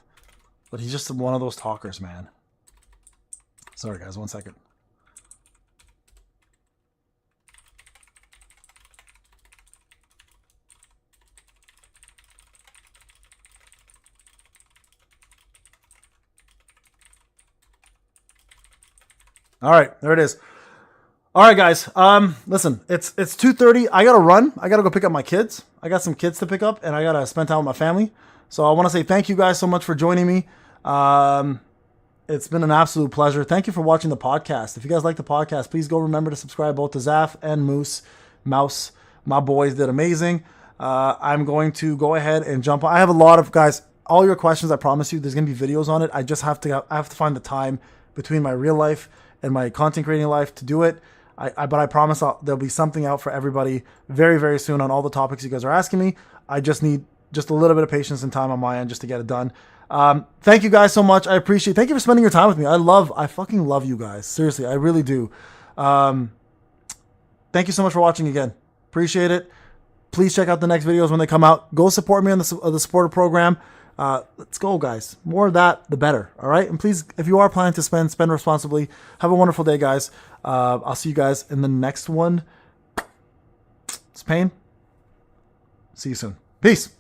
But he's just one of those talkers, man. Sorry guys, 1 second. All right, there it is. All right, guys. Listen, it's 2:30. I gotta run. I gotta go pick up my kids. I got some kids to pick up, and I gotta spend time with my family. So I want to say thank you guys so much for joining me. It's been an absolute pleasure. Thank you for watching the podcast. If you guys like the podcast, please go remember to subscribe both to Zaff and Mouse. My boys did amazing. I'm going to go ahead and jump on. I have a lot of guys. All your questions, I promise you, there's gonna be videos on it. I just have to find the time between my real life and my content creating life to do it. But I promise there'll be something out for everybody very, very soon on all the topics you guys are asking me. I just need just a little bit of patience and time on my end just to get it done. Thank you guys so much. I appreciate it. Thank you for spending your time with me. I fucking love you guys. Seriously, I really do. Thank you so much for watching again. Appreciate it. Please check out the next videos when they come out. Go support me on the supporter program. Let's go, guys. More of that, the better. All right. And please, if you are planning to spend responsibly. Have a wonderful day, guys. I'll see you guys in the next one. It's Payne. See you soon. Peace.